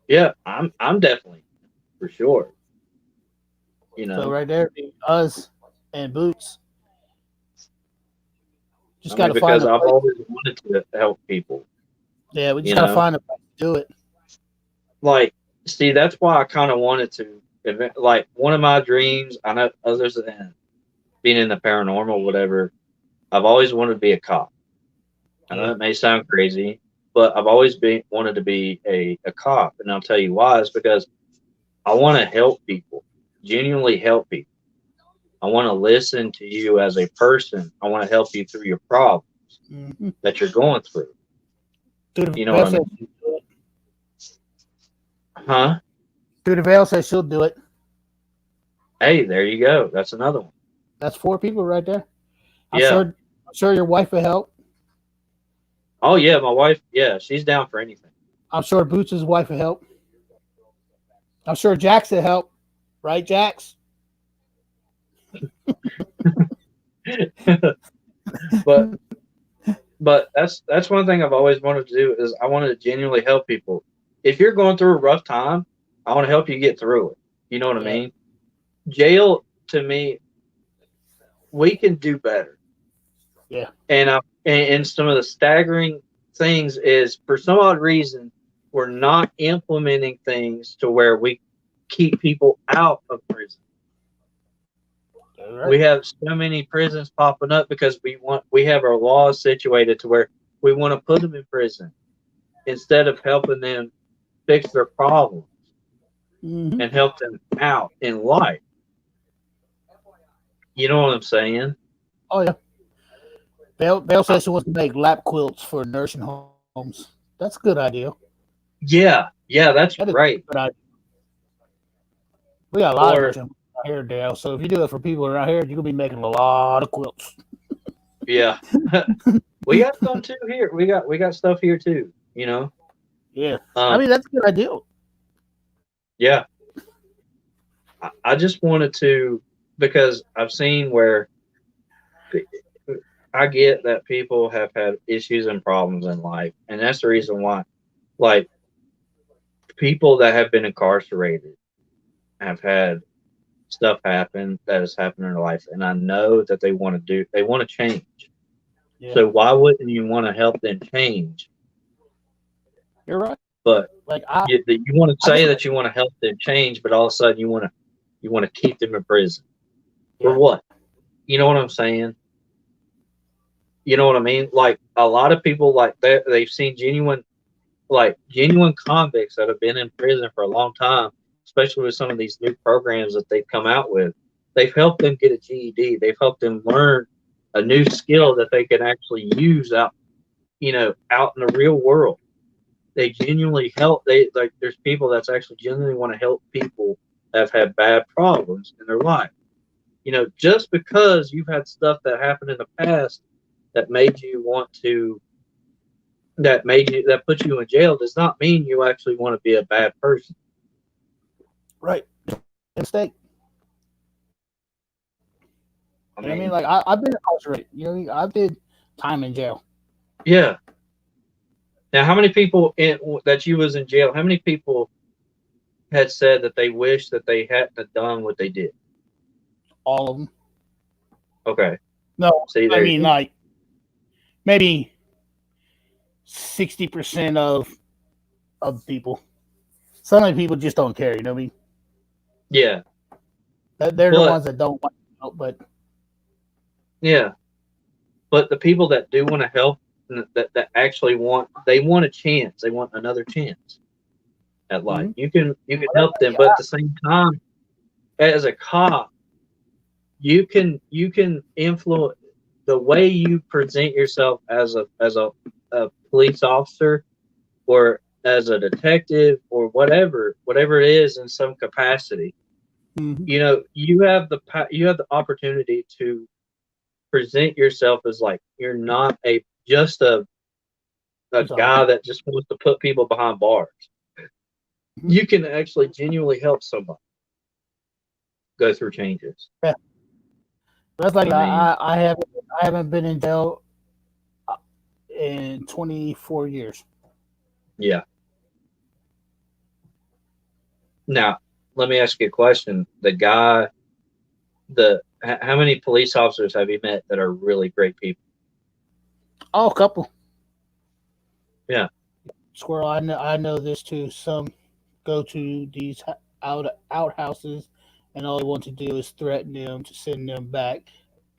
Yeah, I'm definitely for sure. You know,
So right there, us and Boots. Just
I mean,
gotta find
because
a
I've
place.
always wanted to help people.
Yeah, we just
you
gotta
know.
find a place to do it.
Like, see, that's why I kind of wanted to. Like, one of my dreams, I know others than being in the paranormal, whatever. I've always wanted to be a cop. I know it may sound crazy, but I've always wanted to be a cop, and I'll tell you why. Is because I want to help people, genuinely help people. I want to listen to you as a person. I want to help you through your problems
Mm-hmm.
that you're going through.
Through
You know what I mean? Huh?
Through the Veil says she'll do it.
Hey, there you go. That's another one.
That's 4 people right there.
Yeah.
I'm sure your wife will help.
Oh yeah, my wife. Yeah, she's down for anything.
I'm sure Boots' wife will help. I'm sure Jax will help. Right, Jax?
but that's one thing I've always wanted to do is I wanted to genuinely help people. If you're going through a rough time, I want to help you get through it. You know what I mean? Jail, to me, we can do better.
Yeah.
And some of the staggering things is, for some odd reason, we're not implementing things to where we keep people out of prison.
Right.
We have so many prisons popping up because we have our laws situated to where we want to put them in prison instead of helping them fix their problems
Mm-hmm.
and help them out in life. You know what I'm saying?
Oh, yeah. Belle says she wants to make lap quilts for nursing homes. That's a good idea.
Yeah, that's
That is
right.
a good idea. We got a lot of
Or-
nursing homes out here, Dale. So if you do it for people around here, you're going to be making a lot of quilts.
Yeah. We got some too here. We got stuff here too, you know?
Yeah. I mean, that's a good idea.
Yeah. I just wanted to, because I've seen where I get that people have had issues and problems in life. And that's the reason why, like, people that have been incarcerated have had stuff happen that has happened in their life. And I know that they want to change.
Yeah.
So why wouldn't you want to help them change?
You're right.
But
Like
you want to say that you want to help them change, but all of a sudden you want to keep them in prison for what? You know what I'm saying? You know what I mean? Like, a lot of people, like, they've seen genuine convicts that have been in prison for a long time, especially with some of these new programs that they've come out with. They've helped them get a GED. They've helped them learn a new skill that they can actually use out in the real world. They genuinely help. There's people that's actually genuinely want to help people that have had bad problems in their life. You know, just because you've had stuff that happened in the past that made you want to, that put you in jail, does not mean you actually want to be a bad person.
Right. Mistake.
I
You know what I
mean,
mean, like I've been incarcerated. You know, I did time in jail.
yeah. Now, how many people that you was in jail? How many people had said that they wish that they hadn't have done what they did?
All of them.
Okay.
No,
See,
I
there
mean like maybe 60% of people. Some of the people just don't care. You know what I mean?
yeah,
They're the
But-
ones that don't want to help, but
yeah. But the people that do want to help, that actually want a chance. They want another chance at life. You can help them, but at the same time, as a cop, you can influence the way you present yourself as a police officer or as a detective or whatever it is in some capacity. You know, you have the opportunity to present yourself as like you're not just a guy that just wants to put people behind bars. You can actually genuinely help somebody go through changes.
Yeah. That's like
I mean-
I haven't been in jail in 24 years.
Yeah. Now, let me ask you a question. How many police officers have you met that are really great people?
Oh, a couple.
Yeah.
Squirrel, I know this too. Some go to these outhouses, and all they want to do is threaten them to send them back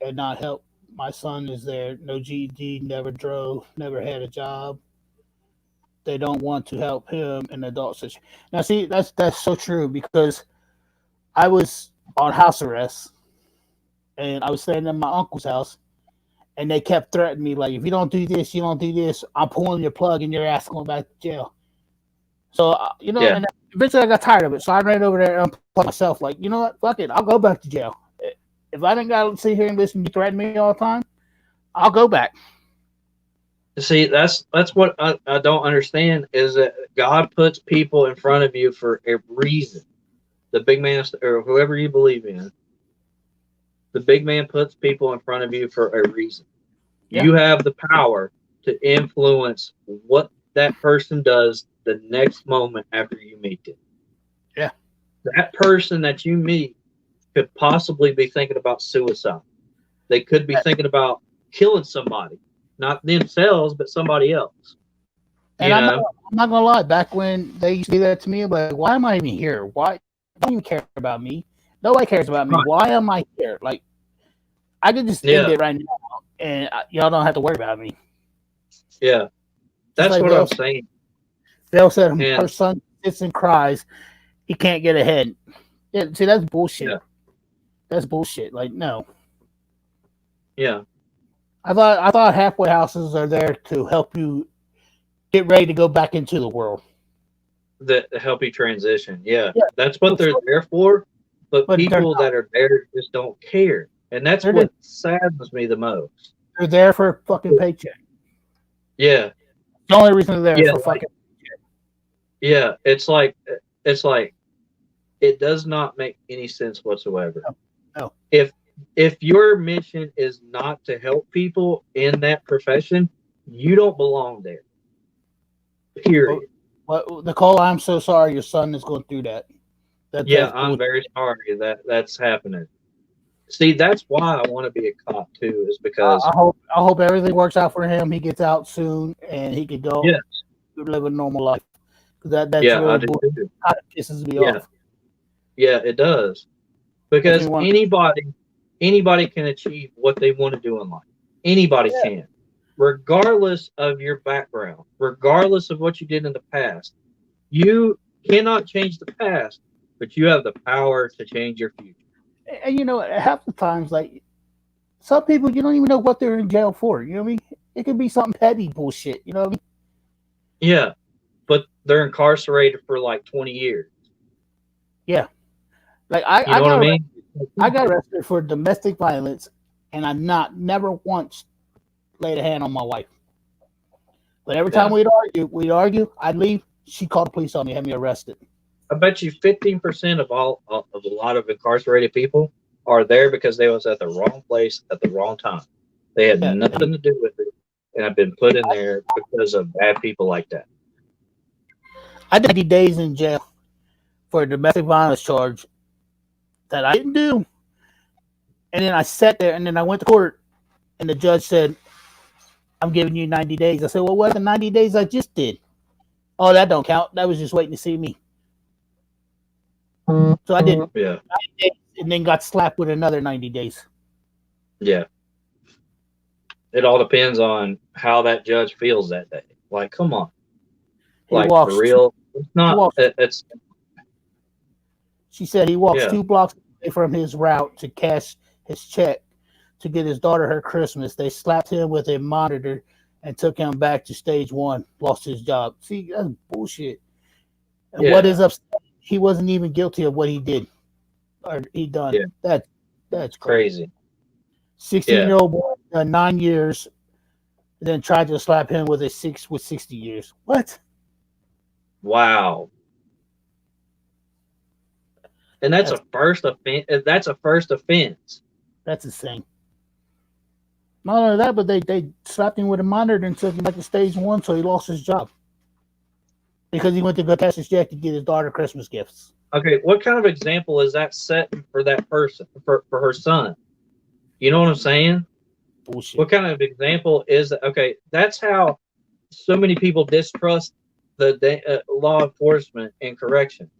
and not help. My son is there, no GED, never drove, never had a job. They don't want to help him in adult situation. Now, see, that's so true because I was on house arrest, and I was staying in my uncle's house, and they kept threatening me like, if you don't do this, I'm pulling your plug and your ass going back to jail. So and eventually I got tired of it. So I ran over there and unplugged myself. Like, you know what? Fuck it. I'll go back to jail. If I didn't got to sit here and listen to you threaten me all the time, I'll go back.
See, that's what I don't understand is that God puts people in front of you for a reason. The big man or whoever you believe in, the big man puts people in front of you for a reason. Yeah. You have the power to influence what that person does the next moment after you meet them.
Yeah.
That person that you meet could possibly be thinking about suicide. They could be thinking about killing somebody. Not themselves, but somebody else.
And I'm not gonna lie. Back when they used to do that to me, I'm like, why am I even here? Why don't even care about me? Nobody cares about me. Right. Why am I here? Like, I could just end it right now, and y'all don't have to worry about me.
Yeah, that's like what I'm saying.
Bill said her son sits and cries. He can't get ahead. Yeah, see, that's bullshit. Yeah. That's bullshit. Like, no.
Yeah.
I thought halfway houses are there to help you get ready to go back into the world.
That help you transition. Yeah. That's what they're there for. But people that are there just don't care. And that's what saddens me the most.
They're there for a fucking paycheck.
Yeah.
The only reason they're there for fucking paycheck.
Yeah. It's like it does not make any sense whatsoever.
No.
If your mission is not to help people in that profession, you don't belong there. Period.
Well, Nicole, I'm so sorry your son is going through that.
I'm very sorry that's happening. See, that's why I want to be a cop too, is because
I hope everything works out for him. He gets out soon and he can go live a normal life. That's really
I do too.
Kind of pisses me off.
Yeah, it does. Because anybody can achieve what they want to do in life. Anybody can. Regardless of your background, regardless of what you did in the past. You cannot change the past, but you have the power to change your future.
And half the times, like, some people, you don't even know what they're in jail for. You know what I mean? It could be something petty bullshit. You know what I mean?
Yeah, but they're incarcerated for like 20 years.
Yeah. Like,
I mean?
I got arrested for domestic violence, and I never once laid a hand on my wife. But every time we'd argue, I'd leave. She called the police on me, had me arrested.
I bet you 15% of a lot of incarcerated people are there because they was at the wrong place at the wrong time. They had nothing to do with it, and have been put in there because of bad people like that.
I did 90 days in jail for a domestic violence charge that I didn't do. And then I sat there, and then I went to court, and the judge said, I'm giving you 90 days. I said, well, what the 90 days I just did? Oh, that don't count. That was just waiting to see me. So I did 90 days and then got slapped with another 90 days.
Yeah. It all depends on how that judge feels that day. Like, come on. Like, for real. It's not. It's.
She said he walks 2 blocks away from his route to cash his check to get his daughter her Christmas. They slapped him with a monitor and took him back to stage 1. Lost his job. See, that's bullshit. And what is upset? He wasn't even guilty of what he did or he done. Yeah. That's crazy. 16-year-old boy done 9 years, then tried to slap him with 60 years. What?
Wow. And that's a first offense. That's a first offense.
That's insane. Not only that, but they slapped him with a monitor and took him back to stage 1, so he lost his job. Because he went to go cash his check to get his daughter Christmas gifts.
Okay, what kind of example is that setting for that person, for her son? You know what I'm saying?
Bullshit.
What kind of example is that? Okay, that's how so many people distrust the law enforcement and corrections.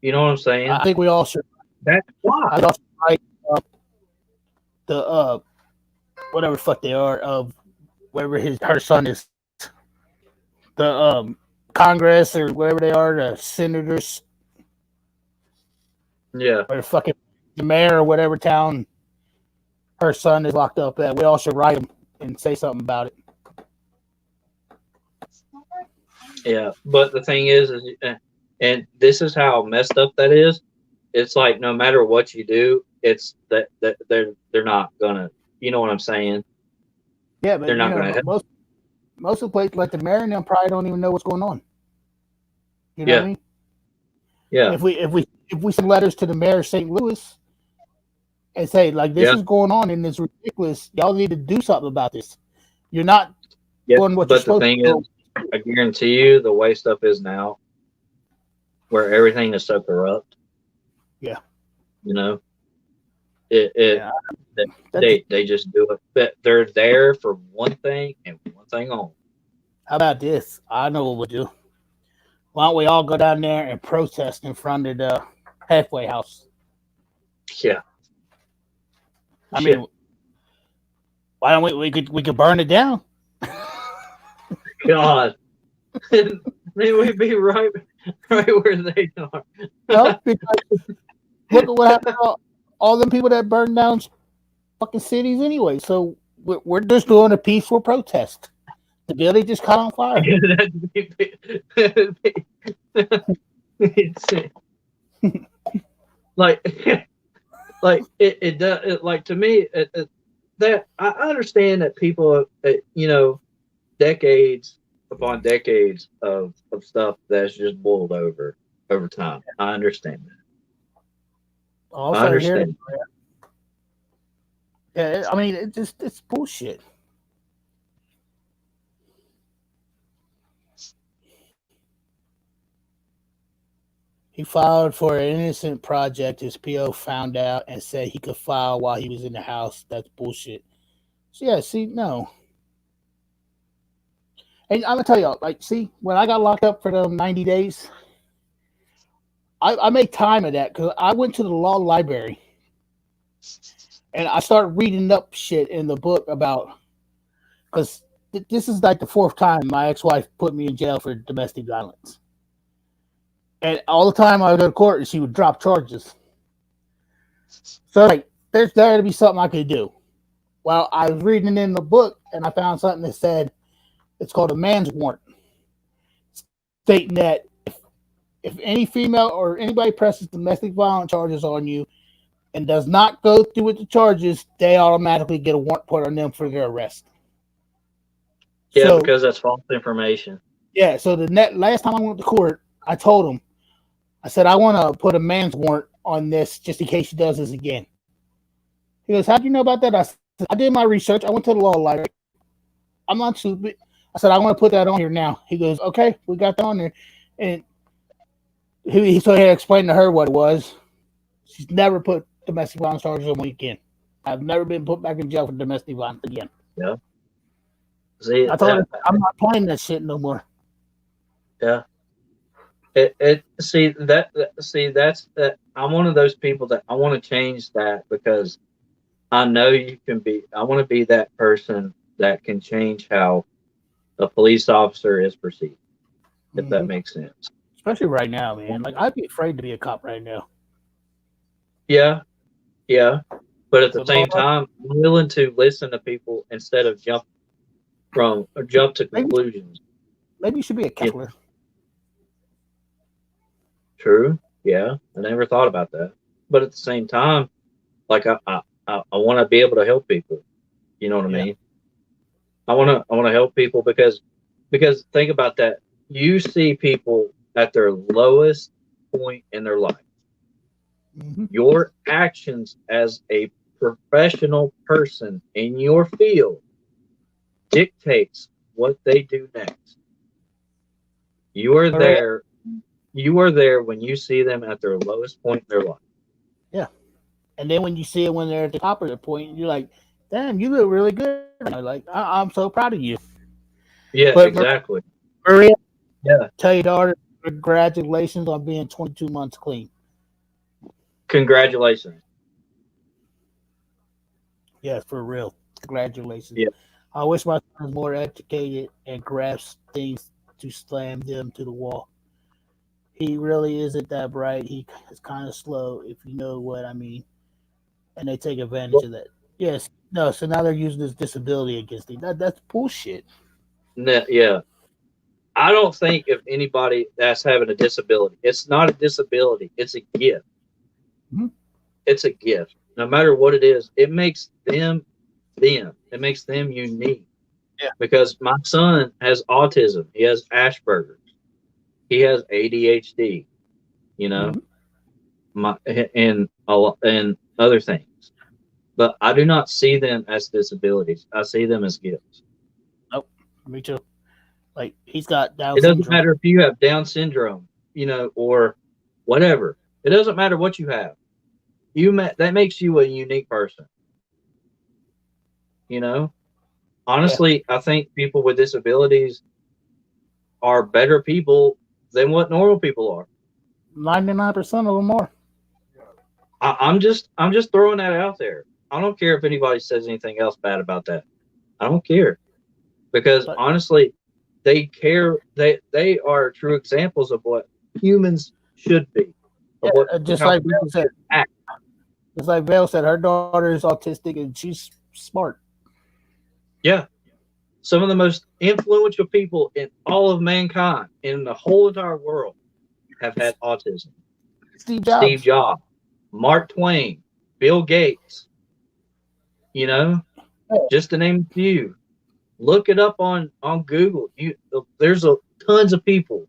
You know what I'm saying?
I think we all should.
That's why.
I also like the whatever the fuck they are of wherever her son is. The Congress or whatever they are, the senators.
Yeah.
Or the mayor or whatever town her son is locked up at. We all should write him and say something about it.
Yeah, but the thing is and this is how messed up that is. It's like no matter what you do, it's that they're not gonna. You know what I'm saying?
Yeah, but
they're not gonna help.
Most of the places, like the mayor and them, probably don't even know what's going on. You know what I mean?
Yeah.
If we send letters to the mayor of St. Louis and say, like, this is going on and it's ridiculous, y'all need to do something about this. You're not doing what you're supposed to do. But the thing is,
I guarantee you, the way stuff is now, where everything is so corrupt.
Yeah.
You know, they just do it. But they're there for one thing and one thing only.
How about this? I know what we'll do. Why don't we all go down there and protest in front of the halfway house?
Yeah.
I mean, why don't we could burn it down?
God. Then we'd be right where they are.
No, because look at what happened to all them people that burned down fucking cities anyway. So we're just doing a peaceful protest. The building just caught on fire.
like it does. Like to me, that I understand that people, decades upon decades of stuff that's just boiled over time. I understand that.
Also,
I understand.
Yeah, I mean, it's bullshit. He filed for an innocent project. His PO found out and said he could file while he was in the house. That's bullshit. So yeah, see, no. And I'm gonna tell y'all, like, see, when I got locked up for them 90 days, I made time of that because I went to the law library and I started reading up shit in the book about, because this is like the 4th time my ex-wife put me in jail for domestic violence. And all the time I would go to court and she would drop charges. So like, there's there to be something I could do. Well, I was reading in the book and I found something that said it's called a man's warrant, stating that if any female or anybody presses domestic violence charges on you, and does not go through with the charges, they automatically get a warrant put on them for their arrest.
Yeah,
So,
because that's false information.
yeah, so last time I went to court, I told him, I said, I want to put a man's warrant on this just in case he does this again. He goes, how do you know about that? I said, I did my research. I went to the law library. I'm not stupid. I said, I want to put that on here now. He goes, okay, we got that on there. And he so he had explained to her what it was. She's never put domestic violence charges on me again. I've never been put back in jail for domestic violence again.
Yeah. See,
I told her, I'm not playing that shit no more.
Yeah. See, that's I'm one of those people that I want to change that, because I know you can be. I want to be that person that can change how a police officer is perceived, if that makes sense.
Especially right now, man. Like, I'd be afraid to be a cop right now.
Yeah. But at the same time, I'm willing to listen to people instead of jump to conclusions.
Maybe you should be a counselor.
True. Yeah. I never thought about that. But at the same time, like I want to be able to help people. You know what I mean? I want to help people because think about that. You see people at their lowest point in their life. Your actions as a professional person in your field dictates what they do next. You are there when you see them at their lowest point in their life.
Yeah. And then when you see it when they're at the top of their point, you're like, damn, you look really good. Like, I'm so proud of you.
Yeah,
but
exactly.
Maria,
yeah.
Tell your daughter, congratulations on being 22 months clean.
Congratulations.
Yeah, for real. Congratulations.
Yeah.
I wish my son was more educated and grasped things to slam them to the wall. He really isn't that bright. He is kind of slow, if you know what I mean. And they take advantage of that. Yes. No, so now they're using this disability against him. That's bullshit.
Yeah. I don't think if anybody that's having a disability, it's not a disability, it's a gift. It's a gift. No matter what it is, it makes them. It makes them unique.
Yeah.
Because my son has autism. He has Asperger's. He has ADHD. You know, and other things. But I do not see them as disabilities. I see them as gifts.
Nope. Me too. Like, he's got Down
syndrome. It doesn't matter if you have Down syndrome, or whatever. It doesn't matter what you have. That makes you a unique person. Honestly, I think people with disabilities are better people than what normal people are.
99% of them are.
I'm just throwing that out there. I don't care if anybody says anything else bad about that. I don't care, because honestly, they care. They are true examples of what humans should be.
Just like Vale said. Just like Vale said, her daughter is autistic and she's smart.
Yeah. Some of the most influential people in all of mankind, in the whole entire world, have had autism.
Steve Jobs,
Mark Twain, Bill Gates. Just to name a few. Look it up on Google. There's tons of people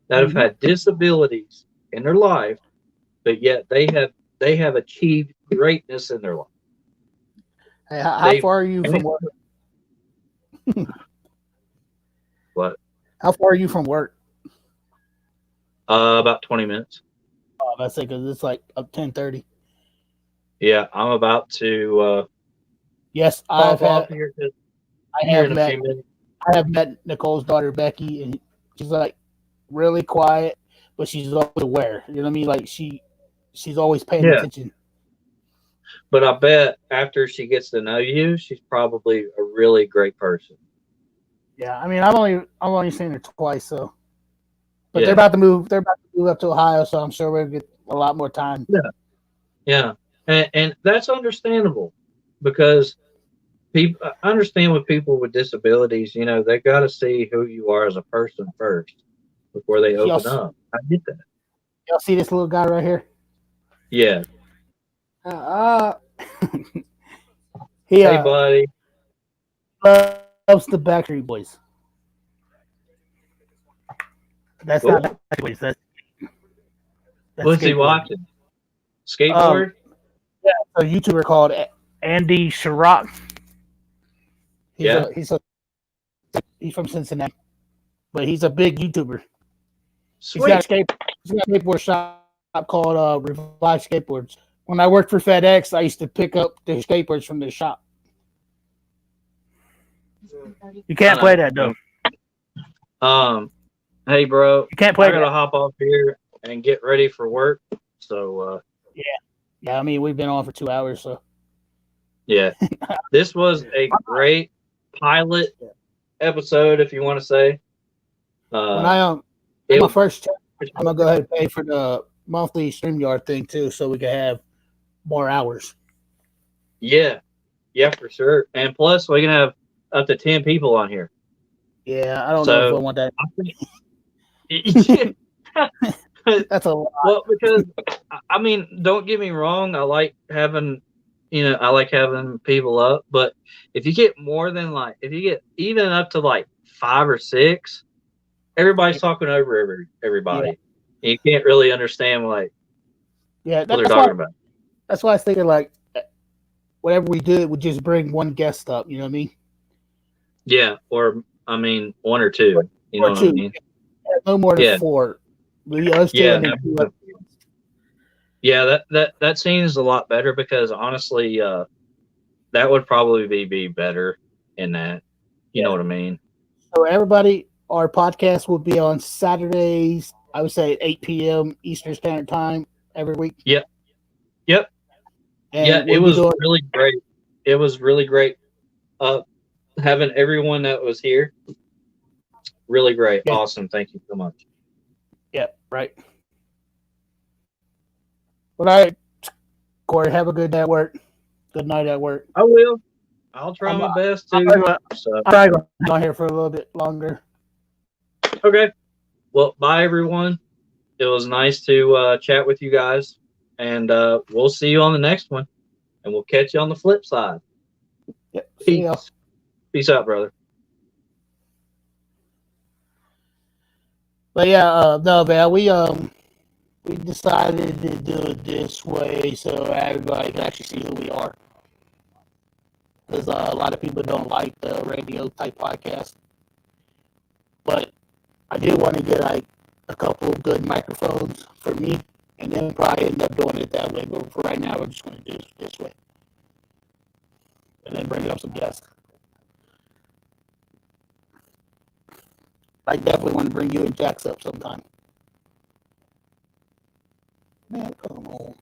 that have had disabilities in their life, but yet they have achieved greatness in their life.
Hey, how far are you from work?
What?
How far are you from work?
About 20 minutes.
Oh, that's it, because it's like up 10:30.
Yeah, I'm about to.
Yes, I have met Nicole's daughter Becky, and she's like really quiet, but she's always aware. You know what I mean? Like she's always paying attention.
But I bet after she gets to know you, she's probably a really great person.
Yeah, I mean, I've only seen her twice, so. But they're about to move. They're about to move up to Ohio, so I'm sure we'll get a lot more time.
Yeah, and that's understandable, because I understand with people with disabilities. They got to see who you are as a person first before they open up. I get that.
Y'all see this little guy right here?
Yeah.
He
Hey, buddy.
loves the Backstreet Boys. That's
Cool.
not Backstreet Boys. That's
What's he
skateboarding.
watching? Skateboard?
A YouTuber called Andy Sharrock. He's from Cincinnati, but he's a big YouTuber.
Sweet.
He's got a skateboard shop called Revive Skateboards. When I worked for FedEx, I used to pick up the skateboards from the shop. You can't play that though.
Hey, bro.
You can't play
I gotta
that.
hop off here and get ready for work. So,
Yeah, I mean we've been on for 2 hours, so
yeah, this was a great pilot episode, if you want to say.
when I
it-
my first check, I'm gonna go ahead and pay for the monthly StreamYard thing too, so we can have more hours.
yeah, for sure. And plus, we can have up to 10 people on here.
Yeah, I don't know if I want that.
Yeah.
That's a lot.
Well, because I mean, don't get me wrong. I like having people up, but if you get more than if you get even up to 5 or 6, everybody's talking over everybody. Yeah. You can't really understand what they're talking about.
That's why I was thinking whatever we do, we just bring one guest up. You know what I mean?
Yeah, or I mean 1 or 2. You know what I mean?
No more than 4.
Yeah, that seems a lot better because honestly, that would probably be better in that. You know what I mean?
So everybody, our podcast will be on Saturdays. I would say at 8 p.m. Eastern Standard Time every week.
Yep.
And
it was really great. It was really great having everyone that was here. Really great. Yeah. Awesome. Thank you so much.
Yeah, right. All right, Corey, have a good day at work. Good night at work.
I will. I'll try my best to.
I'm going to go on here for a little bit longer.
Okay. Well, bye, everyone. It was nice to chat with you guys. And we'll see you on the next one. And we'll catch you on the flip side.
Yep.
Peace out, brother.
But yeah, no, man, we decided to do it this way so everybody can actually see who we are. Because a lot of people don't like the radio type podcast. But I do want to get a couple of good microphones for me, and then probably end up doing it that way. But for right now, we're just going to do it this way, and then bring up some guests. I definitely want to bring you and Jax up sometime. Man, come on.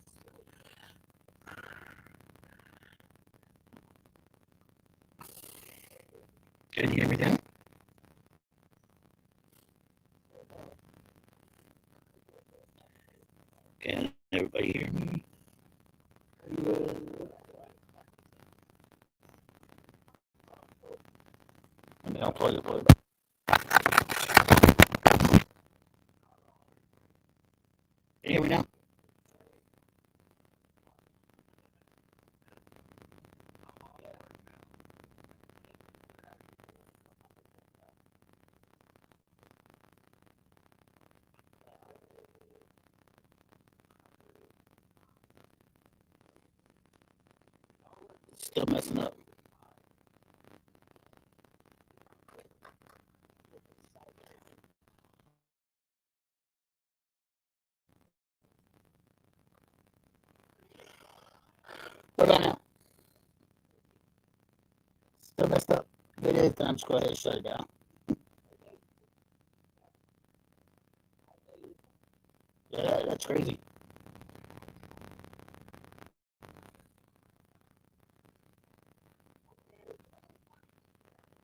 Can you hear me now? Can everybody hear me? And then I'll plug it back. Can you hear me now? Still messing up. What about now? Still messed up. If it is, then I'm just go ahead and shut it down. Yeah, that's crazy.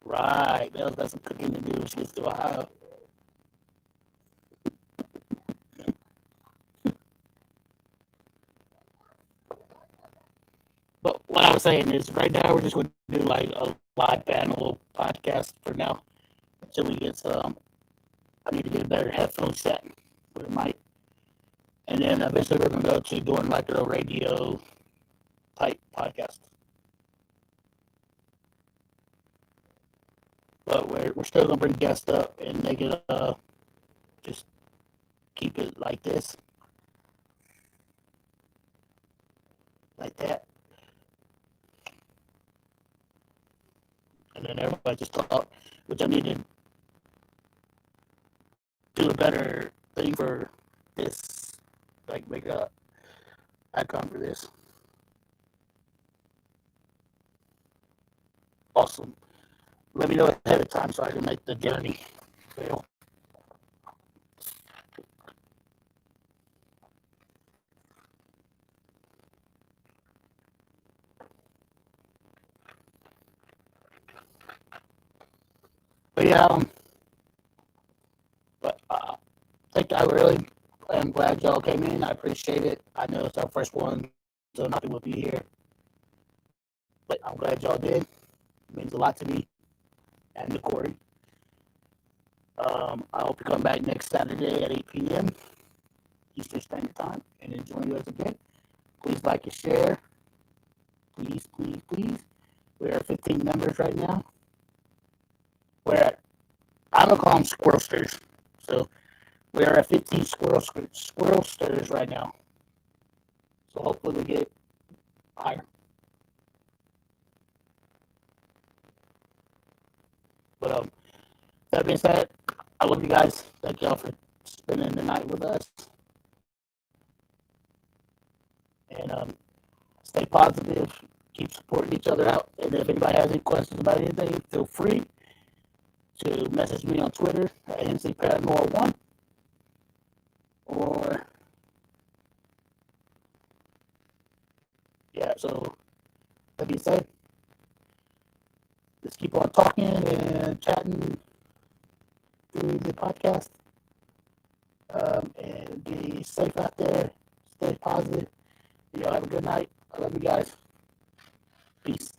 Right. Bell's got some cooking to do when she gets to Ohio. But what I was saying is, right now we're just going to do a live panel podcast for now, until we get some. I need to get a better headphone set with a mic, and then eventually we're going to go to doing a radio type podcast. But we're still gonna bring guests up and make it just keep it like this, like that, and then everybody just talk, which I need to do a better thing for this, like make a icon for this. Awesome. Let me know ahead of time so I can make the journey fail. But yeah, but I think I really am glad y'all came in. I appreciate it. I know it's our first one, so not people will be here. But I'm glad y'all did. It means a lot to me and to Corey. I hope you come back next Saturday at 8 p.m. Eastern Standard Time and join us again. Please like and share. Please, please, please. We're at 15 members right now. I'm going to call them squirrelsters. So we are at 15 squirrelsters right now. So hopefully we get higher. But that being said, I love you guys. Thank y'all for spending the night with us. And stay positive. Keep supporting each other out. And if anybody has any questions about anything, feel free to message me on Twitter at NCParanormal1. Or, yeah, so that being said, let's keep on talking and chatting through the podcast. And be safe out there. Stay positive. Y'all have a good night. I love you guys. Peace.